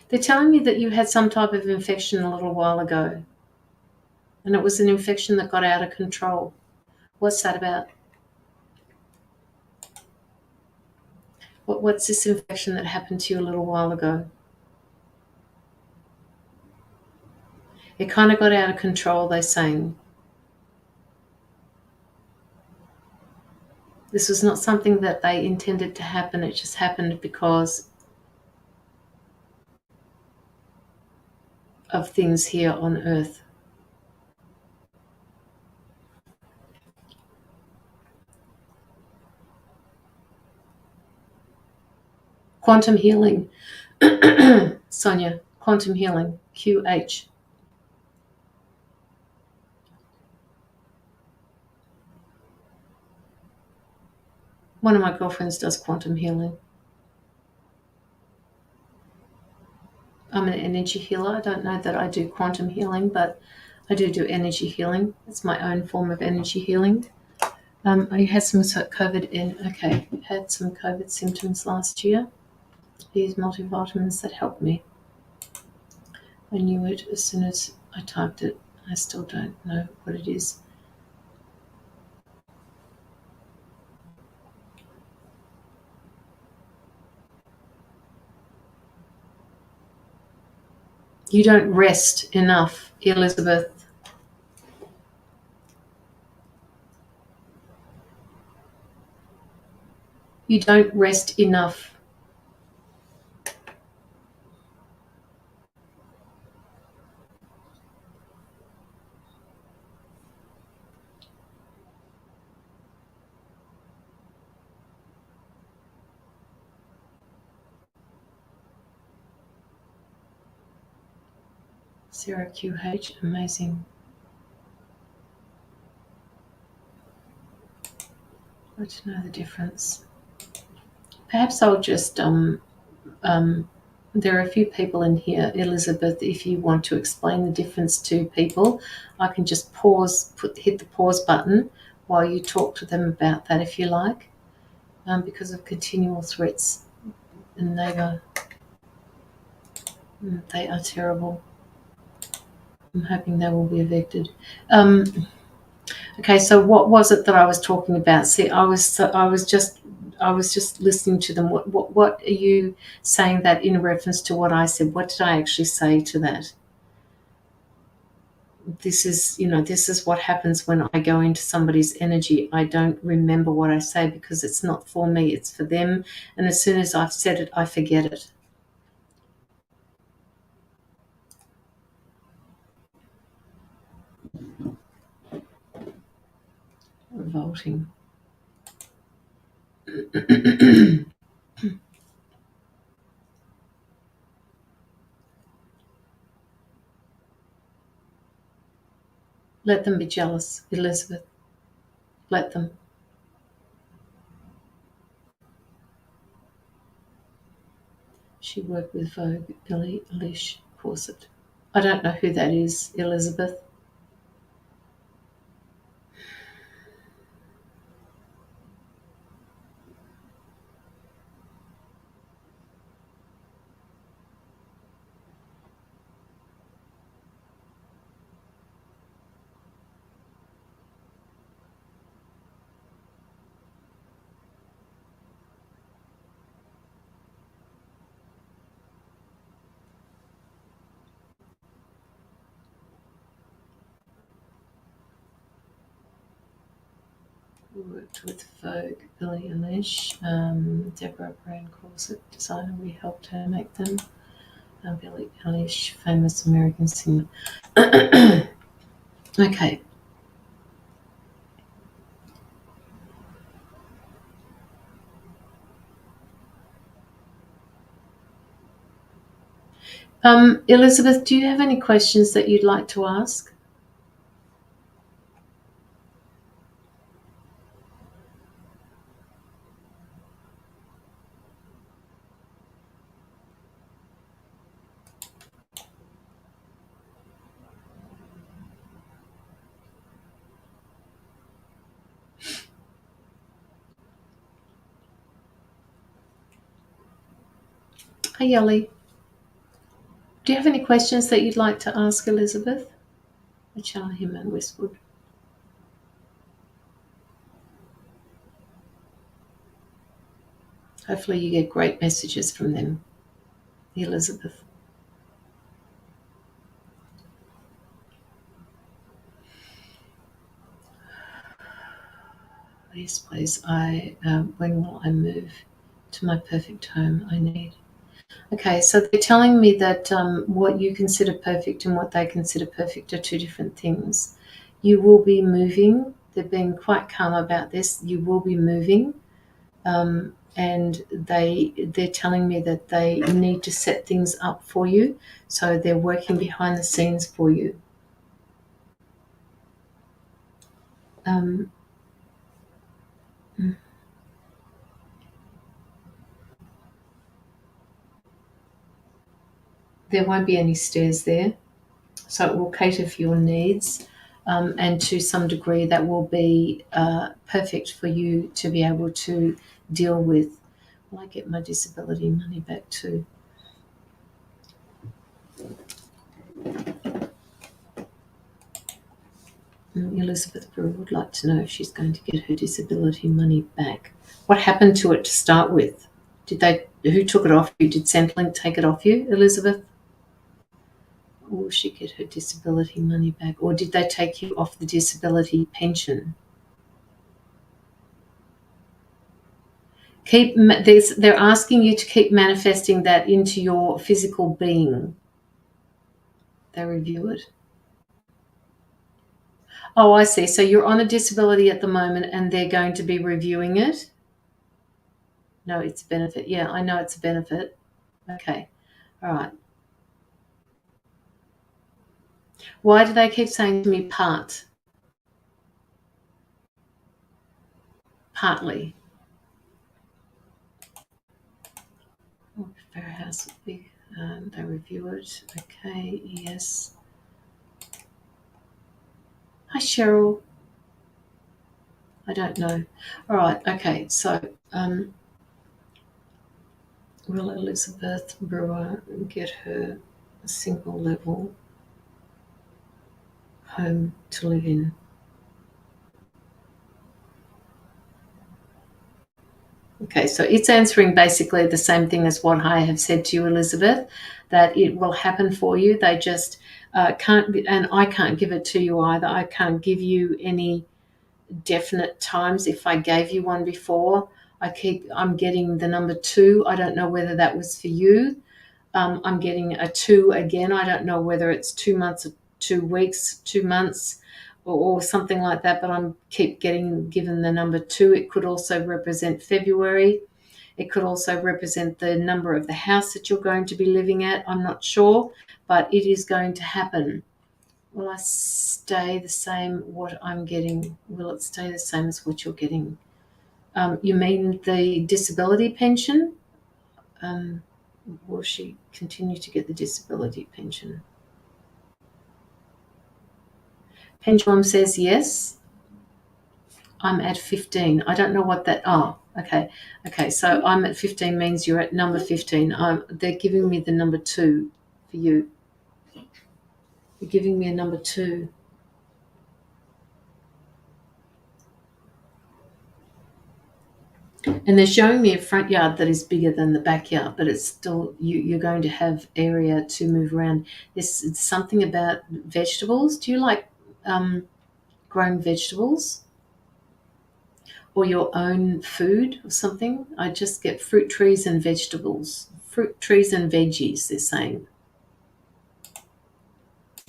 They're telling me that you had some type of infection a little while ago, and it was an infection that got out of control. What's that about? What's this infection that happened to you a little while ago? It kind of got out of control, they're saying. This was not something that they intended to happen. It just happened because of things here on Earth. Quantum healing. Sonia, quantum healing. QH. One of my girlfriends does quantum healing. I'm an energy healer. I don't know that I do quantum healing, but I do energy healing. It's my own form of energy healing. I had some COVID had some COVID symptoms last year. I used multivitamins that helped me. I knew it as soon as I typed it. I still don't know what it is. You don't rest enough, Elizabeth. You don't rest enough. Sarah QH, amazing. Got to know the difference. Perhaps I'll just there are a few people in here, Elizabeth. If you want to explain the difference to people, I can just pause, hit the pause button while you talk to them about that, if you like, because of continual threats, and they are terrible. I'm hoping they will be evicted. Okay, so what was it that I was talking about? See, I was just listening to them. What are you saying that in reference to what I said? What did I actually say to that? This is what happens when I go into somebody's energy. I don't remember what I say because it's not for me, it's for them. And as soon as I've said it, I forget it. Revolting. Let them be jealous, Elizabeth. Let them. She worked with Vogue, Billie Eilish, Corset. I don't know who that is, Elizabeth. We worked with Vogue, Billie Eilish, Deborah Brand Corset designer. We helped her make them. Billie Eilish, famous American singer. Okay. Elizabeth, do you have any questions that you'd like to ask? Hi, Yelly. Do you have any questions that you'd like to ask Elizabeth? Channel him and Westwood. Hopefully you get great messages from them, Elizabeth. Yes, please. When will I move to my perfect home I need? Okay, so they're telling me that what you consider perfect and what they consider perfect are two different things. You will be moving. They're being quite calm about this. You will be moving, and they're telling me that they need to set things up for you. So they're working behind the scenes for you. There won't be any stairs there, so it will cater for your needs, and to some degree that will be perfect for you to be able to deal with. Will I get my disability money back too? Elizabeth Brewer would like to know if she's going to get her disability money back. What happened to it to start with? Who took it off you? Did Centrelink take it off you, Elizabeth? Will she get her disability money back? Or did they take you off the disability pension? They're asking you to keep manifesting that into your physical being. They review it. Oh, I see. So you're on a disability at the moment and they're going to be reviewing it? No, it's a benefit. Yeah, I know it's a benefit. Okay. All right. Why do they keep saying to me partly? Oh, fair house will be, they review it. Okay, yes. Hi, Cheryl. I don't know. All right, okay. So, will Elizabeth Brewer get her a single level home to live in? Okay, so it's answering basically the same thing as what I have said to you, Elizabeth, that it will happen for you. They just can't, and I can't give it to you either. I can't give you any definite times. If I gave you one before, I'm getting the number 2. I don't know whether that was for you. I'm getting a 2 again. I don't know whether it's 2 months, or 2 weeks, 2 months, or something like that, but I'm keep getting given the number 2. It could also represent February. It could also represent the number of the house that you're going to be living at. I'm not sure, but it is going to happen. Will I stay the same what I'm getting? Will it stay the same as what you're getting? You mean the disability pension? Will she continue to get the disability pension? Pendulum says yes. I'm at 15. I don't know what that. Oh, okay. Okay, so I'm at 15 means you're at number 15. They're giving me the number 2 for you. You're giving me a number 2. And they're showing me a front yard that is bigger than the backyard, but it's still, you're going to have area to move around. There's something about vegetables. Do you like growing vegetables or your own food or something? I just get fruit trees and vegetables. Fruit trees and veggies, they're saying.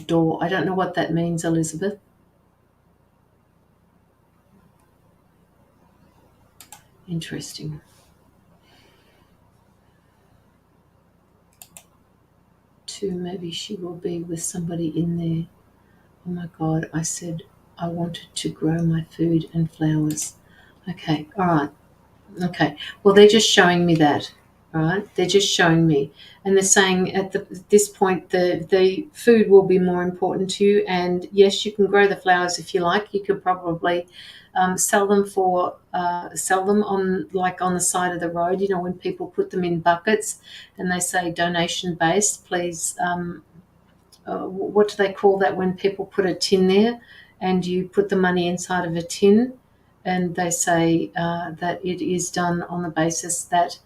Door. I don't know what that means, Elizabeth. Interesting. 2, maybe she will be with somebody in there. Oh my God, I said I wanted to grow my food and flowers. Okay, all right. Okay. Well, they're just showing me that. All right. They're just showing me. And they're saying at this point the food will be more important to you. And yes, you can grow the flowers if you like. You could probably sell them on on the side of the road, when people put them in buckets and they say donation based, please what do they call that when people put a tin there and you put the money inside of a tin and they say that it is done on the basis that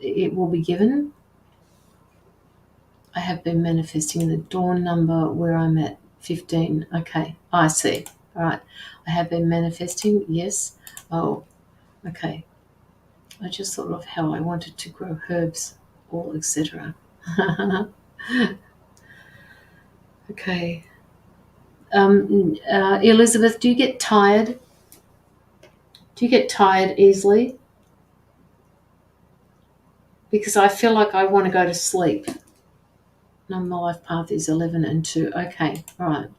it will be given? I have been manifesting the door number where I'm at 15. Okay, I see. All right. I have been manifesting, yes. Oh, okay. I just thought of how I wanted to grow herbs, all etc. Okay. Elizabeth, do you get tired? Do you get tired easily? Because I feel like I want to go to sleep. No, my life path is 11 and 2. Okay, all right.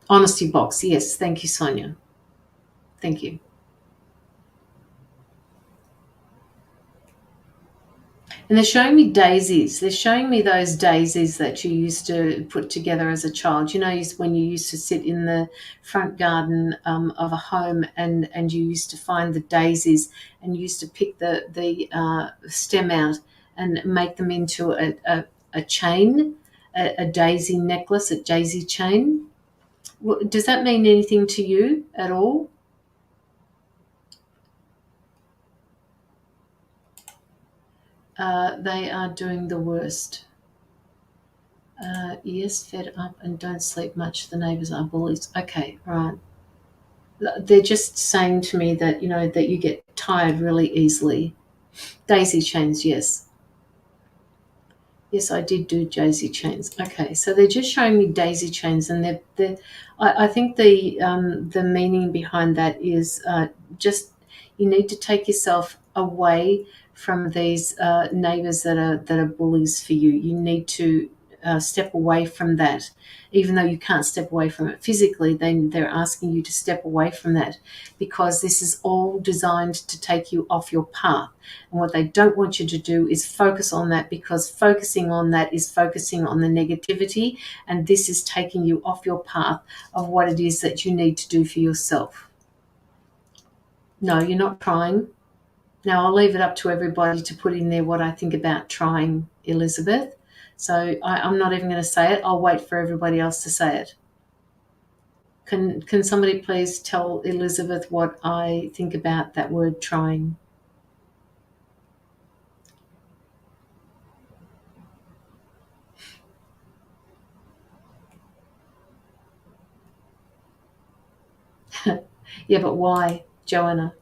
Honesty box, yes. Thank you, Sonia. Thank you. And they're showing me daisies. They're showing me those daisies that you used to put together as a child. When you used to sit in the front garden of a home and you used to find the daisies and you used to pick the stem out and make them into a chain, a daisy necklace, a daisy chain. Does that mean anything to you at all? They are doing the worst. Yes, fed up and don't sleep much. The neighbours are bullies. Okay, right. They're just saying to me that, that you get tired really easily. Daisy chains, yes. Yes, I did do daisy chains. Okay, so they're just showing me daisy chains, and I think the meaning behind that is just you need to take yourself away from these neighbours that are bullies for you. You need to step away from that, even though you can't step away from it physically. They're asking you to step away from that because this is all designed to take you off your path. And what they don't want you to do is focus on that, because focusing on that is focusing on the negativity, and this is taking you off your path of what it is that you need to do for yourself. No, you're not trying. Now, I'll leave it up to everybody to put in there what I think about trying, Elizabeth. So I'm not even going to say it. I'll wait for everybody else to say it. Can somebody please tell Elizabeth what I think about that word trying? Yeah, but why, Joanna?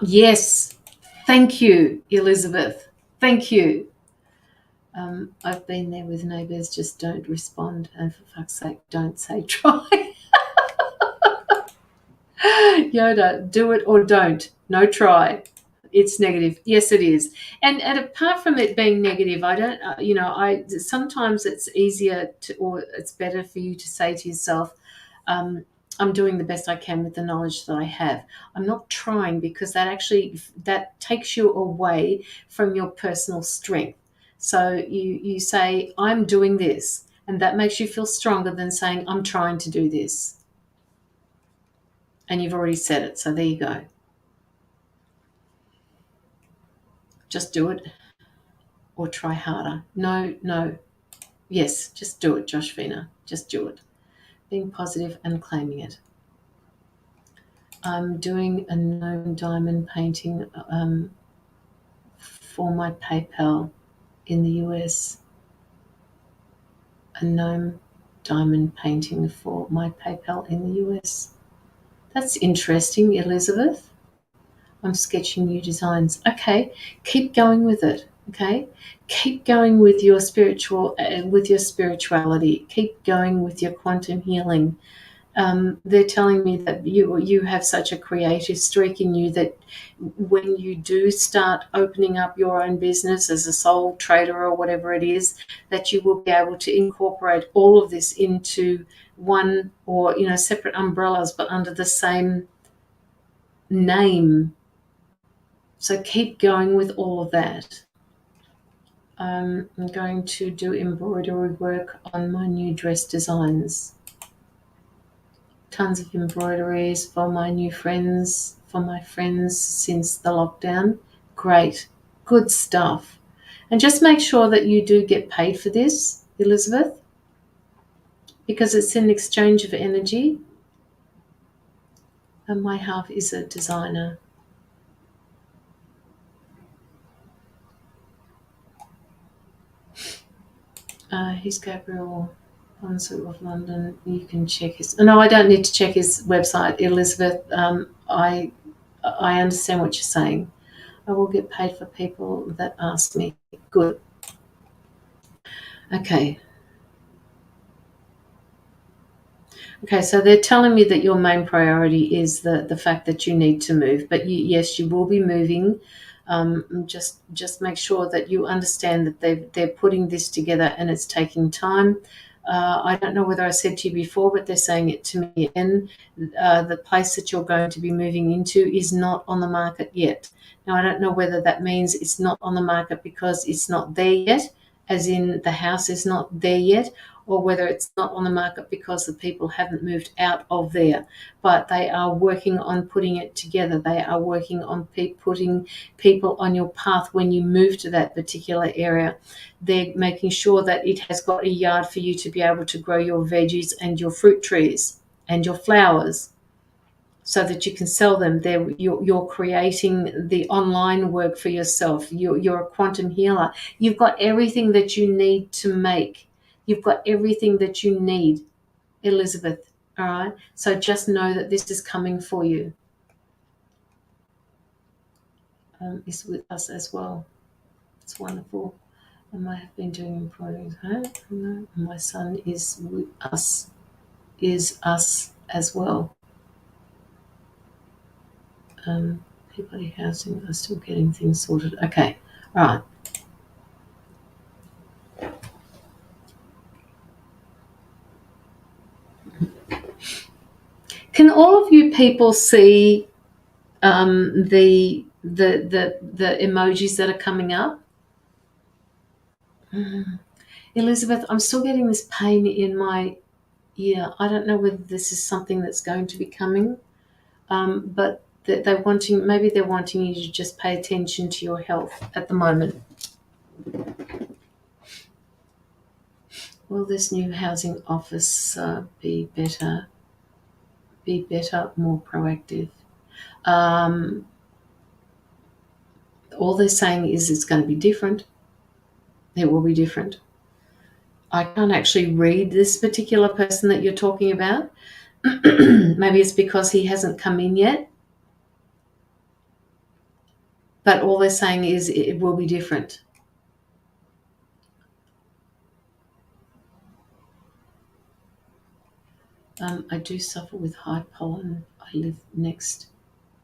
Yes, thank you, Elizabeth. Thank you. I've been there with neighbours, just don't respond, and for fuck's sake, don't say try. Yoda, do it or don't. No try. It's negative. Yes, it is. And apart from it being negative, I don't. I sometimes it's easier to, or it's better for you to say to yourself, I'm doing the best I can with the knowledge that I have. I'm not trying, because that takes you away from your personal strength. So you say, I'm doing this, and that makes you feel stronger than saying, I'm trying to do this. And you've already said it, so there you go. Just do it, or try harder. No. Yes, just do it, Joshvina. Just do it. Being positive and claiming it. I'm doing a gnome diamond painting for my PayPal in the US. A gnome diamond painting for my PayPal in the US. That's interesting, Elizabeth. I'm sketching new designs. Okay, keep going with it. Okay, keep going with your spirituality. Keep going with your quantum healing. They're telling me that you have such a creative streak in you that when you do start opening up your own business as a sole trader or whatever it is, that you will be able to incorporate all of this into one, or separate umbrellas, but under the same name. So keep going with all of that. I'm going to do embroidery work on my new dress designs. Tons of embroideries for my friends since the lockdown. Great, good stuff. And just make sure that you do get paid for this, Elizabeth, because it's an exchange of energy. And my half is a designer. He's Gabriel Bonsu of London. You can check his. No, I don't need to check his website, Elizabeth. I understand what you're saying. I will get paid for people that ask me. Good. Okay. Okay, so they're telling me that your main priority is the fact that you need to move. But yes, you will be moving. Just make sure that you understand that they're putting this together and it's taking time. I don't know whether I said to you before, but they're saying it to me again. The place that you're going to be moving into is not on the market yet. Now, I don't know whether that means it's not on the market because it's not there yet, as in the house is not there yet, or whether it's not on the market because the people haven't moved out of there. But they are working on putting it together. They are working on putting people on your path when you move to that particular area. They're making sure that it has got a yard for you to be able to grow your veggies and your fruit trees and your flowers. so that you can sell them. You're creating the online work for yourself. You're a quantum healer. You've got everything that you need to make. You've got everything that you need, Elizabeth. All right? So just know that this is coming for you. Is with us as well. It's wonderful. I have been doing embroidery. My son is with us. Is us as well. Peabody Housing are still getting things sorted. Okay, all right. Can all of you people see the emojis that are coming up? Elizabeth, I'm still getting this pain in my ear. I don't know whether this is something that's going to be coming, but they're wanting, maybe they're wanting you to just pay attention to your health at the moment. Will this new housing office be better, more proactive? All they're saying is it's going to be different. It will be different. I can't actually read this particular person that you're talking about. Maybe it's because he hasn't come in yet. But all they're saying is it will be different. I do suffer with high pollen. I live next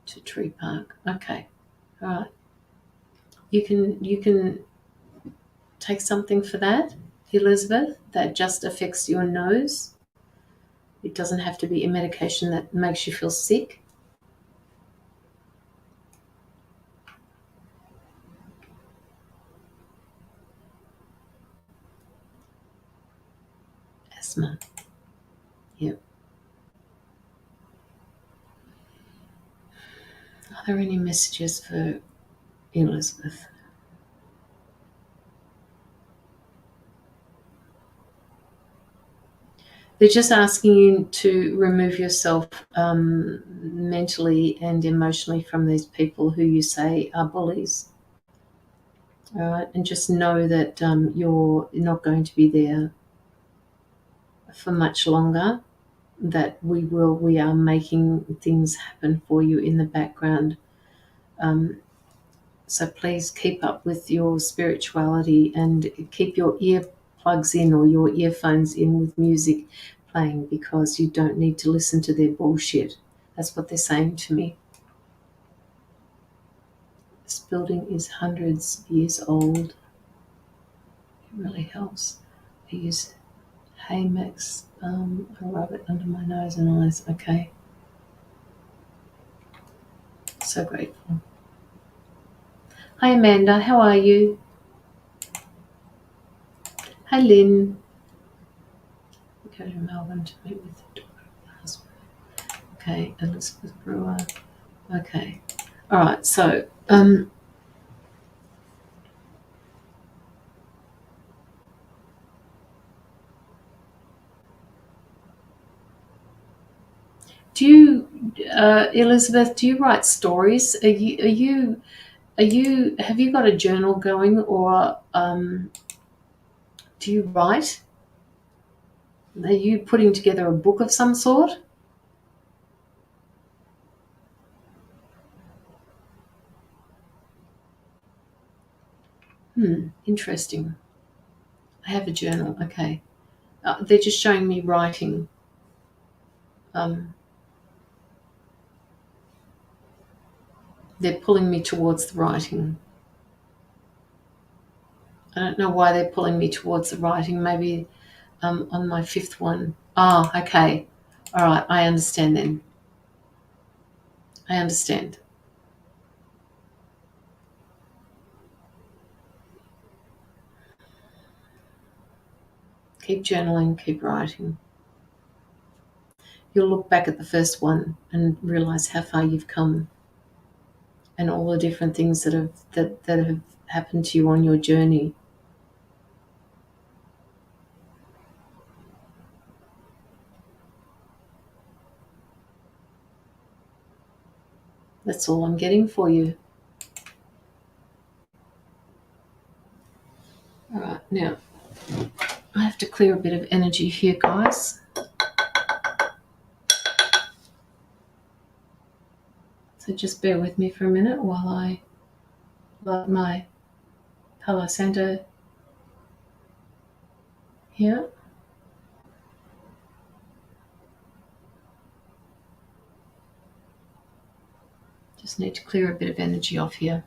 to Tree Park. Okay, all right. You can take something for that, Elizabeth. That just affects your nose. It doesn't have to be a medication that makes you feel sick. Asthma. Yep. Are there any messages for Elizabeth? They're just asking you to remove yourself mentally and emotionally from these people who you say are bullies. All right, and just know that you're not going to be there for much longer. That we are making things happen for you in the background. So please keep up with your spirituality and keep your earplugs in or your earphones in with music playing, because you don't need to listen to their bullshit. That's what they're saying to me. This building is hundreds of years old. It really helps. I use Haymax. I rub it under my nose and eyes. Okay. So grateful. Hi Amanda, how are you? Hi Lynn. We go to Melbourne to meet with the daughter of the husband. Okay, Elizabeth Brewer. Okay. All right, so do you, Elizabeth? Do you write stories? Have you got a journal going, or do you write? Are you putting together a book of some sort? Interesting. I have a journal. Okay. They're just showing me writing. They're pulling me towards the writing. I don't know why they're pulling me towards the writing. Maybe on my fifth one. Oh, okay. All right. I understand then. I understand. Keep journaling, keep writing. You'll look back at the first one and realize how far you've come, and all the different things that have happened to you on your journey. That's all I'm getting for you. All right, now I have to clear a bit of energy here, guys. So just bear with me for a minute while I light my Palo Santo here. Just need to clear a bit of energy off here.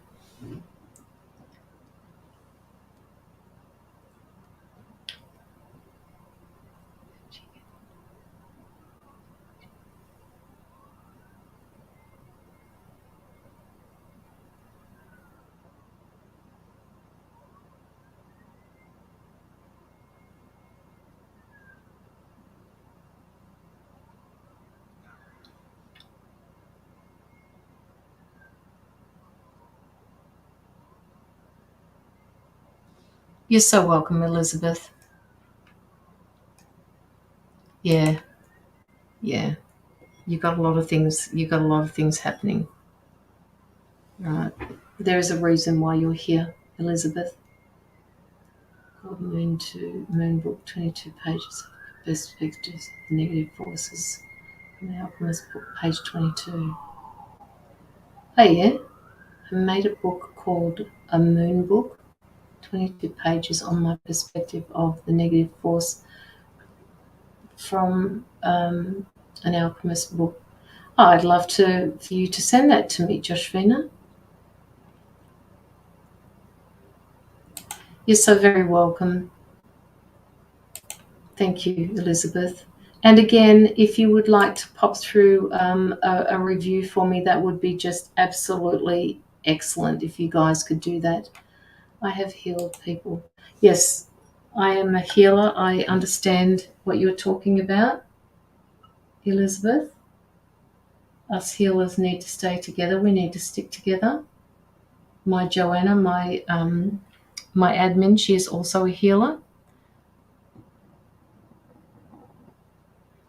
You're so welcome, Elizabeth. Yeah. You got a lot of things happening. Right. There is a reason why you're here, Elizabeth. Called Moon to Moon Book, 22 pages of perspectives, negative forces. From the Alchemist Book, page 22. Oh yeah. I made a book called A Moon Book, 22 pages on my perspective of the negative force from an alchemist book. Oh, I'd love for you to send that to me, Joshvina. You're so very welcome. Thank you, Elizabeth. And again, if you would like to pop through a review for me, that would be just absolutely excellent if you guys could do that. I have healed people. Yes, I am a healer. I understand what you're talking about, Elizabeth. Us healers need to stay together. We need to stick together. My Joanna, my admin, she is also a healer.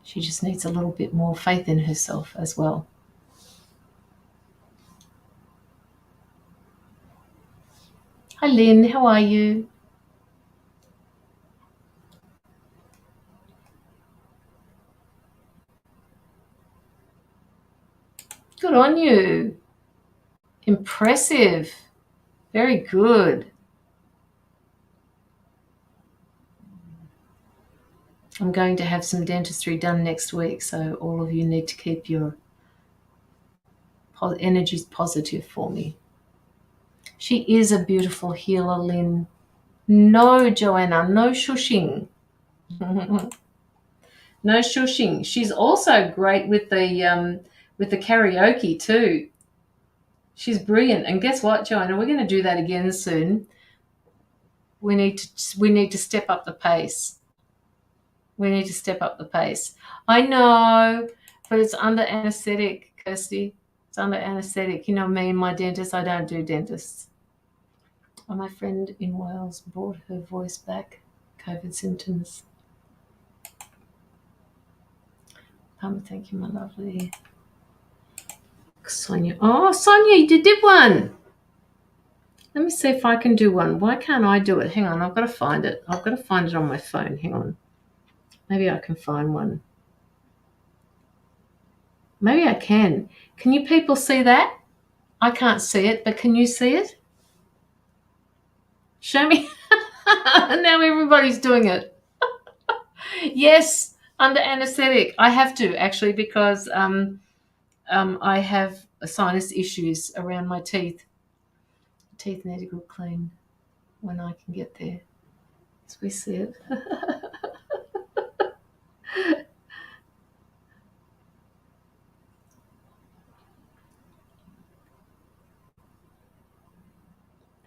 She just needs a little bit more faith in herself as well. Hi, Lynn. How are you? Good on you. Impressive. Very good. I'm going to have some dentistry done next week, so all of you need to keep your energies positive for me. She is a beautiful healer, Lynn. No, Joanna, no shushing. No shushing. She's also great with the karaoke too. She's brilliant. And guess what, Joanna? We're going to do that again soon. We need to step up the pace. We need to step up the pace. I know, but it's under anesthetic, Kirsty. It's under anesthetic. You know me and my dentist. I don't do dentists. Oh, my friend in Wales brought her voice back. COVID symptoms. Thank you, my lovely Sonia. Oh, Sonia, you did one. Let me see if I can do one. Why can't I do it? Hang on, I've got to find it. I've got to find it on my phone. Hang on. Maybe I can find one. Maybe I can. Can you people see that? I can't see it, but can you see it? Show me. Now everybody's doing it. Yes, under anesthetic. I have to actually because I have sinus issues around my teeth. Teeth need a good clean when I can get there. As we see it.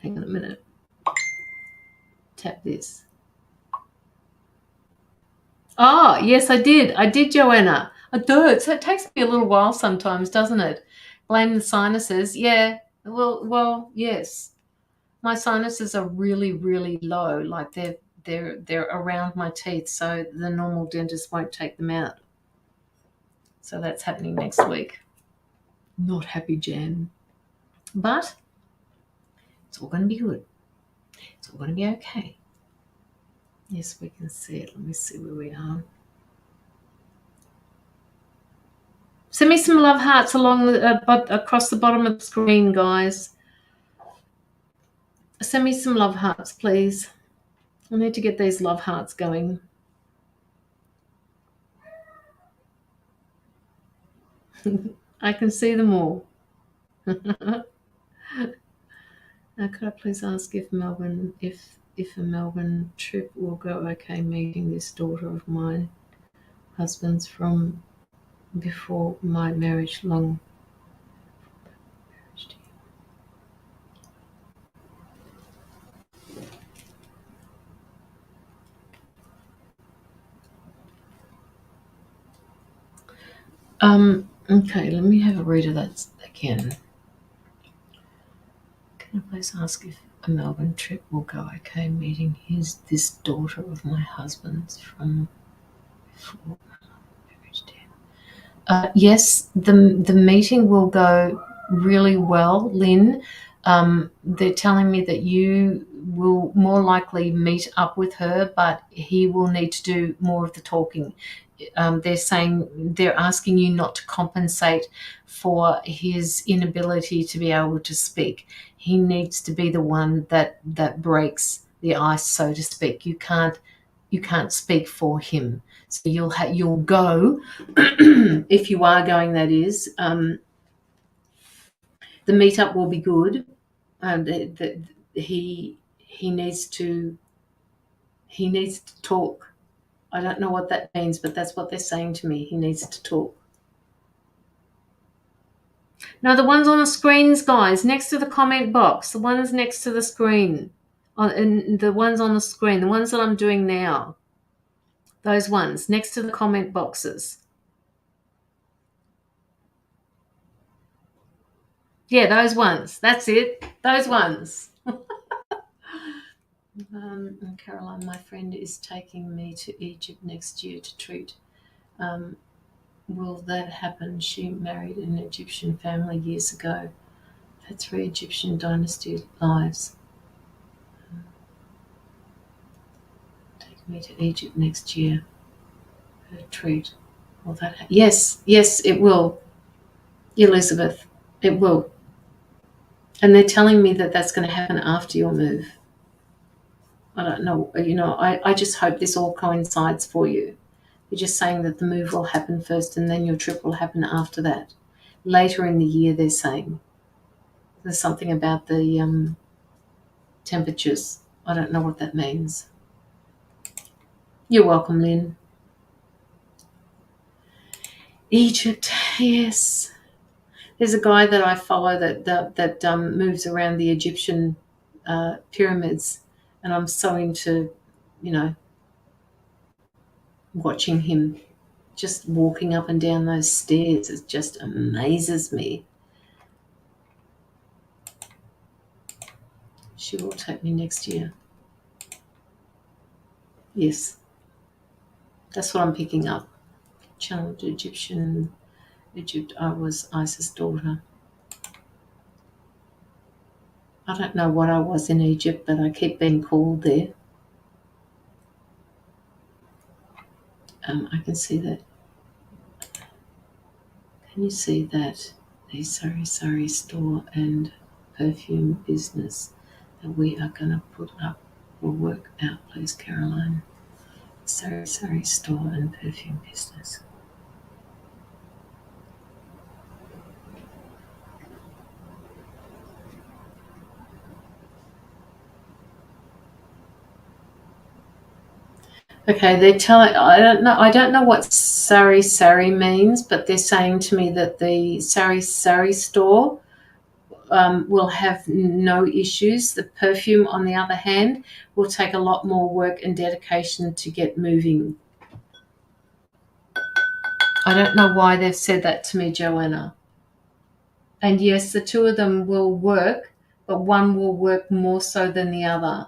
Hang on a minute. Tap this. Oh, yes, I did, Joanna. I do. So it takes me a little while sometimes, doesn't it? Blame the sinuses. Yeah. Well, yes. My sinuses are really, really low. Like they're around my teeth, so the normal dentist won't take them out. So that's happening next week. Not happy, Jan. But it's all going to be good. It's all going to be okay. Yes, we can see it. Let me see where we are. Send me some love hearts along across the bottom of the screen, guys. Send me some love hearts, please. I need to get these love hearts going. I can see them all. Could I please ask if a Melbourne trip will go okay, meeting this daughter of my husband's from before my marriage, long marriage. Okay, let me have a read of that again. Can I please ask if a Melbourne trip will go okay, meeting this daughter of my husband's from before marriage day? Yes, the meeting will go really well, Lynn. They're telling me that you will more likely meet up with her, but he will need to do more of the talking. They're asking you not to compensate for his inability to be able to speak. He needs to be the one that breaks the ice, so to speak. You can't speak for him. So you'll go if you are going. That is, the meetup will be good. He needs to talk. I don't know what that means, but that's what they're saying to me. He needs to talk. No, the ones on the screens, guys, next to the comment box. The ones next to the screen, and the ones on the screen, the ones that I'm doing now. Those ones next to the comment boxes. Yeah, those ones. That's it. Those ones. Caroline, my friend is taking me to Egypt next year to treat. Will that happen? She married an Egyptian family years ago. Had 3 Egyptian dynasty lives. Take me to Egypt next year. Her treat. Will that happen? Yes, it will. Elizabeth, it will. And they're telling me that that's going to happen after your move. I don't know. I just hope this all coincides for you. They're just saying that the move will happen first and then your trip will happen after that. Later in the year, they're saying. There's something about the temperatures. I don't know what that means. You're welcome, Lynn. Egypt, yes. There's a guy that I follow that moves around the Egyptian pyramids, and I'm so into, watching him just walking up and down those stairs. It just amazes me. She will take me next year. Yes. That's what I'm picking up. Channeled Egypt, I was Isis' daughter. I don't know what I was in Egypt, but I keep being called there. I can see that. Can you see that? The sari store and perfume business that we are going to put up will work out, please, Caroline. Sari store and perfume business. Okay, they're telling. I don't know what sari means, but they're saying to me that the sari store will have no issues. The perfume, on the other hand, will take a lot more work and dedication to get moving. I don't know why they've said that to me, Joanna. And yes, the 2 of them will work, but one will work more so than the other.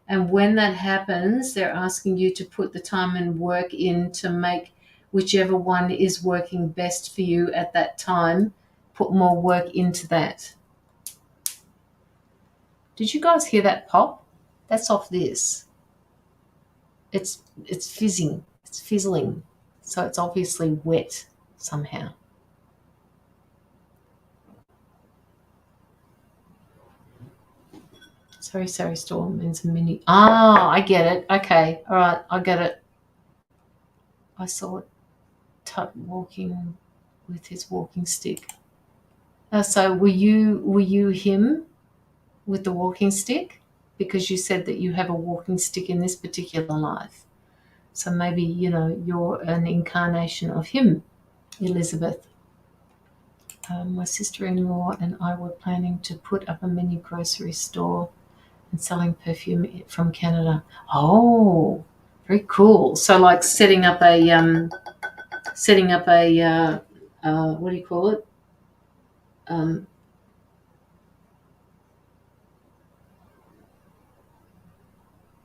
And when that happens, they're asking you to put the time and work in to make whichever one is working best for you at that time put more work into that. Did you guys hear that pop? That's off this. It's fizzing. It's fizzling. So it's obviously wet somehow. Sorry, Storm means a mini. Ah, I get it. Okay, all right, I get it. I saw Tut walking with his walking stick. So were you him with the walking stick? Because you said that you have a walking stick in this particular life. So maybe, you're an incarnation of him, Elizabeth. My sister-in-law and I were planning to put up a mini grocery store and selling perfume from Canada. Oh, very cool. So like setting up a what do you call it?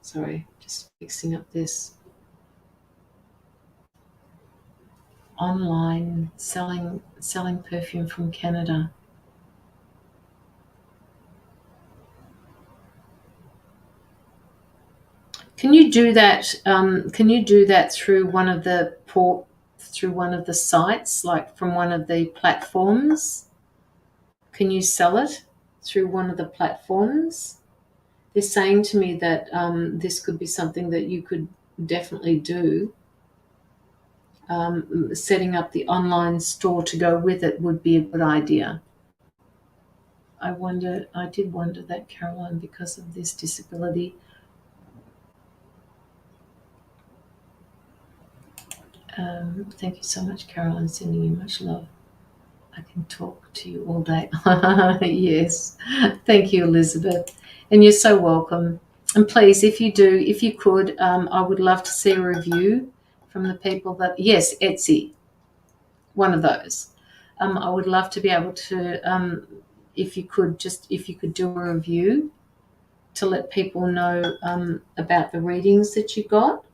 Sorry, just fixing up this. Online selling perfume from Canada. Can you do that? Can you do that through one of the sites, like from one of the platforms? Can you sell it through one of the platforms? They're saying to me that this could be something that you could definitely do. Setting up the online store to go with it would be a good idea. I did wonder that, Caroline, because of this disability. Thank you so much, Caroline. Sending you much love. I can talk to you all day. Yes. Thank you, Elizabeth. And you're so welcome. And please, if you could, I would love to see a review from the people that, yes, Etsy, one of those. I would love to be able to, if you could do a review to let people know about the readings that you got.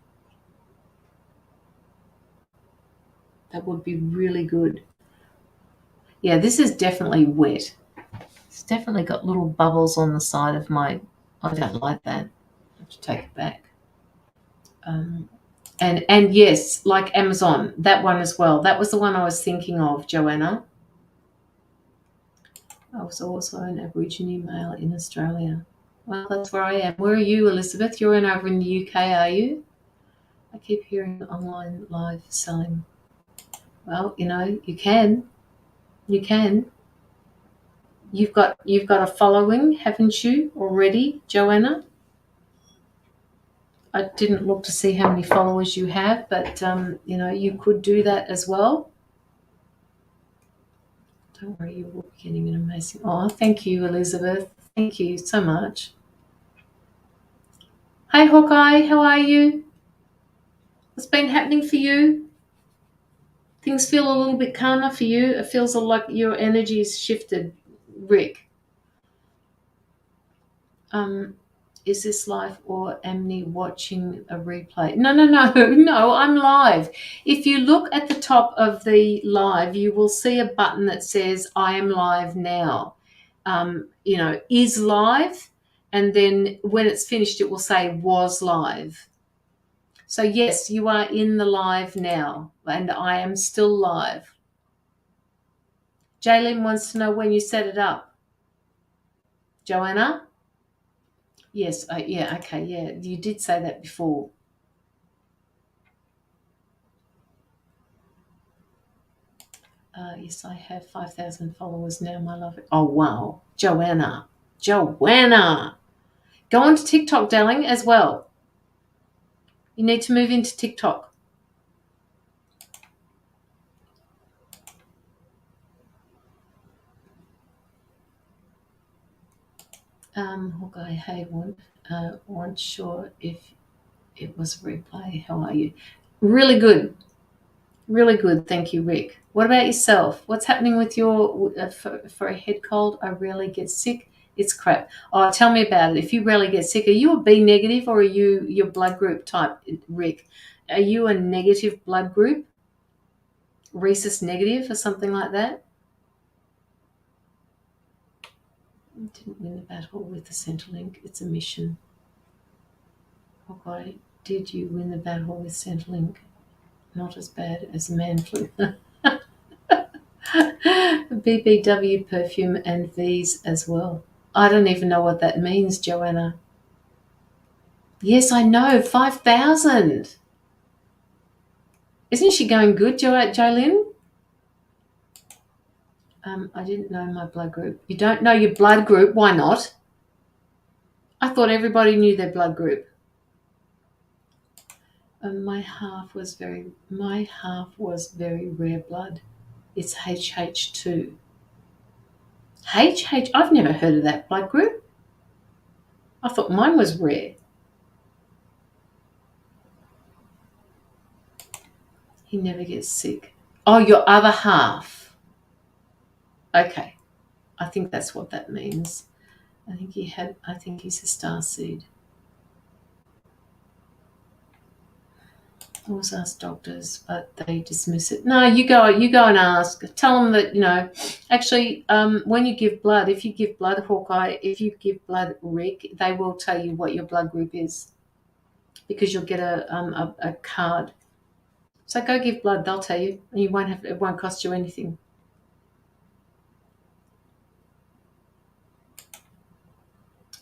That would be really good. Yeah, this is definitely wet. It's definitely got little bubbles on the side of my... I don't like that. I have to take it back. And yes, like Amazon, that one as well. That was the one I was thinking of, Joanna. I was also an Aborigine male in Australia. Well, that's where I am. Where are you, Elizabeth? You're over in the UK, are you? I keep hearing online live selling. Well, you can. You can. You've got a following, haven't you, already, Joanna? I didn't look to see how many followers you have, but you could do that as well. Don't worry, you're getting an amazing... Oh, thank you, Elizabeth. Thank you so much. Hi, Hawkeye. How are you? What's been happening for you? Things feel a little bit calmer for you. It feels like your energy's shifted, Rick. Is this live or Amni watching a replay? No, I'm live. If you look at the top of the live, you will see a button that says I am live now. Is live, and then when it's finished, it will say was live. So yes, you are in the live now, and I am still live. Jaylin wants to know when you set it up. Joanna? Yes, yeah, okay, yeah. You did say that before. Yes, I have 5,000 followers now, my love. Oh, wow. Joanna. Go on to TikTok, darling, as well. You need to move into TikTok. Okay, hey, weren't sure if it was a replay. How are you? Really good. Really good. Thank you, Rick. What about yourself? What's happening with your for a head cold? I rarely get sick. It's crap. Oh, tell me about it. If you rarely get sick, are you a B negative or are you your blood group type, Rick? Are you a negative blood group? Rhesus negative or something like that? Didn't win the battle with the Centrelink. It's a mission. Okay, did you win the battle with Centrelink? Not as bad as man flu. BBW perfume and V's as well. I don't even know what that means, Joanna. Yes, I know. 5,000. Isn't she going good, Jolene? I didn't know my blood group. You don't know your blood group? Why not? I thought everybody knew their blood group. My half was very rare blood. It's HH2. I've never heard of that blood group. I thought mine was rare. He never gets sick. Oh, your other half. Okay. I think that's what that means. I think he's a star seed. I always ask doctors, but they dismiss it. No, you go and ask. Tell them that, actually, when you give blood, if you give blood, Hawkeye, if you give blood, Rick, they will tell you what your blood group is, because you'll get a card. So go give blood, they'll tell you, and it won't cost you anything.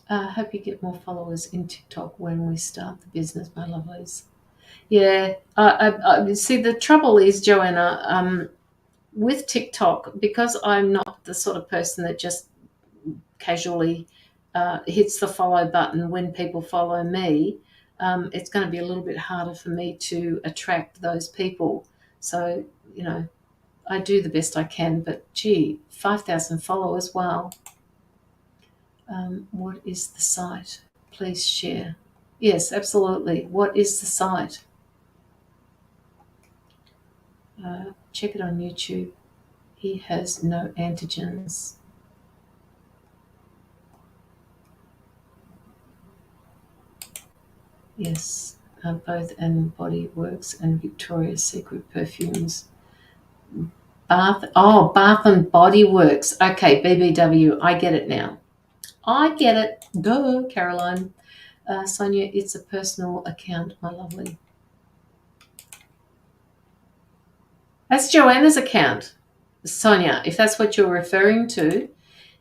I hope you get more followers in TikTok when we start the business, my lovelies. Yeah, I see. The trouble is, Joanna, with TikTok, because I'm not the sort of person that just casually hits the follow button when people follow me. It's going to be a little bit harder for me to attract those people. So, I do the best I can, but gee, 5,000 followers, wow. What is the site? Please share. Yes, absolutely. What is the site? Check it on YouTube. He has no antigens. Yes, both and Body Works and Victoria's Secret perfumes. Bath and Body Works. Okay, BBW, I get it now. I get it. Go, Caroline. Sonia, it's a personal account, my lovely. That's Joanna's account. Sonia, if that's what you're referring to,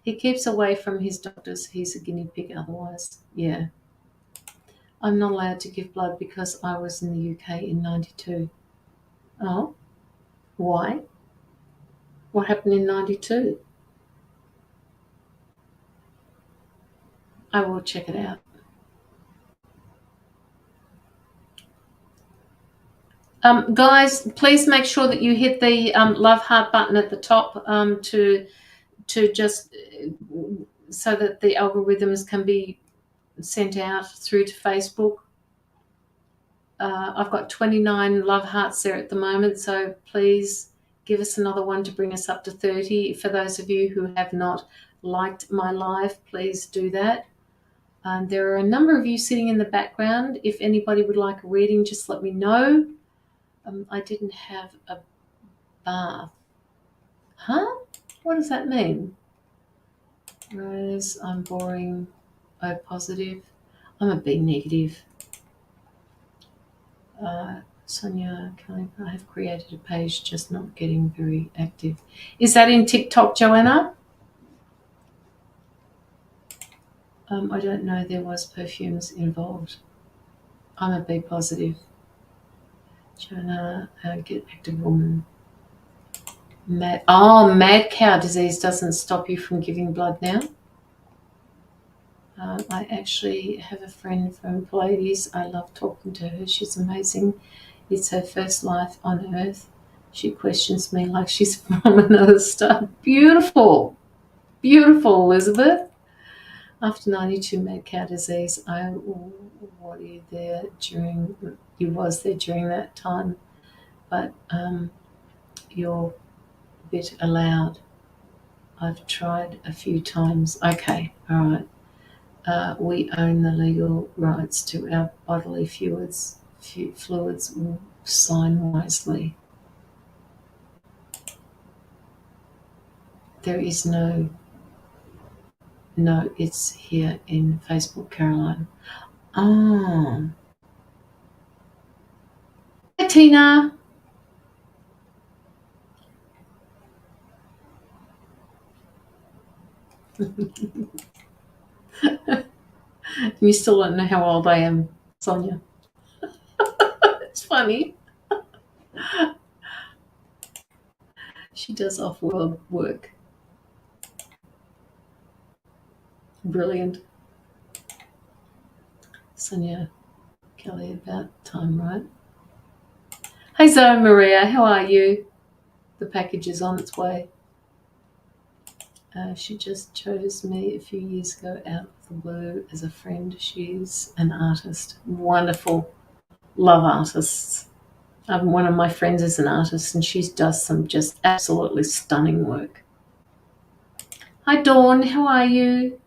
he keeps away from his doctors. He's a guinea pig otherwise. Yeah. I'm not allowed to give blood because I was in the UK in 92. Oh, why? What happened in 92? I will check it out. Guys, please make sure that you hit the love heart button at the top to just so that the algorithms can be sent out through to Facebook. I've got 29 love hearts there at the moment, so please give us another one to bring us up to 30. For those of you who have not liked my live, please do that. There are a number of you sitting in the background. If anybody would like a reading, just let me know. I didn't have a bath. Huh? What does that mean? Rose, I'm boring. O positive. I'm a B negative. Sonia, I have created a page, just not getting very active. Is that in TikTok, Joanna? I don't know. There was perfumes involved. I'm a B positive. Joanna, get active woman. Mad cow disease doesn't stop you from giving blood now. I actually have a friend from Pleiades. I love talking to her. She's amazing. It's her first life on Earth. She questions me like she's from another star. Beautiful. Beautiful, Elizabeth. After 92 mad cow disease, you was there during that time, but you're a bit allowed. I've tried a few times. Okay, all right. We own the legal rights to our bodily fluids. Sign wisely. There is no No, it's here in Facebook, Caroline. Oh. Hi, Tina. You still don't know how old I am, Sonia. It's funny. She does off-world work. Brilliant. Sonia Kelly, about time, right? Hey, Zoe Maria, how are you? The package is on its way. She just chose me a few years ago out of the blue as a friend. She's an artist. Wonderful. Love artists. One of my friends is an artist and she does some just absolutely stunning work. Hi, Dawn. How are you?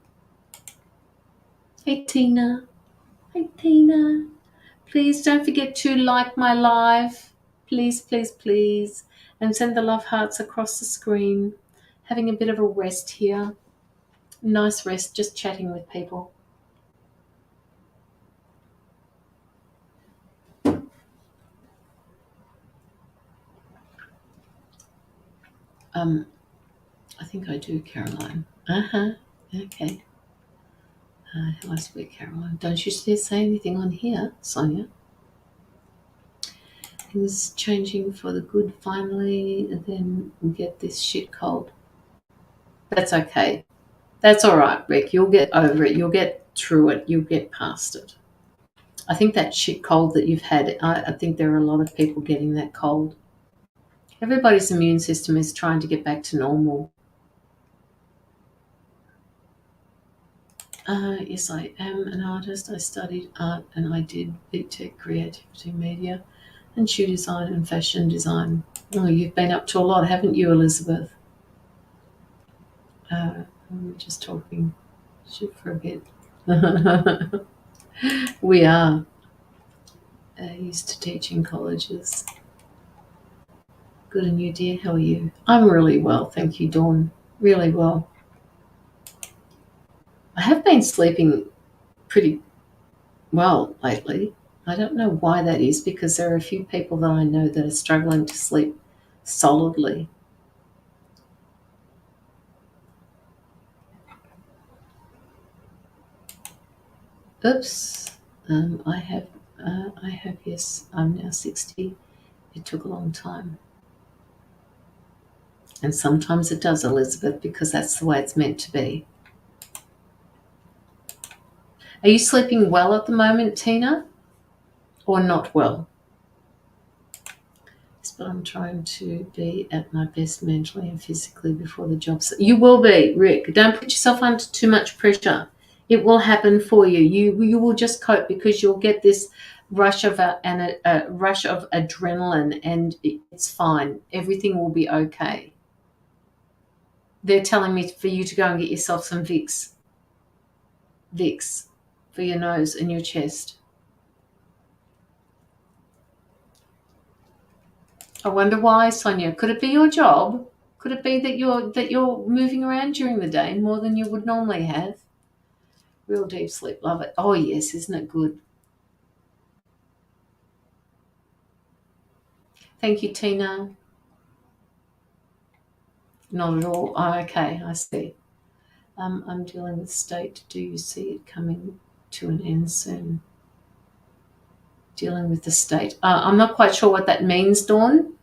Hey, Tina. Hey, Tina. Please don't forget to like my live. Please, please, please. And send the love hearts across the screen. Having a bit of a rest here. Nice rest, just chatting with people. I think I do, Caroline. Okay. How I speak, Caroline. Don't you say anything on here, Sonia? Things changing for the good finally, and then we get this shit cold. That's okay. That's all right, Rick. You'll get over it. You'll get through it. You'll get past it. I think that shit cold that you've had, I think there are a lot of people getting that cold. Everybody's immune system is trying to get back to normal. Yes, I am an artist. I studied art and I did BTech creativity media and shoe design and fashion design. Oh, you've been up to a lot, haven't you, Elizabeth? We're just talking shit for a bit. We are used to teaching colleges. Good and you, dear. How are you? I'm really well, thank you, Dawn. Really well. I have been sleeping pretty well lately. I don't know why that is because there are a few people that I know that are struggling to sleep solidly. Oops. I have, yes, I'm now 60. It took a long time. And sometimes it does, Elizabeth, because that's the way it's meant to be. Are you sleeping well at the moment, Tina? Or not well? Yes, but I'm trying to be at my best mentally and physically before the job. You will be, Rick. Don't put yourself under too much pressure. It will happen for you. You will just cope because you'll get this rush of a rush of adrenaline, and it's fine. Everything will be okay. They're telling me for you to go and get yourself some Vicks for your nose and your chest. I wonder why, Sonia. Could it be your job? Could it be that you're moving around during the day more than you would normally have? Real deep sleep, love it. Oh yes, isn't it good? Thank you, Tina. Not at all. Oh, okay, I see. I'm dealing with state. Do you see it coming to an end soon? Dealing with the state. I'm not quite sure what that means, Dawn.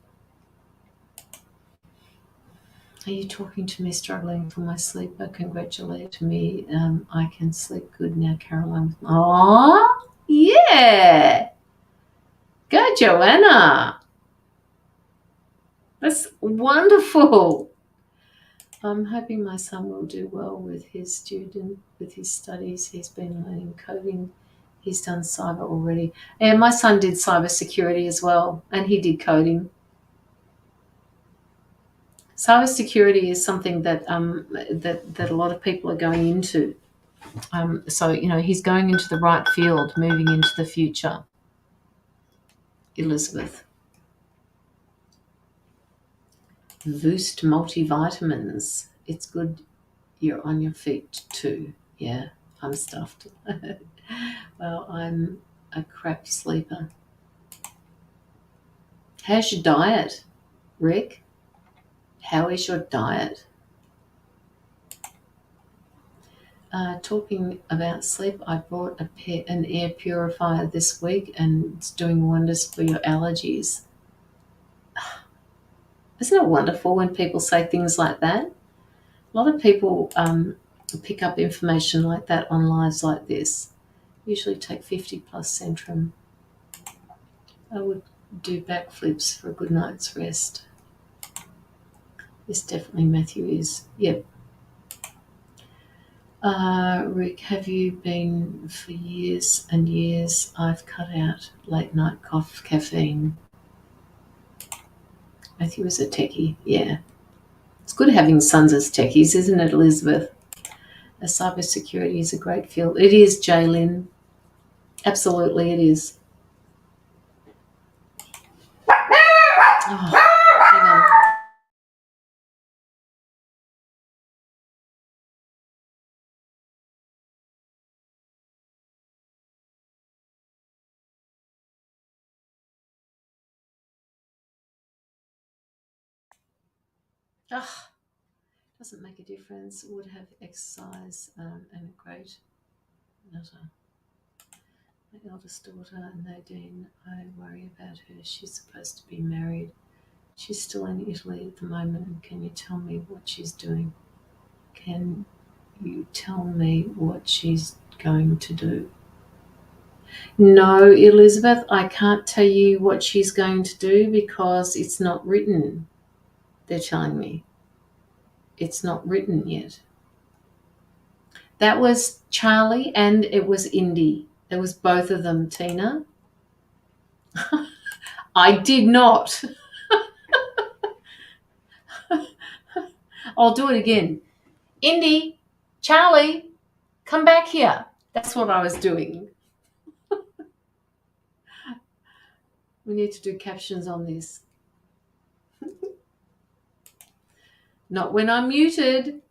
Are you talking to me struggling for my sleep? Oh, congratulate me. I can sleep good now, Caroline. Oh, yeah. Go, Joanna. That's wonderful. I'm hoping my son will do well with his studies. He's been learning coding. He's done cyber already. And my son did cyber security as well, and he did coding. Cyber security is something that that a lot of people are going into. So he's going into the right field, moving into the future. Elizabeth. Boost multivitamins. It's good. you're on your feet too. Yeah, I'm stuffed. Well, I'm a crap sleeper. How's your diet, Rick? How is your diet? Talking about sleep, I bought an air purifier this week, and it's doing wonders for your allergies. Isn't it wonderful when people say things like that? A lot of people pick up information like that on lives like this. Usually take 50 plus Centrum. I would do backflips for a good night's rest. Yes, definitely Matthew is. Yep. Rick, have you been for years and years? I've cut out late night caffeine. Matthew is a techie, yeah. It's good having sons as techies, isn't it, Elizabeth? Cybersecurity is a great field. It is, Jaylyn. Absolutely, it is. Oh, hang on. Oh, doesn't make a difference. Would have exercise and a great nutter. My eldest daughter, Nadine, I worry about her. She's supposed to be married. She's still in Italy at the moment. Can you tell me what she's doing? Can you tell me what she's going to do? No, Elizabeth, I can't tell you what she's going to do because it's not written. They're telling me. It's not written yet. That was Charlie and it was Indy. It was both of them, Tina. I did not. I'll do it again. Indy, Charlie, come back here. That's what I was doing. We need to do captions on this. Not when I'm muted.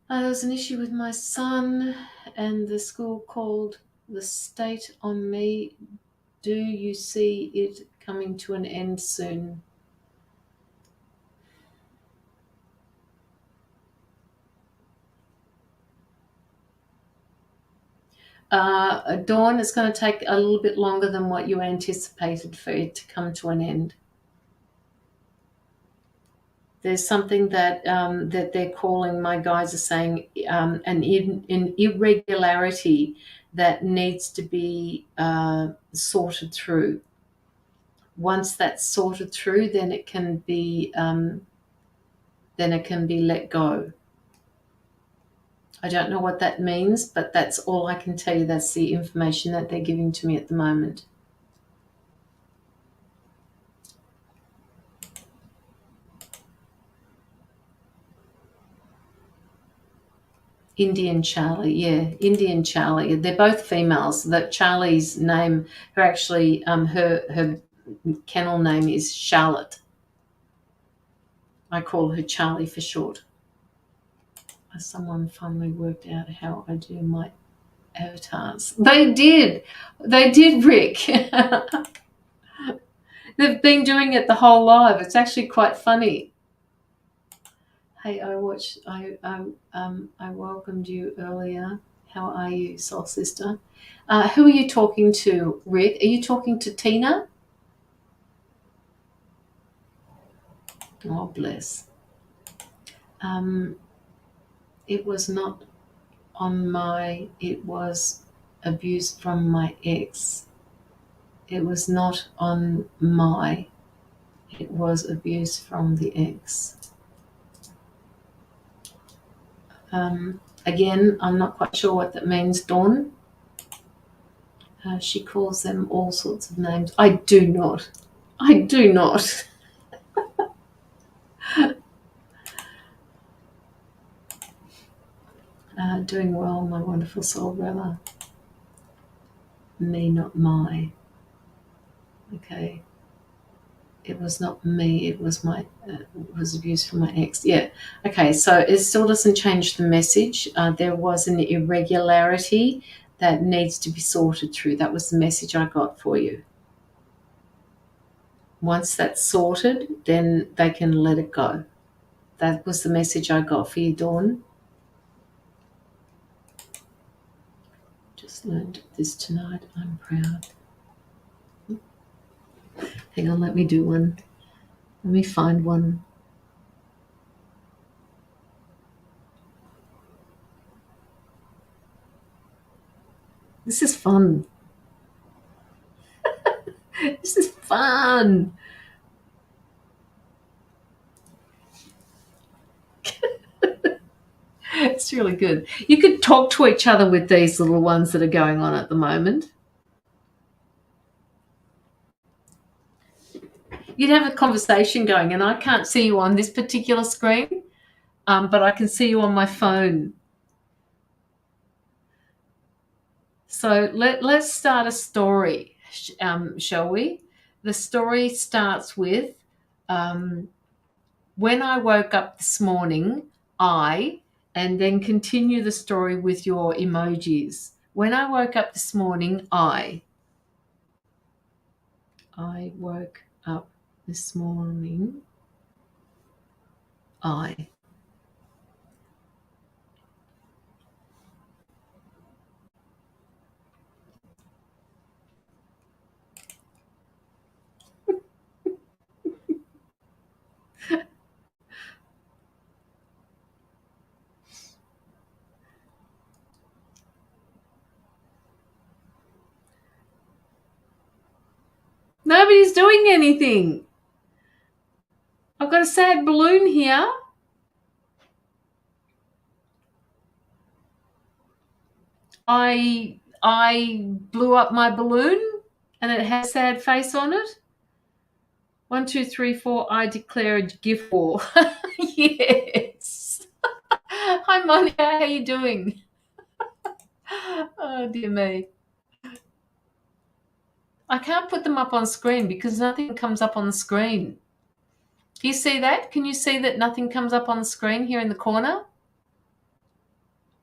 There was an issue with my son and the school called the state on me. Do you see it coming to an end soon? Dawn, it's going to take a little bit longer than what you anticipated for it to come to an end. There's something that that they're calling, my guys are saying, an irregularity that needs to be sorted through. Once that's sorted through, then it can be let go. I don't know what that means, but that's all I can tell you. That's the information that they're giving to me at the moment. Indian Charlie, yeah, Indian Charlie. They're both females. That Charlie's name, her kennel name is Charlotte. I call her Charlie for short. Someone finally worked out how I do my avatars. They did, Rick. They've been doing it the whole live. It's actually quite funny. Hey, I welcomed you earlier. How are you, Soul Sister? Who are you talking to, Rick? Are you talking to Tina? Oh, bless. It was not on my, it was abuse from my ex. It was not on my, it was abuse from the ex. Again, I'm not quite sure what that means, Dawn. She calls them all sorts of names. I do not. Doing well, my wonderful soul brother. Me, not my. Okay. It was not me. It was my. It was abuse from my ex. Yeah. Okay. So it still doesn't change the message. There was an irregularity that needs to be sorted through. That was the message I got for you. Once that's sorted, then they can let it go. That was the message I got for you, Dawn. Just learned this tonight. I'm proud. Hang on, let me do one. Let me find one. This is fun. This is fun. It's really good. You could talk to each other with these little ones that are going on at the moment. You'd have a conversation going, and I can't see you on this particular screen, but I can see you on my phone. So let's start a story, shall we? The story starts with, when I woke up this morning, and then continue the story with your emojis. When I woke up this morning, I woke up this morning, I. Nobody's doing anything. I've got a sad balloon here. I blew up my balloon and it has a sad face on it. 1, 2, 3, 4. I declare a gift war. Yes. Hi, Monica. How you doing? Oh, dear me. I can't put them up on screen because nothing comes up on the screen. Do you see that? Can you see that nothing comes up on the screen here in the corner?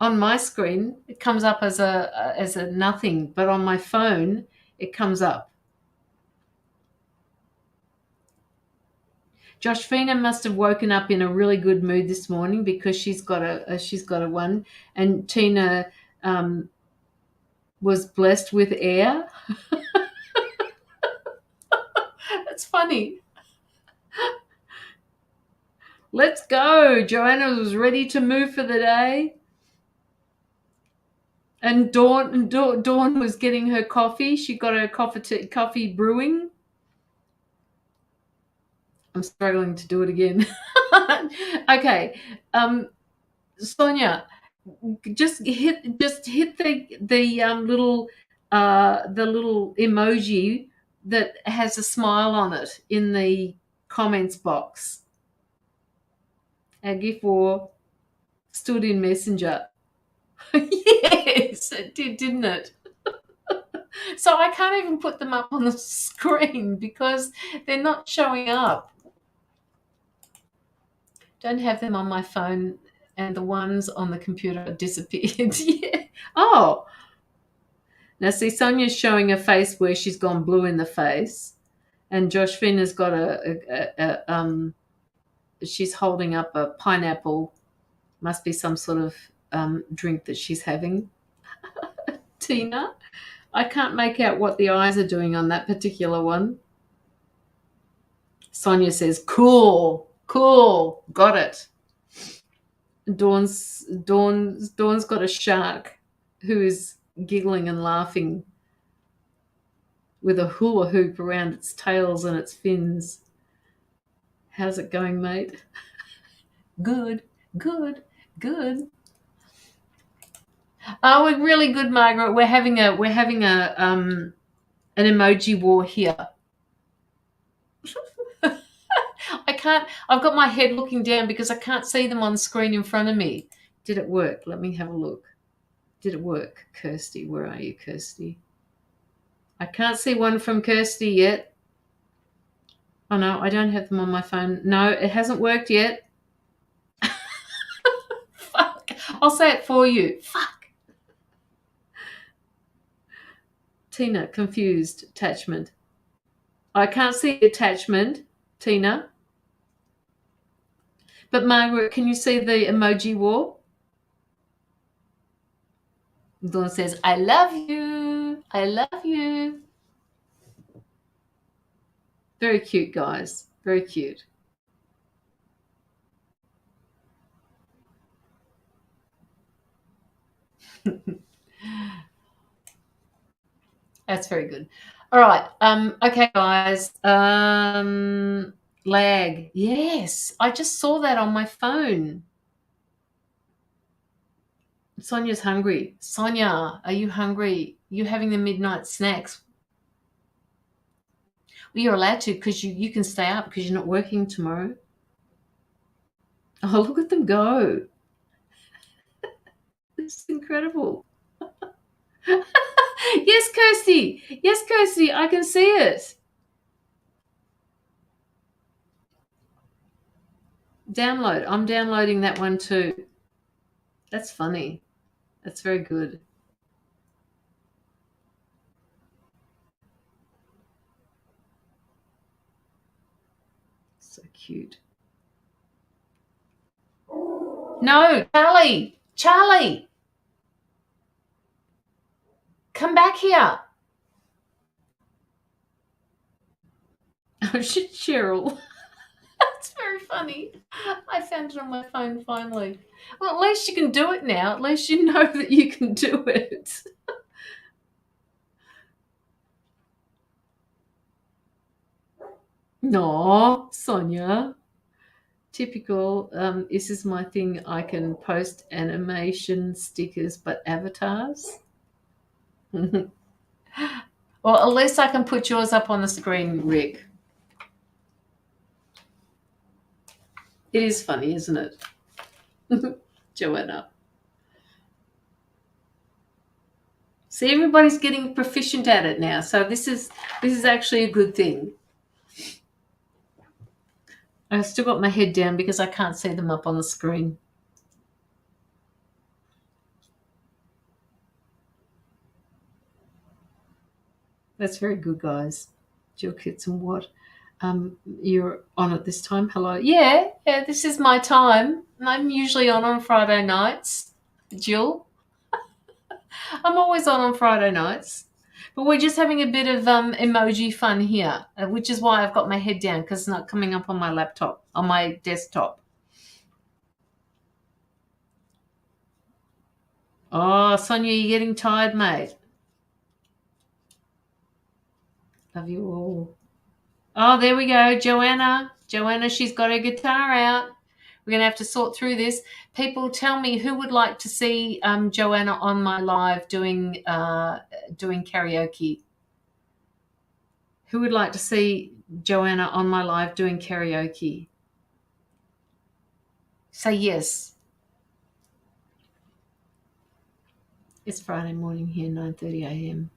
On my screen, it comes up as a nothing, but on my phone, it comes up. Joshfina must have woken up in a really good mood this morning because she's got a one, and Tina was blessed with air. That's funny. Let's go. Joanna was ready to move for the day. And Dawn was getting her coffee. She got her coffee brewing. I'm struggling to do it again. Okay. Sonia, just hit the little emoji that has a smile on it in the comments box. Aggie 4 stood in Messenger. Yes, it did, didn't it? So I can't even put them up on the screen because they're not showing up. Don't have them on my phone, and the ones on the computer disappeared. Yeah. Oh. Now see, Sonia's showing a face where she's gone blue in the face, and Joshfina's got she's holding up a pineapple. Must be some sort of drink that she's having. Tina, I can't make out what the eyes are doing on that particular one. Sonia says, cool, got it. Dawn's got a shark who is giggling and laughing with a hula hoop around its tails and its fins. How's it going, mate? Good. Oh, we're really good, Margaret. We're having a an emoji war here. I've got my head looking down because I can't see them on the screen in front of me. Did it work? Let me have a look. Did it work? Kirsty, where are you, Kirsty? I can't see one from Kirsty yet. Oh, no, I don't have them on my phone. No, it hasn't worked yet. Fuck. I'll say it for you. Fuck. Tina, confused. Attachment. I can't see attachment, Tina. But Margaret, can you see the emoji wall? Dawn says, I love you. I love you. Very cute, guys. Very cute. That's very good. All right. Okay, guys. Lag. Yes. I just saw that on my phone. Sonia's hungry. Sonia, are you hungry? You having the midnight snacks? Well, you're allowed to because you can stay up because you're not working tomorrow. Oh, look at them go. This is incredible. Yes, Kirsty. Yes, Kirsty, I can see it. Download. I'm downloading that one too. That's funny. That's very good. So cute. No, Charlie. Charlie. Come back here. Oh, shit, Cheryl. That's very funny. I found it on my phone finally. Well, at least you can do it now. At least you know that you can do it. No, Sonia. Typical. This is my thing. I can post animation stickers, but avatars. Well, at least I can put yours up on the screen, Rick. It is funny, isn't it? Joanna. See, everybody's getting proficient at it now. So this is actually a good thing. I've still got my head down because I can't see them up on the screen. That's very good, guys. Jill Kits and what? You're on at this time. Hello. Yeah, this is my time. I'm usually on Friday nights, Jill. I'm always on Friday nights. But we're just having a bit of emoji fun here, which is why I've got my head down because it's not coming up on my laptop, on my desktop. Oh, Sonia, you're getting tired, mate. Love you all. Oh, there we go. Joanna, she's got her guitar out. We're going to have to sort through this. People, tell me who would like to see Joanna on my live doing karaoke. Who would like to see Joanna on my live doing karaoke? Say yes. It's Friday morning here, 9:30 a.m.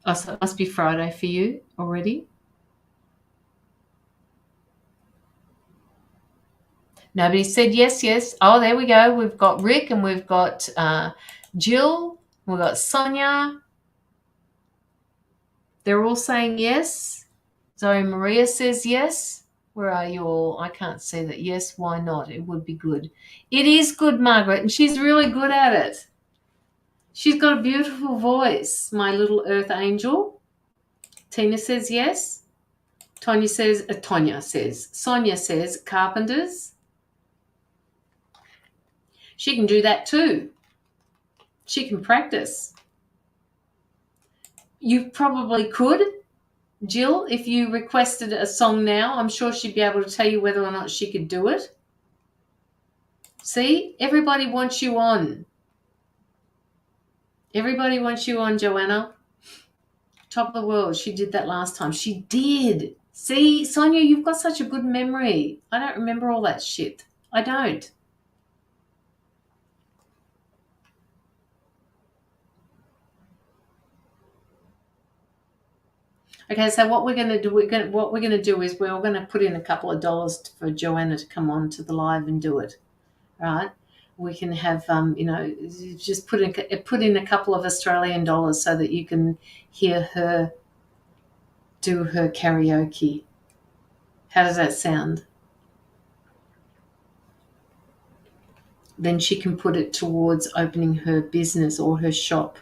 Oh, so it must be Friday for you already. Nobody said yes, yes. Oh, there we go. We've got Rick and we've got Jill. We've got Sonia. They're all saying yes. Zoe Maria says yes. Where are you all? I can't see that. Yes, why not? It would be good. It is good, Margaret, and she's really good at it. She's got a beautiful voice, my little earth angel. Tina says yes. Sonia says carpenters. She can do that too. She can practice. You probably could, Jill, if you requested a song now. I'm sure she'd be able to tell you whether or not she could do it. See, everybody wants you on. Everybody wants you on, Joanna. Top of the world. She did that last time. She did. See, Sonia, you've got such a good memory. I don't remember all that shit. I don't. Okay, so what we're going to do, is we're going to put in a couple of dollars for Joanna to come on to the live and do it, right? We can have, just put in a couple of Australian dollars so that you can hear her do her karaoke. How does that sound? Then she can put it towards opening her business or her shop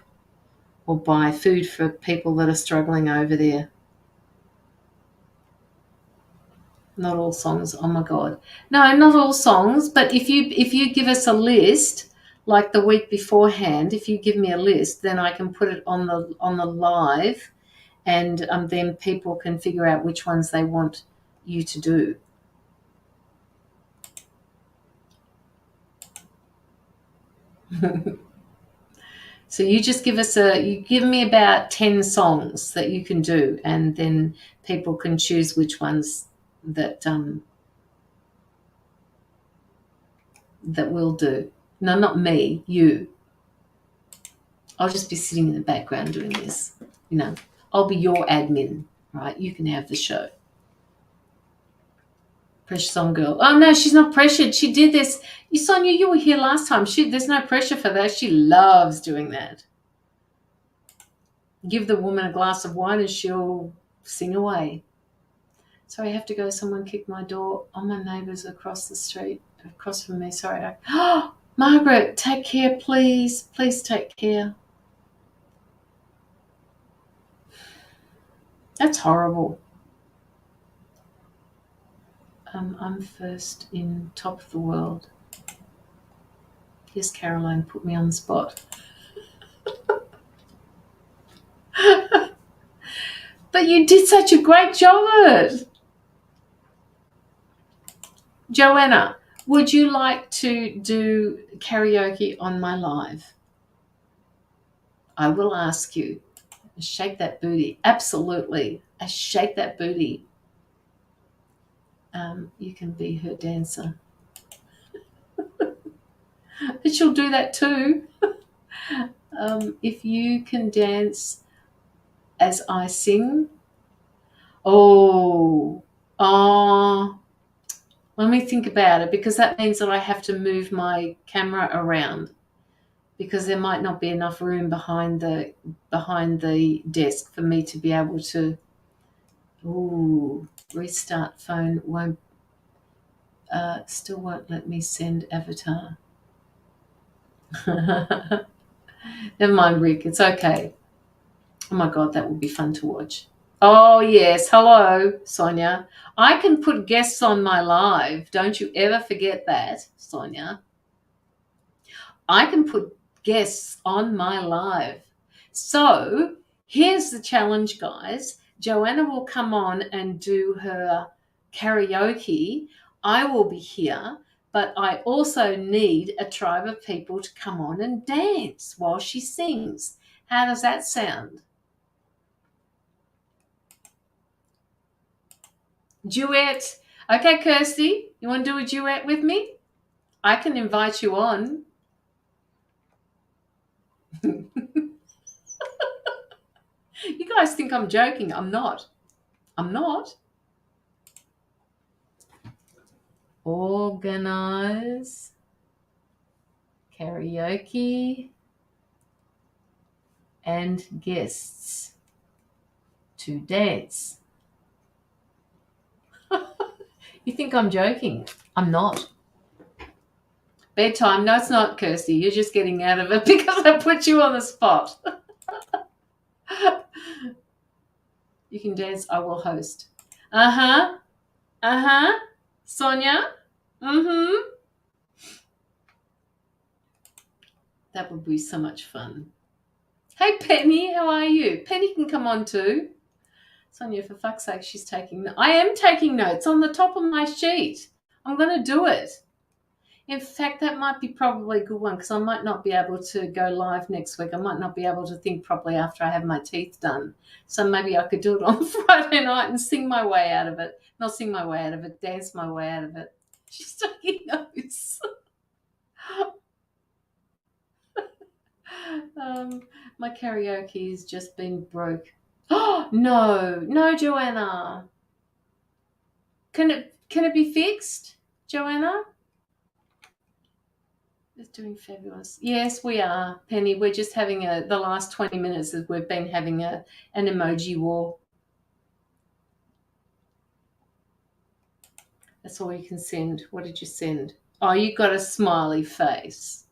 or buy food for people that are struggling over there. Not all songs. Oh my God. No, not all songs. But if you give us a list, like the week beforehand, if you give me a list, then I can put it on the live, and then people can figure out which ones they want you to do. So you just give me about 10 songs that you can do, and then people can choose which ones that we'll do. No, not me, you. I'll just be sitting in the background doing this. I'll be your admin, right? You can have the show. Precious on girl. Oh no, she's not pressured. She did this. Sonia, you were here last time. There's no pressure for that. She loves doing that. Give the woman a glass of wine and she'll sing away. Sorry, I have to go. Someone kicked my door. Oh, my neighbours across the street, across from me. Sorry. Oh, Margaret, take care, please. Please take care. That's horrible. I'm first in top of the world. Yes, Caroline, put me on the spot. But you did such a great job at it. Joanna, would you like to do karaoke on my live? I will ask you. Shake that booty. Absolutely. Shake that booty. You can be her dancer. But she'll do that too. If you can dance as I sing. Let me think about it, because that means that I have to move my camera around, because there might not be enough room behind the desk for me to be able to. Restart phone won't. Still won't let me send avatar. Never mind, Rick. It's okay. Oh my God, that would be fun to watch. Oh yes, hello, Sonia. I can put guests on my live. Don't you ever forget that, Sonia. I can put guests on my live. So here's the challenge, guys. Joanna will come on and do her karaoke. I will be here, but I also need a tribe of people to come on and dance while she sings. How does that sound? Duet. Okay, Kirsty, you want to do a duet with me? I can invite you on. You guys think I'm joking. I'm not. Organize karaoke and guests to dance. You think I'm joking? I'm not. Bedtime. No, it's not, Kirsty. You're just getting out of it because I put you on the spot. You can dance. I will host. Sonia? That would be so much fun. Hey, Penny, how are you? Penny can come on too. Sonia, for fuck's sake, she's taking. I am taking notes on the top of my sheet. I'm going to do it. In fact, that might be probably a good one, because I might not be able to go live next week. I might not be able to think properly after I have my teeth done. So maybe I could do it on Friday night and sing my way out of it. Not sing my way out of it, dance my way out of it. She's taking notes. My karaoke has just been broke. Oh, no, Joanna. Can it be fixed, Joanna? It's doing fabulous. Yes, we are, Penny. We're just having the last 20 minutes that we've been having an emoji war. That's all you can send. What did you send? Oh, you got a smiley face.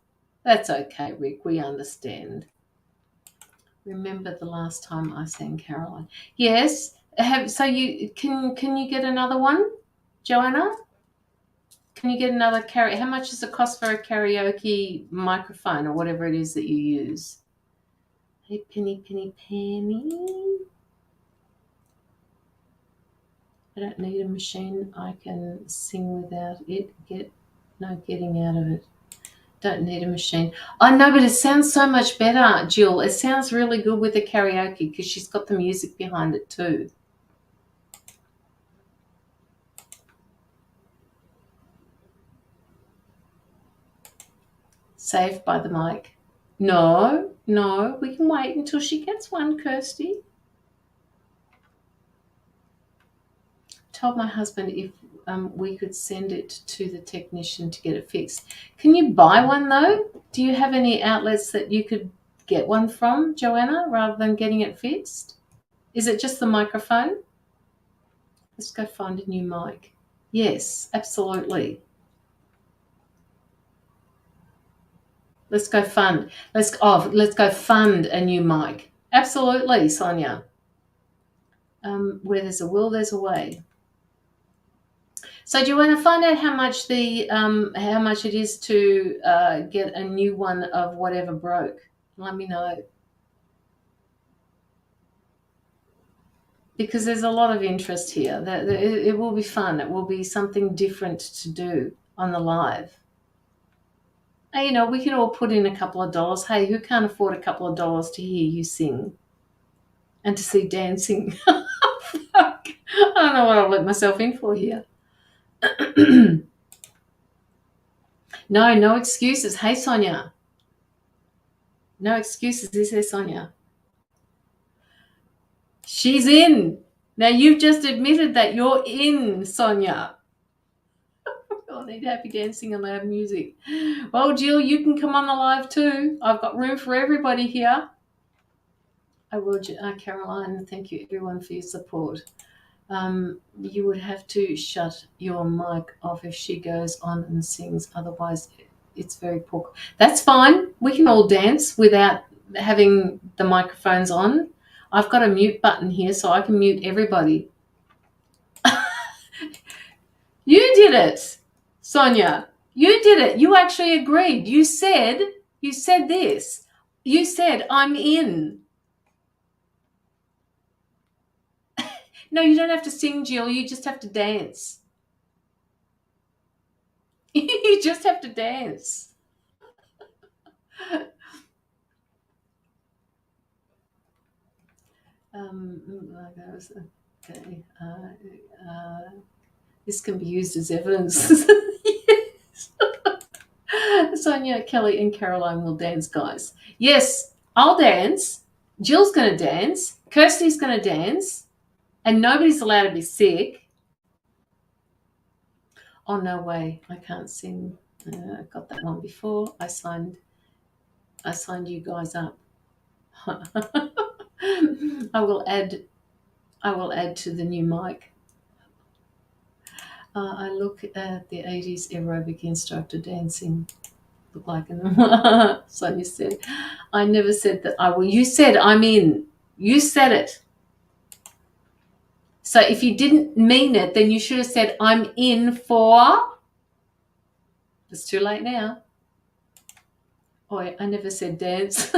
That's okay, Rick. We understand. Remember the last time I sang Caroline? Yes. So you can you get another one, Joanna? Can you get another karaoke? How much does it cost for a karaoke microphone or whatever it is that you use? Hey, Penny, Penny, Penny. I don't need a machine. I can sing without it. No getting out of it. Don't need a machine. I know, but it sounds so much better, Jill. It sounds really good with the karaoke because she's got the music behind it too. Saved by the mic. No, we can wait until she gets one, Kirsty. Told my husband if we could send it to the technician to get it fixed. Can you buy one though? Do you have any outlets that you could get one from, Joanna, rather than getting it fixed? Is it just the microphone? Let's go find a new mic. Yes, absolutely. Let's go fund. Let's go fund a new mic. Absolutely, Sonia. Where there's a will, there's a way. So do you want to find out how much it is to get a new one of whatever broke? Let me know. Because there's a lot of interest here. It will be fun. It will be something different to do on the live. And, we can all put in a couple of dollars. Hey, who can't afford a couple of dollars to hear you sing and to see dancing? Fuck. I don't know what I've let myself in for here. No excuses. Hey, Sonia. No excuses, is there, Sonia? She's in. Now, you've just admitted that you're in, Sonia. I need happy dancing and loud music. Well, Jill, you can come on the live too. I've got room for everybody here. I will, Caroline. Thank you, everyone, for your support. You would have to shut your mic off if she goes on and sings. Otherwise, it's very poor. That's fine. We can all dance without having the microphones on. I've got a mute button here, so I can mute everybody. You did it, Sonia. You did it. You actually agreed. You said this. You said, I'm in. No, you don't have to sing, Jill. You just have to dance. You just have to dance. Okay. This can be used as evidence. Yes. Sonia, Kelly, and Caroline will dance, guys. Yes, I'll dance. Jill's going to dance. Kirsty's going to dance. And nobody's allowed to be sick. Oh, no way. I can't sing. I got that one before. I signed you guys up. I will add to the new mic. I look at the 80s aerobic instructor dancing. Look like an Sonia said. I never said that I will. You said I'm in. You said it. So if you didn't mean it, then you should have said I'm in for. It's too late now. Oh, I never said dance.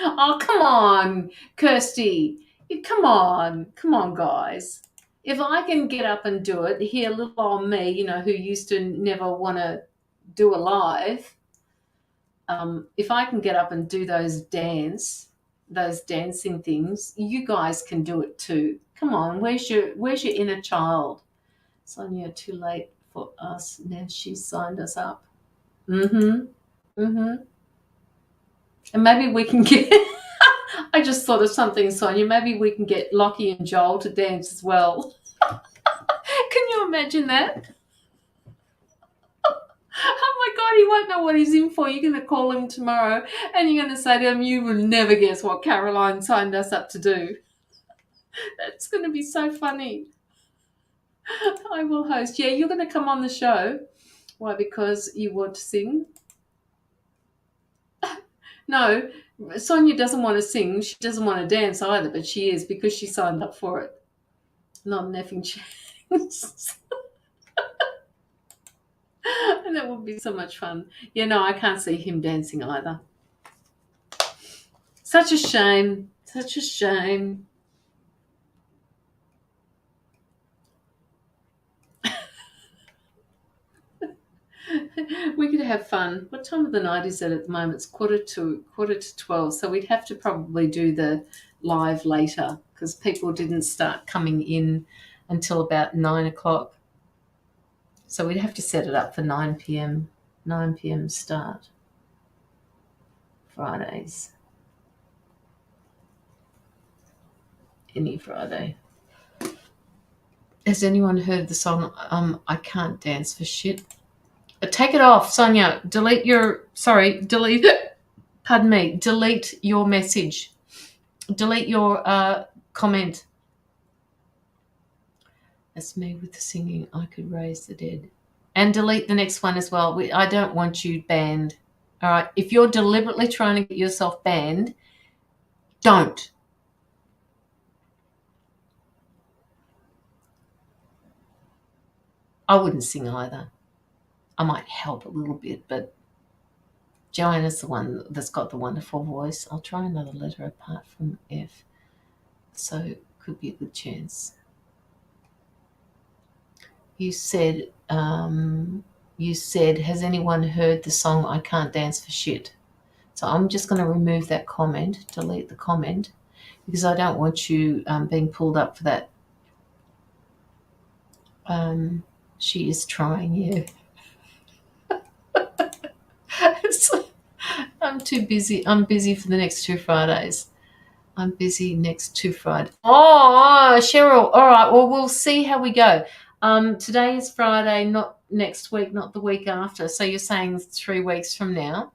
Oh, come on, Kirsty. Come on, guys. If I can get up and do it, here, little old me, who used to never want to do a live, if I can get up and do those dancing things, you guys can do it too. Come on, where's your inner child? Sonia, too late for us. Now she's signed us up. And maybe we can get I just thought of something, Sonia. Maybe we can get Lockie and Joel to dance as well. Can you imagine that? Oh my God, he won't know what he's in for. You're going to call him tomorrow and you're going to say to him, you will never guess what Caroline signed us up to do. That's going to be so funny. I will host. Yeah, you're going to come on the show. Why? Because you want to sing? No, Sonia doesn't want to sing. She doesn't want to dance either, but she is because she signed up for it. Not an effing chance. And that would be so much fun. Yeah, no, I can't see him dancing either. Such a shame. Such a shame. We could have fun. What time of the night is it at the moment? It's quarter to 12. So we'd have to probably do the live later because people didn't start coming in until about 9 o'clock. So we'd have to set it up for 9 p.m. 9 p.m. start. Fridays. Any Friday. Has anyone heard the song I Can't Dance for Shit? Take it off, Sonia. Delete your message. Delete your comment. That's me with the singing. I could raise the dead. And delete the next one as well. I don't want you banned. All right. If you're deliberately trying to get yourself banned, don't. I wouldn't sing either. I might help a little bit, but Joanna's the one that's got the wonderful voice. I'll try another letter apart from F. So could be a good chance. You said, has anyone heard the song I Can't Dance for Shit? So I'm just going to remove that comment, delete the comment, because I don't want you being pulled up for that. She is trying, yeah. I'm too busy. I'm busy for the next 2 Fridays. I'm busy next 2 Fridays. Oh, Cheryl. All right. Well, we'll see how we go. Today is Friday, not next week, not the week after. So you're saying 3 weeks from now.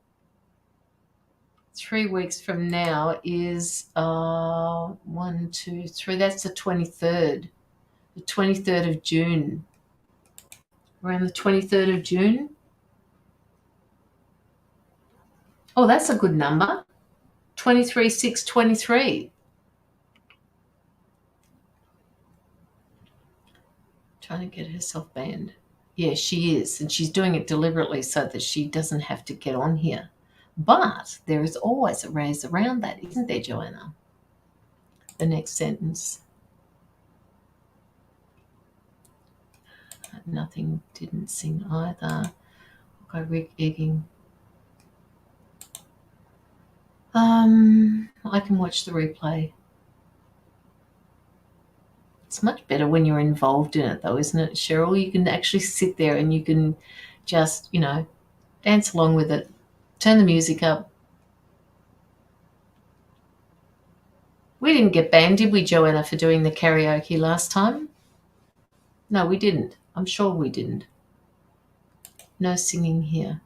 3 weeks from now is 1, 2, 3. That's the 23rd. The 23rd of June. Around the 23rd of June. Oh, that's a good number. 23/6/23. Trying to get herself banned. Yeah, she is. And she's doing it deliberately so that she doesn't have to get on here. But there is always a raise around that, isn't there, Joanna? The next sentence. Nothing, didn't sing either. Okay, Rick Egging. I can watch the replay. It's much better when you're involved in it, though, isn't it, Cheryl? You can actually sit there and you can just, dance along with it. Turn the music up. We didn't get banned, did we, Joanna, for doing the karaoke last time? No, we didn't. I'm sure we didn't. No singing here.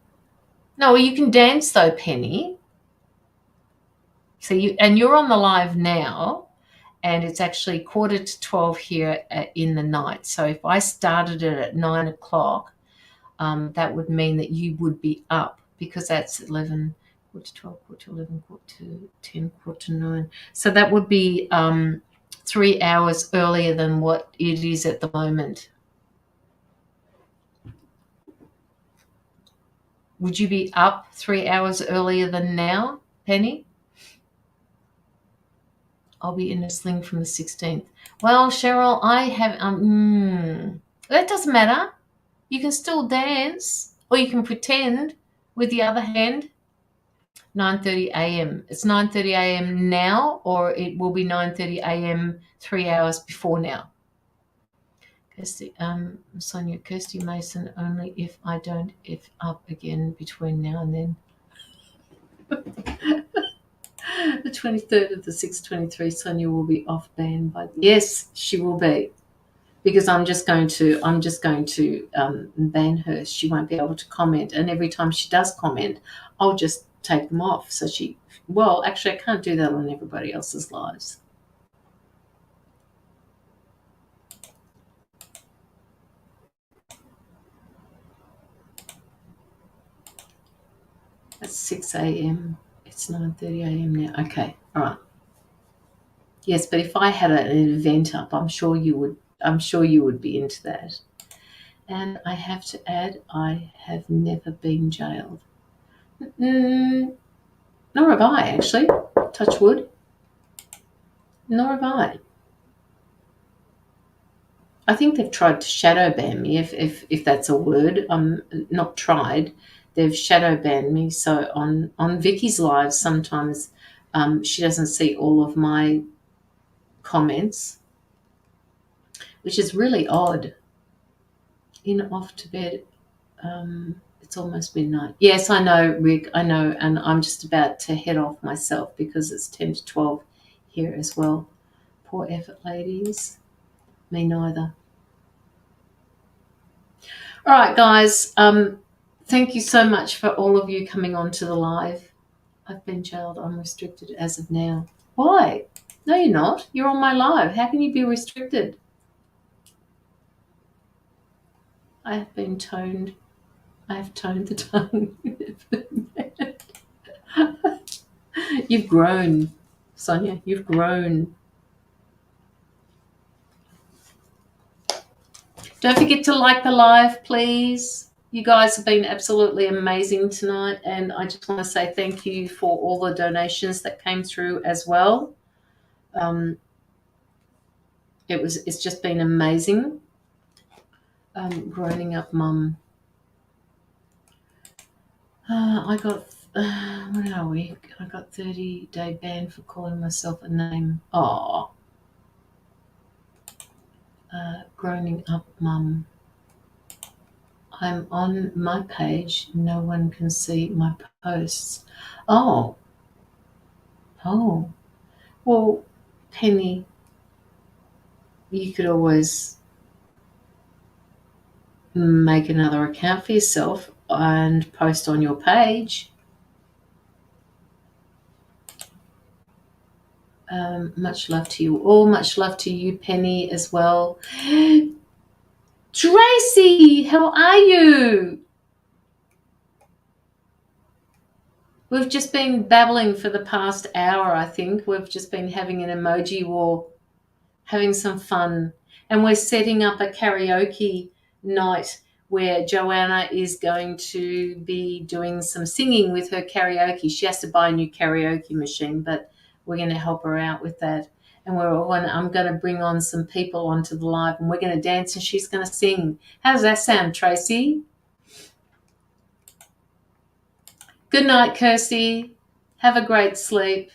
No, you can dance, though, Penny. So you're on the live now, and it's actually 11:45 here in the night. So if I started it at 9 o'clock, that would mean that you would be up because that's 11, quarter to 12, quarter to 11, quarter to 10, quarter to 9. So that would be 3 hours earlier than what it is at the moment. Would you be up 3 hours earlier than now, Penny? I'll be in a sling from the 16th. Well, Cheryl, I have that doesn't matter. You can still dance, or you can pretend with the other hand. 9:30 a.m. It's 9:30 a.m. now, or it will be 9:30 a.m. 3 hours before now. Kirsty, Sonia, Kirsty Mason, only if I don't F up again between now and then. The 23rd of the 6th, 23, Sonia will be off banned by. Yes, she will be, because I'm just going to ban her. She won't be able to comment, and every time she does comment, I'll just take them off. So well, actually, I can't do that on everybody else's lives. It's 6 a.m. It's 9:30 a.m. now. Okay, all right. Yes, but if I had an event up, I'm sure you would be into that. And I have to add, I have never been jailed. Nor have I, actually. Touch wood. Nor have I. I think they've tried to shadow ban me, if that's a word. Not tried. They've shadow banned me. So on Vicky's live, sometimes she doesn't see all of my comments, which is really odd. Off to bed. It's almost midnight. Yes, I know, Rick. I know, and I'm just about to head off myself because it's 10 to 12 here as well. Poor effort, ladies. Me neither. All right, guys. Thank you so much for all of you coming on to the live. I've been jailed. I'm restricted as of now. Why? No, you're not. You're on my live. How can you be restricted? I have been toned. I have toned the tongue. You've grown, Sonia. You've grown. Don't forget to like the live, please. You guys have been absolutely amazing tonight, and I just want to say thank you for all the donations that came through as well. It's just been amazing. Growing up mum. I got what are we? I got 30-day ban for calling myself a name. Oh, growing up mum. I'm on my page. No one can see my posts. Oh. Well, Penny, you could always make another account for yourself and post on your page. Much love to you all. Much love to you, Penny, as well. Tracy, how are you? We've just been babbling for the past hour, I think. We've just been having an emoji war, having some fun. And we're setting up a karaoke night where Joanna is going to be doing some singing with her karaoke. She has to buy a new karaoke machine, but we're going to help her out with that. And I'm going to bring on some people onto the live, and we're going to dance and she's going to sing. How does that sound, Tracy? Good night, Kirsty. Have a great sleep.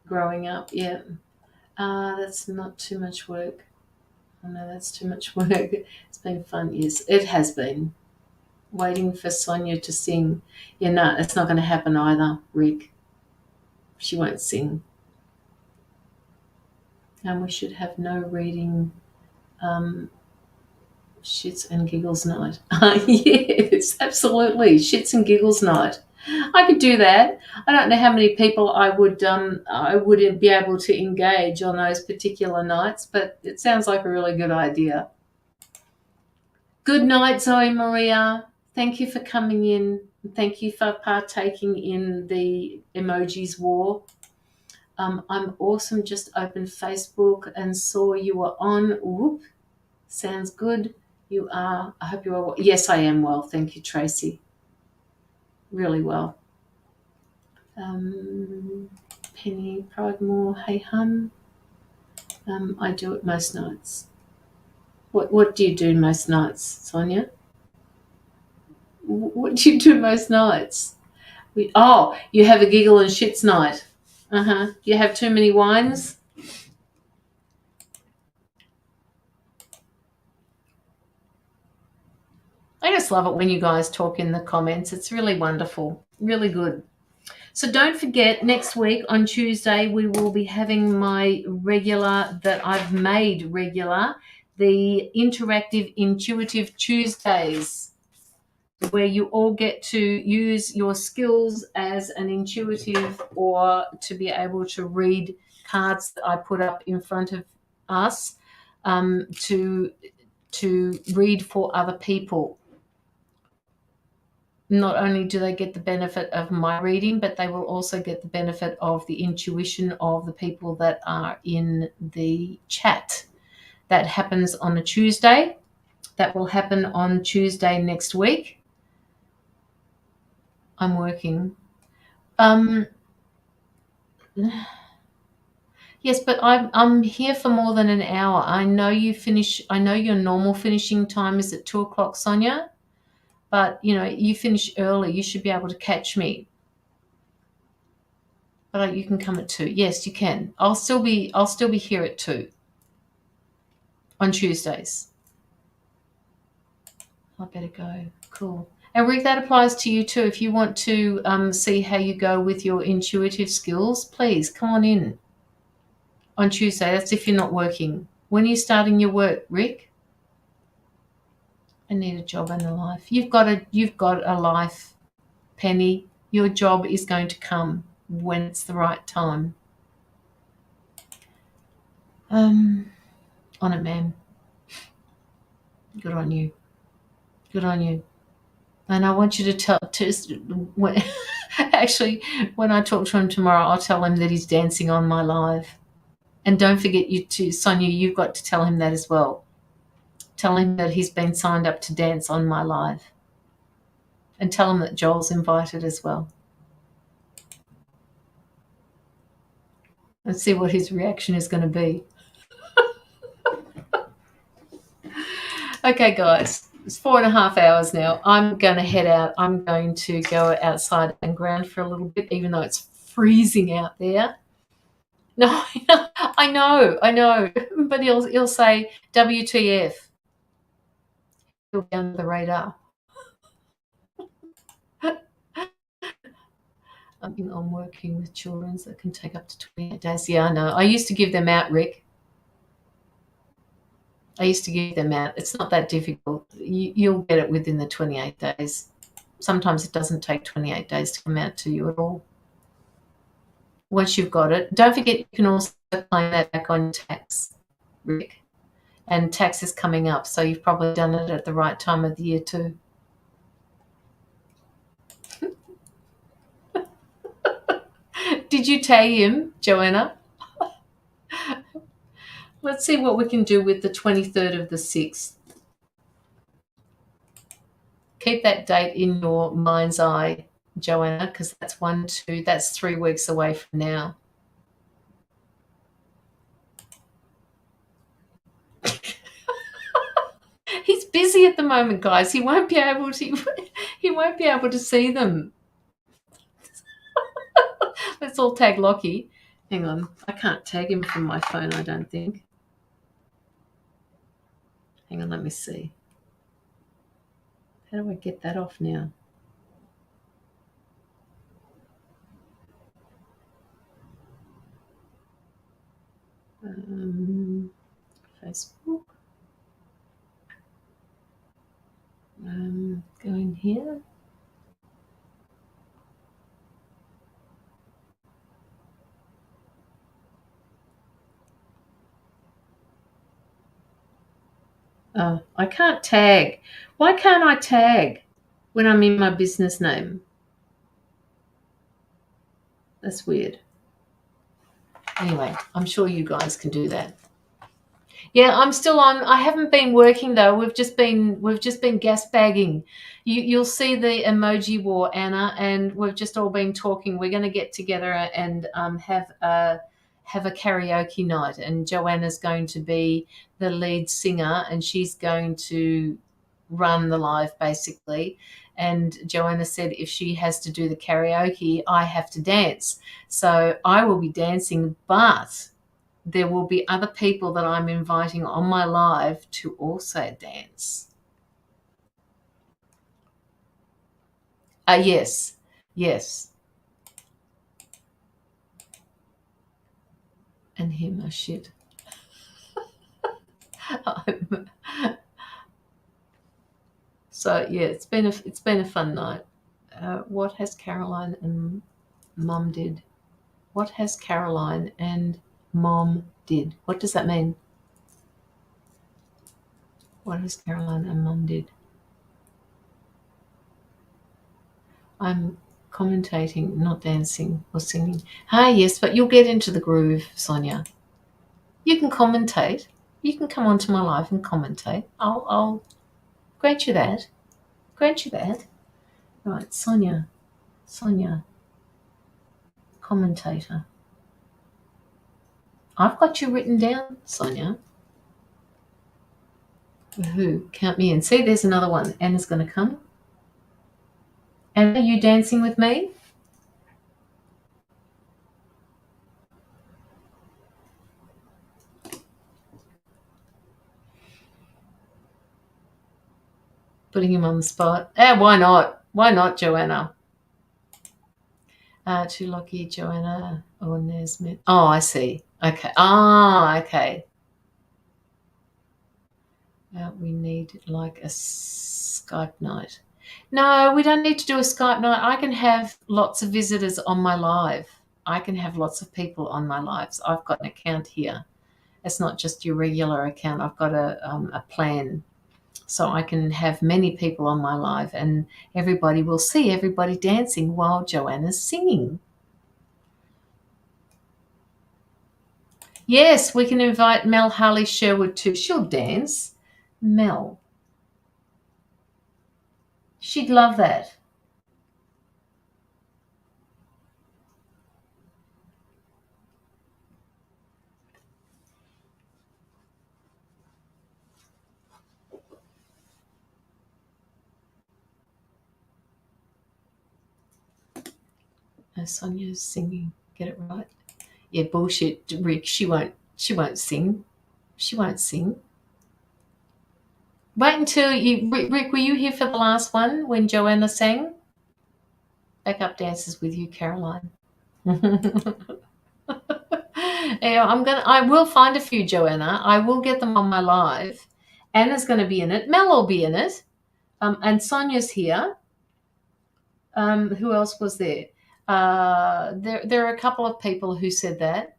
Growing up, yeah. That's not too much work. Oh no, that's too much work. It's been fun. Yes, it has been. Waiting for Sonia to sing. Yeah, no, it's not going to happen either, Rick. She won't sing. And we should have no reading shits and giggles night. Yes, absolutely. Shits and giggles night. I could do that. I don't know how many people I wouldn't be able to engage on those particular nights, but it sounds like a really good idea. Good night, Zoe Maria. Thank you for coming in. Thank you for partaking in the emojis war. I'm awesome. Just opened Facebook and saw you were on. Whoop. Sounds good. You are. I hope you are. Yes, I am well. Thank you, Tracy. Really well. Penny Pridemore. Hey, hun. I do it most nights. What do you do most nights, Sonia? What do you do most nights? You have a giggle and shits night. You have too many wines? I just love it when you guys talk in the comments. It's really wonderful. Really good. So don't forget, next week on Tuesday, we will be having my regular, that I've made regular, the interactive intuitive Tuesdays, where you all get to use your skills as an intuitive or to be able to read cards that I put up in front of us, to read for other people. Not only do they get the benefit of my reading, but they will also get the benefit of the intuition of the people that are in the chat. That happens on a Tuesday. That will happen on Tuesday next week. I'm working. Yes, but I'm here for more than an hour. I know you finish. I know your normal finishing time is at 2:00, Sonia. But you finish early. You should be able to catch me. But you can come at 2. Yes, you can. I'll still be here at 2 on Tuesdays. I better go. Cool. And Rick, that applies to you too. If you want to see how you go with your intuitive skills, please come on in on Tuesday. That's if you're not working. When are you starting your work, Rick? I need a job and a life. You've got a life, Penny. Your job is going to come when it's the right time. On it, ma'am. Good on you. Good on you. And I want you to actually, when I talk to him tomorrow, I'll tell him that he's dancing on my live. And don't forget, Sonia, you've got to tell him that as well. Tell him that he's been signed up to dance on my live. And tell him that Joel's invited as well. Let's see what his reaction is going to be. Okay, guys. It's 4.5 hours now. I'm going to head out. I'm going to go outside and ground for a little bit, even though it's freezing out there. No, I know. But he'll say, WTF. He'll be under the radar. I'm working with children that can take up to 28 days. Yeah, I know. I used to give them out, Rick. It's not that difficult. You'll get it within the 28 days. Sometimes it doesn't take 28 days to come out to you at all. Once you've got it, don't forget you can also claim that back on tax, Rick. And tax is coming up, so you've probably done it at the right time of the year too. Did you tag him, Joanna? Let's see what we can do with the 23rd of the 6th. Keep that date in your mind's eye, Joanna, because that's 3 weeks away from now. He's busy at the moment, guys. He won't be able to see them. Let's all tag Lockie. Hang on. I can't tag him from my phone, I don't think. Hang on, let me see. How do I get that off now? Facebook. Go in here. Oh, I can't tag. Why can't I tag when I'm in my business name? That's weird. Anyway, I'm sure you guys can do that. Yeah, I'm still on. I haven't been working though. We've just been gas bagging. You'll see the emoji war, Anna, and we've just all been talking. We're going to get together and have a karaoke night, and Joanna's going to be the lead singer, and she's going to run the live basically. And Joanna said if she has to do the karaoke, I have to dance. So I will be dancing, but there will be other people that I'm inviting on my live to also dance. Yes. and him are shit. So yeah, it's been a fun night. What has Caroline and Mum did? What has Caroline and Mom did? What does that mean? What has Caroline and Mum did? I'm commentating, not dancing or singing. Ah, yes, but you'll get into the groove, Sonia. You can commentate. You can come onto my live and commentate. I'll grant you that. Grant you that. Right, Sonia, commentator. I've got you written down, Sonia. Who? Count me in. See, there's another one. Anna's going to come. Anna, are you dancing with me? Putting him on the spot. Why not? Why not, Joanna? Too lucky, Joanna. Or Nesmith. Oh, I see. Okay. Okay. We need like a Skype night. No, we don't need to do a Skype night. I can have lots of visitors on my live. I can have lots of people on my lives. I've got an account here. It's not just your regular account. I've got a plan. So I can have many people on my live and everybody will see everybody dancing while Joanna's singing. Yes, we can invite Mel Harley Sherwood too. She'll dance. Mel. She'd love that. Sonia's singing. Get it right. Yeah, bullshit, Rick. She won't sing. She won't sing. Wait until you, Rick. Were you here for the last one when Joanna sang? Backup dances with you, Caroline. Yeah, I will find a few, Joanna. I will get them on my live. Anna's going to be in it. Mel will be in it. And Sonia's here. Who else was there? There are a couple of people who said that.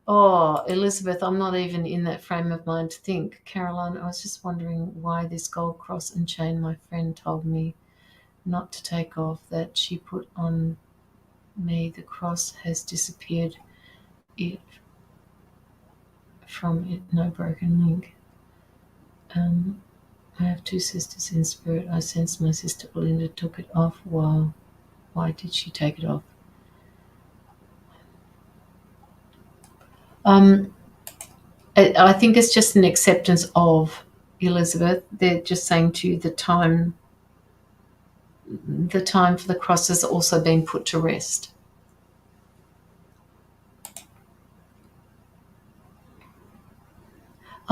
Oh, Elizabeth, I'm not even in that frame of mind to think. Caroline, I was just wondering why this gold cross and chain my friend told me not to take off, that she put on me. The cross has disappeared. It from it, no broken link. I have two sisters in spirit. I sense my sister Belinda took it off. Wow. Why did she take it off? I think it's just an acceptance of, Elizabeth. They're just saying to you the time for the cross has also been put to rest.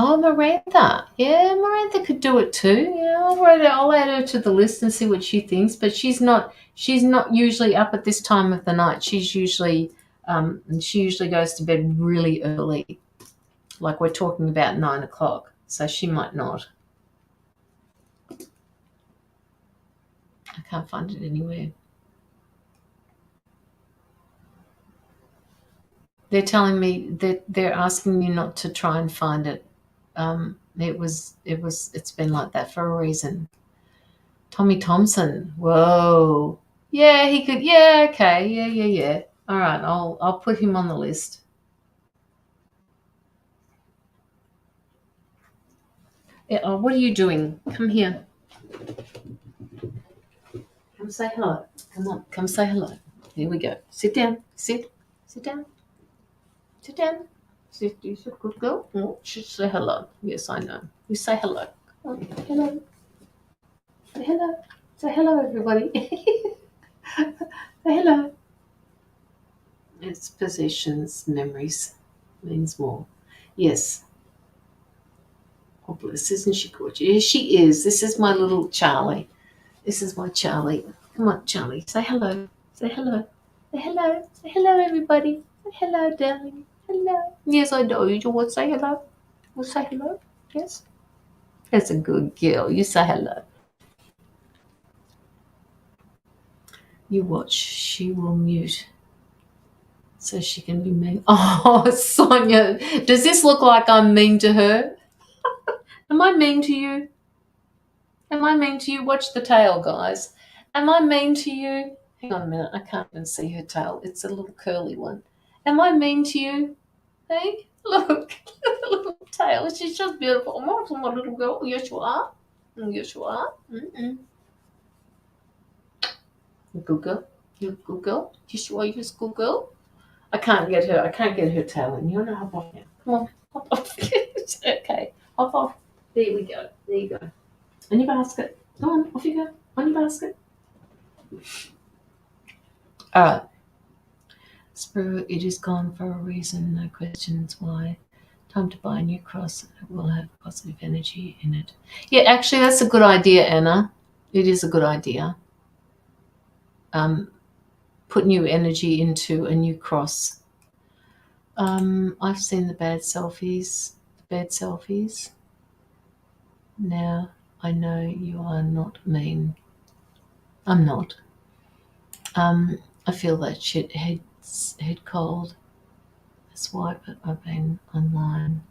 Oh, Miranda. Yeah, Miranda could do it too. Yeah, I'll add her to the list and see what she thinks. But she's not usually up at this time of the night. She's usually she usually goes to bed really early. Like we're talking about 9 o'clock. So she might not. I can't find it anywhere. They're telling me that they're asking me not to try and find it. It's been like that for a reason. Tommy Thompson. Whoa. Yeah, he could. Yeah, okay. Yeah. All right, I'll put him on the list. Yeah, oh, what are you doing? Come here. Come say hello. Come on, come say hello. Here we go. Sit down. Sit down. Sit down. Sit. You a good girl. Oh, say hello. Yes, I know. You say hello. Come on. Hello. Say hello. Say hello, everybody. Say hello. It's possessions, memories, means more. Yes. Oh, bless, isn't she gorgeous? Yes, she is. This is my little Charlie. This is my Charlie. Come on, Charlie. Say hello. Say hello. Say hello. Say hello, everybody. Say hello, darling. Hello. Yes, I know. You want to say hello? We'll say hello. Yes. That's a good girl. You say hello. You watch. She will mute so she can be mean. Oh, Sonia. Does this look like I'm mean to her? Am I mean to you? Am I mean to you? Watch the tail, guys. Am I mean to you? Hang on a minute. I can't even see her tail. It's a little curly one. Am I mean to you? Hey, look. The little tail. She's just beautiful. I'm my little girl. Yes, you are. Yes, you are. Mm-mm. Good girl. You're a good girl. Yes, you are. You're a good girl. I can't get her tail in. You know how about it. Come on. Hop off. Okay. Hop off. There we go. There you go. On your basket. Come on. Off you go. On your basket. All right. Spirit, it is gone for a reason. No questions why. Time to buy a new cross. It will have positive energy in it. Yeah, actually, that's a good idea, Anna. It is a good idea. Put new energy into a new cross. I've seen the bad selfies. Now I know you are not mean. I'm not. I feel that shit head cold. That's why, but I've been online.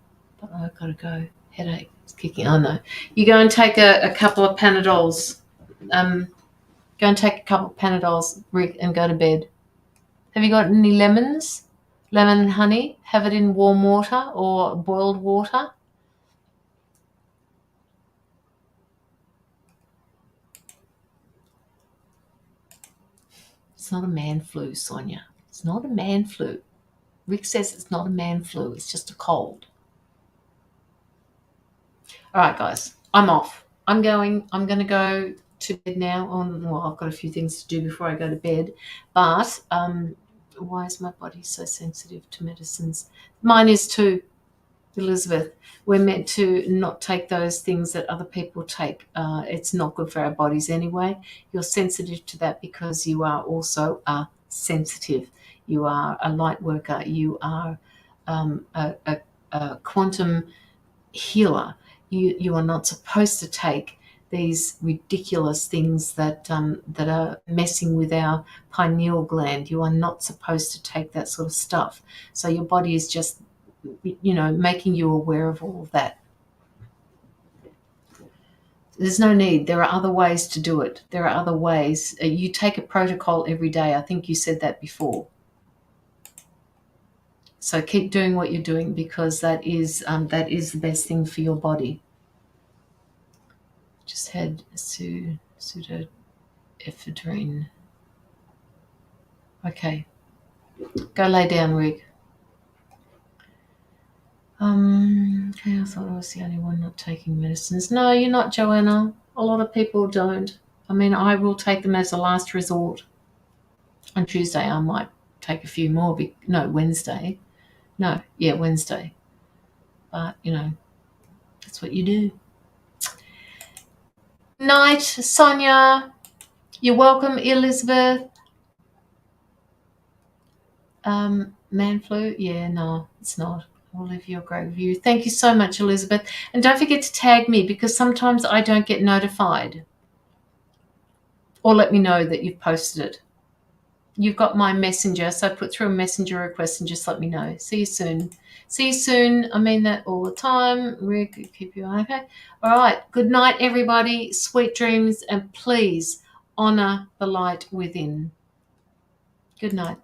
But I've got to go. Headache. It's kicking. Oh no. You go and take a couple of Panadols. Go and take a couple of Panadols, Rick, and go to bed. Have you got any lemons? Lemon and honey? Have it in warm water or boiled water. It's not a man flu, Sonia. It's not a man flu. Rick says it's not a man flu. It's just a cold. All right, guys. I'm off. I'm going to go to bed now. Well, I've got a few things to do before I go to bed. But why is my body so sensitive to medicines? Mine is too, Elizabeth. We're meant to not take those things that other people take. It's not good for our bodies anyway. You're sensitive to that because you are also sensitive. You are a light worker. You are a quantum healer. You are not supposed to take these ridiculous things that are messing with our pineal gland. You are not supposed to take that sort of stuff. So your body is just, making you aware of all of that. There's no need. There are other ways to do it. There are other ways. You take a protocol every day. I think you said that before. So keep doing what you're doing because that is the best thing for your body. Just had pseudoephedrine. Okay. Go lay down, Rick. Okay, I thought I was the only one not taking medicines. No, you're not, Joanna. A lot of people don't. I mean, I will take them as a last resort. On Tuesday, I might take a few more. Wednesday. Wednesday. But, that's what you do. Night, Sonia. You're welcome, Elizabeth. Man flu? Yeah, no, it's not. I'll leave you a great review. Thank you so much, Elizabeth. And don't forget to tag me because sometimes I don't get notified. Or let me know that you've posted it. You've got my messenger, so put through a messenger request and just let me know. See you soon. See you soon. I mean that all the time. Rick, keep you okay. All right. Good night, everybody. Sweet dreams, and please honor the light within. Good night.